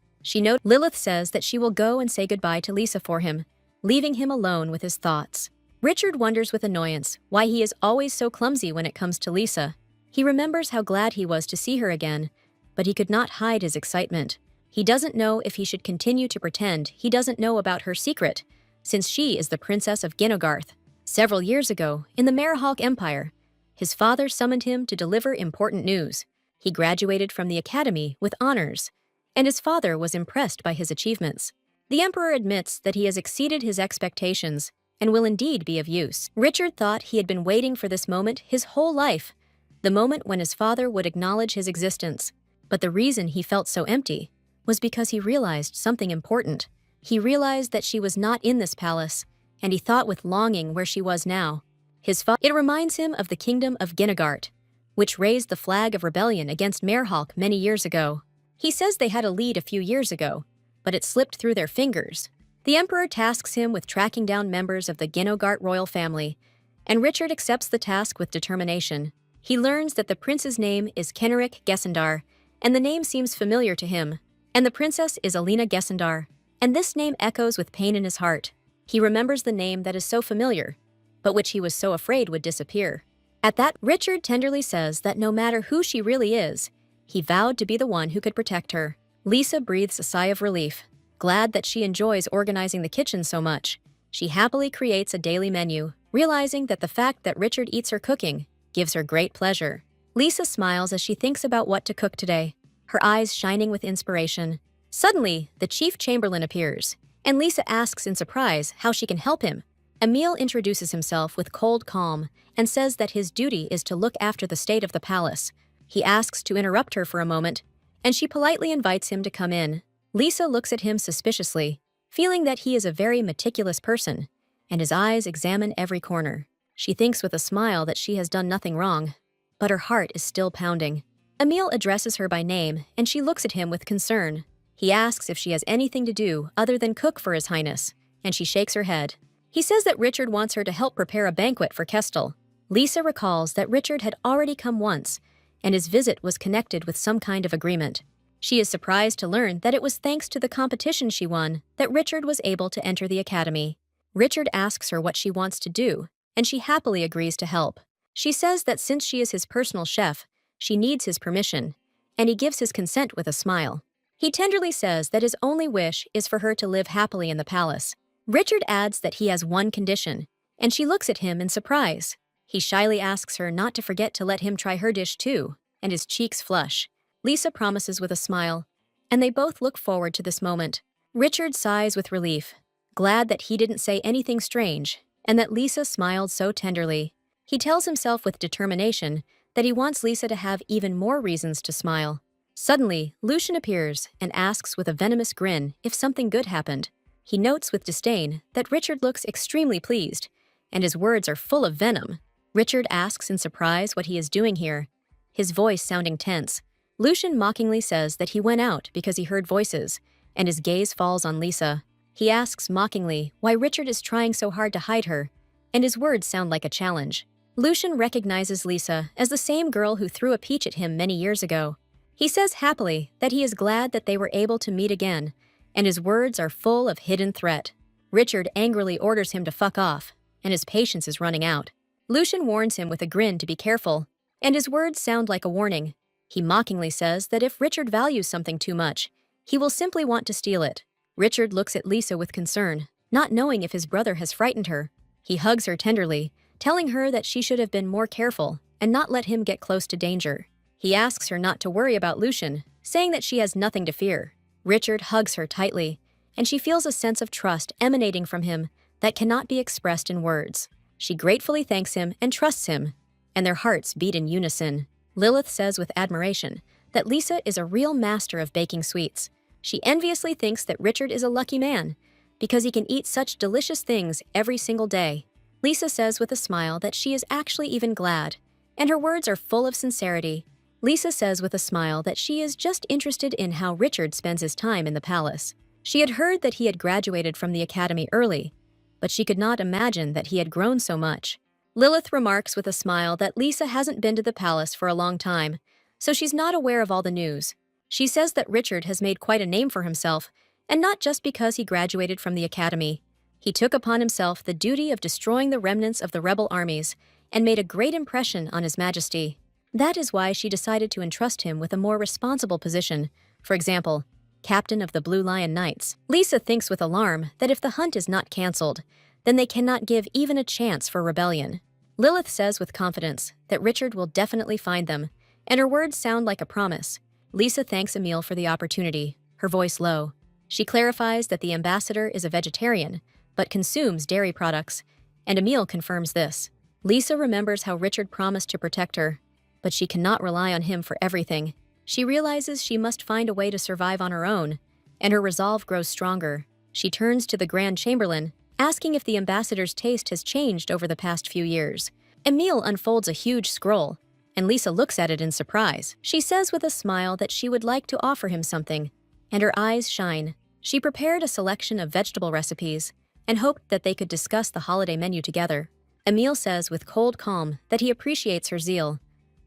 Lilith says that she will go and say goodbye to Lisa for him, leaving him alone with his thoughts. Richard wonders with annoyance why he is always so clumsy when it comes to Lisa. He remembers how glad he was to see her again, but he could not hide his excitement. He doesn't know if he should continue to pretend he doesn't know about her secret, since she is the princess of Gennegarth. Several years ago, in the Marahawk Empire, his father summoned him to deliver important news. He graduated from the academy with honors, and his father was impressed by his achievements. The emperor admits that he has exceeded his expectations and will indeed be of use. Richard thought he had been waiting for this moment his whole life, the moment when his father would acknowledge his existence. But the reason he felt so empty was because he realized something important. He realized that she was not in this palace, and he thought with longing where she was now. It reminds him of the kingdom of Gennegarth, which raised the flag of rebellion against Marahawk many years ago. He says they had a lead a few years ago, but it slipped through their fingers. The emperor tasks him with tracking down members of the Gennegarth royal family, and Richard accepts the task with determination. He learns that the prince's name is Kenric Gesendar, and the name seems familiar to him, and the princess is Alina Gesendar, and this name echoes with pain in his heart. He remembers the name that is so familiar, but which he was so afraid would disappear. At that, Richard tenderly says that no matter who she really is, he vowed to be the one who could protect her. Lisa breathes a sigh of relief, glad that she enjoys organizing the kitchen so much. She happily creates a daily menu, realizing that the fact that Richard eats her cooking gives her great pleasure. Lisa smiles as she thinks about what to cook today, her eyes shining with inspiration. Suddenly, the chief chamberlain appears, and Lisa asks in surprise how she can help him. Emil introduces himself with cold calm and says that his duty is to look after the state of the palace. He asks to interrupt her for a moment, and she politely invites him to come in. Lisa looks at him suspiciously, feeling that he is a very meticulous person, and his eyes examine every corner. She thinks with a smile that she has done nothing wrong, but her heart is still pounding. Emil addresses her by name, and she looks at him with concern. He asks if she has anything to do other than cook for His Highness, and she shakes her head. He says that Richard wants her to help prepare a banquet for Kestel. Lisa recalls that Richard had already come once, and his visit was connected with some kind of agreement. She is surprised to learn that it was thanks to the competition she won that Richard was able to enter the academy. Richard asks her what she wants to do, and she happily agrees to help. She says that since she is his personal chef, she needs his permission, and he gives his consent with a smile. He tenderly says that his only wish is for her to live happily in the palace. Richard adds that he has one condition, and she looks at him in surprise. He shyly asks her not to forget to let him try her dish too, and his cheeks flush. Lisa promises with a smile, and they both look forward to this moment. Richard sighs with relief, glad that he didn't say anything strange, and that Lisa smiled so tenderly. He tells himself with determination that he wants Lisa to have even more reasons to smile. Suddenly, Lucian appears and asks with a venomous grin if something good happened. He notes with disdain that Richard looks extremely pleased, and his words are full of venom. Richard asks in surprise what he is doing here, his voice sounding tense. Lucian mockingly says that he went out because he heard voices, and his gaze falls on Lisa. He asks mockingly why Richard is trying so hard to hide her, and his words sound like a challenge. Lucian recognizes Lisa as the same girl who threw a peach at him many years ago. He says happily that he is glad that they were able to meet again, and his words are full of hidden threat. Richard angrily orders him to fuck off, and his patience is running out. Lucian warns him with a grin to be careful, and his words sound like a warning. He mockingly says that if Richard values something too much, he will simply want to steal it. Richard looks at Lisa with concern, not knowing if his brother has frightened her. He hugs her tenderly, telling her that she should have been more careful and not let him get close to danger. He asks her not to worry about Lucian, saying that she has nothing to fear. Richard hugs her tightly, and she feels a sense of trust emanating from him that cannot be expressed in words. She gratefully thanks him and trusts him, and their hearts beat in unison. Lilith says with admiration that Lisa is a real master of baking sweets. She enviously thinks that Richard is a lucky man because he can eat such delicious things every single day. Lisa says with a smile that she is actually even glad, and her words are full of sincerity. Lisa says with a smile that she is just interested in how Richard spends his time in the palace. She had heard that he had graduated from the academy early, but she could not imagine that he had grown so much. Lilith remarks with a smile that Lisa hasn't been to the palace for a long time, so she's not aware of all the news. She says that Richard has made quite a name for himself, and not just because he graduated from the academy. He took upon himself the duty of destroying the remnants of the rebel armies and made a great impression on His Majesty. That is why she decided to entrust him with a more responsible position, for example, captain of the Blue Lion Knights. Lisa thinks with alarm that if the hunt is not cancelled, then they cannot give even a chance for rebellion. Lilith says with confidence that Richard will definitely find them, and her words sound like a promise. Lisa thanks Emil for the opportunity, her voice low. She clarifies that the ambassador is a vegetarian, but consumes dairy products, and Emil confirms this. Lisa remembers how Richard promised to protect her, but she cannot rely on him for everything. She realizes she must find a way to survive on her own, and her resolve grows stronger. She turns to the Grand Chamberlain, asking if the ambassador's taste has changed over the past few years. Emil unfolds a huge scroll, and Lisa looks at it in surprise. She says with a smile that she would like to offer him something, and her eyes shine. She prepared a selection of vegetable recipes and hoped that they could discuss the holiday menu together. Emil says with cold calm that he appreciates her zeal,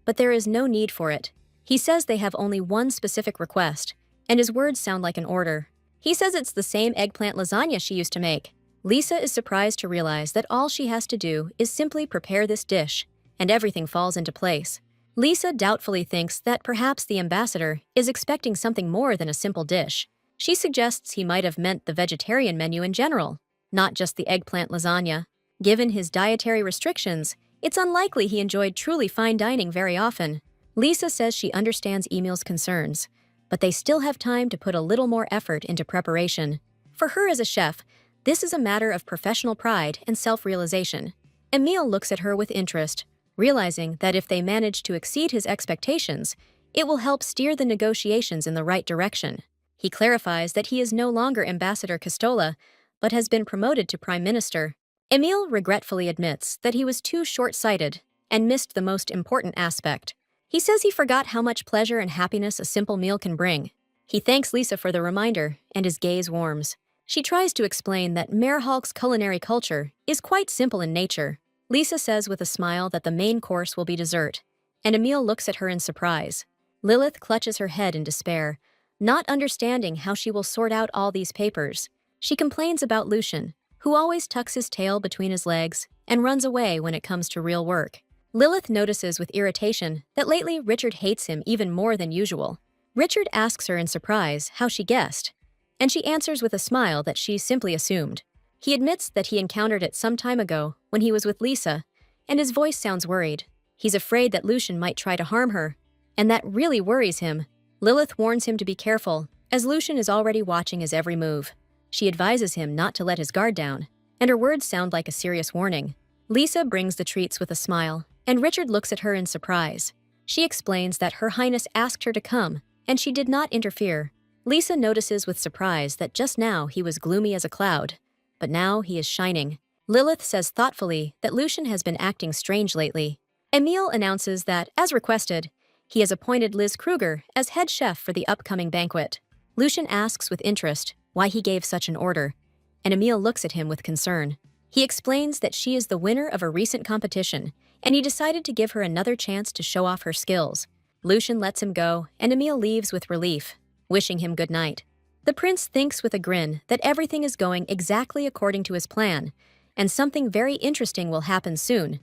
but there is no need for it. He says they have only one specific request, and his words sound like an order. He says it's the same eggplant lasagna she used to make. Lisa is surprised to realize that all she has to do is simply prepare this dish, and everything falls into place. Lisa doubtfully thinks that perhaps the ambassador is expecting something more than a simple dish. She suggests he might have meant the vegetarian menu in general, not just the eggplant lasagna. Given his dietary restrictions, it's unlikely he enjoyed truly fine dining very often. Lisa says she understands Emil's concerns, but they still have time to put a little more effort into preparation. For her as a chef, this is a matter of professional pride and self-realization. Emil looks at her with interest, realizing that if they manage to exceed his expectations, it will help steer the negotiations in the right direction. He clarifies that he is no longer Ambassador Castola, but has been promoted to Prime Minister. Emil regretfully admits that he was too short-sighted and missed the most important aspect. He says he forgot how much pleasure and happiness a simple meal can bring. He thanks Lisa for the reminder, and his gaze warms. She tries to explain that Marhalk's culinary culture is quite simple in nature. Lisa says with a smile that the main course will be dessert, and Emil looks at her in surprise. Lilith clutches her head in despair, not understanding how she will sort out all these papers. She complains about Lucian, who always tucks his tail between his legs and runs away when it comes to real work. Lilith notices with irritation that lately Richard hates him even more than usual. Richard asks her in surprise how she guessed, and she answers with a smile that she simply assumed. He admits that he encountered it some time ago when he was with Lisa, and his voice sounds worried. He's afraid that Lucian might try to harm her, and that really worries him. Lilith warns him to be careful, as Lucian is already watching his every move. She advises him not to let his guard down, and her words sound like a serious warning. Lisa brings the treats with a smile, and Richard looks at her in surprise. She explains that Her Highness asked her to come, and she did not interfere. Lisa notices with surprise that just now he was gloomy as a cloud, but now he is shining. Lilith says thoughtfully that Lucian has been acting strange lately. Emil announces that, as requested, he has appointed Liz Kruger as head chef for the upcoming banquet. Lucian asks with interest why he gave such an order, and Emil looks at him with concern. He explains that she is the winner of a recent competition, and he decided to give her another chance to show off her skills. Lucian lets him go, and Emil leaves with relief, wishing him good night. The prince thinks with a grin that everything is going exactly according to his plan, and something very interesting will happen soon.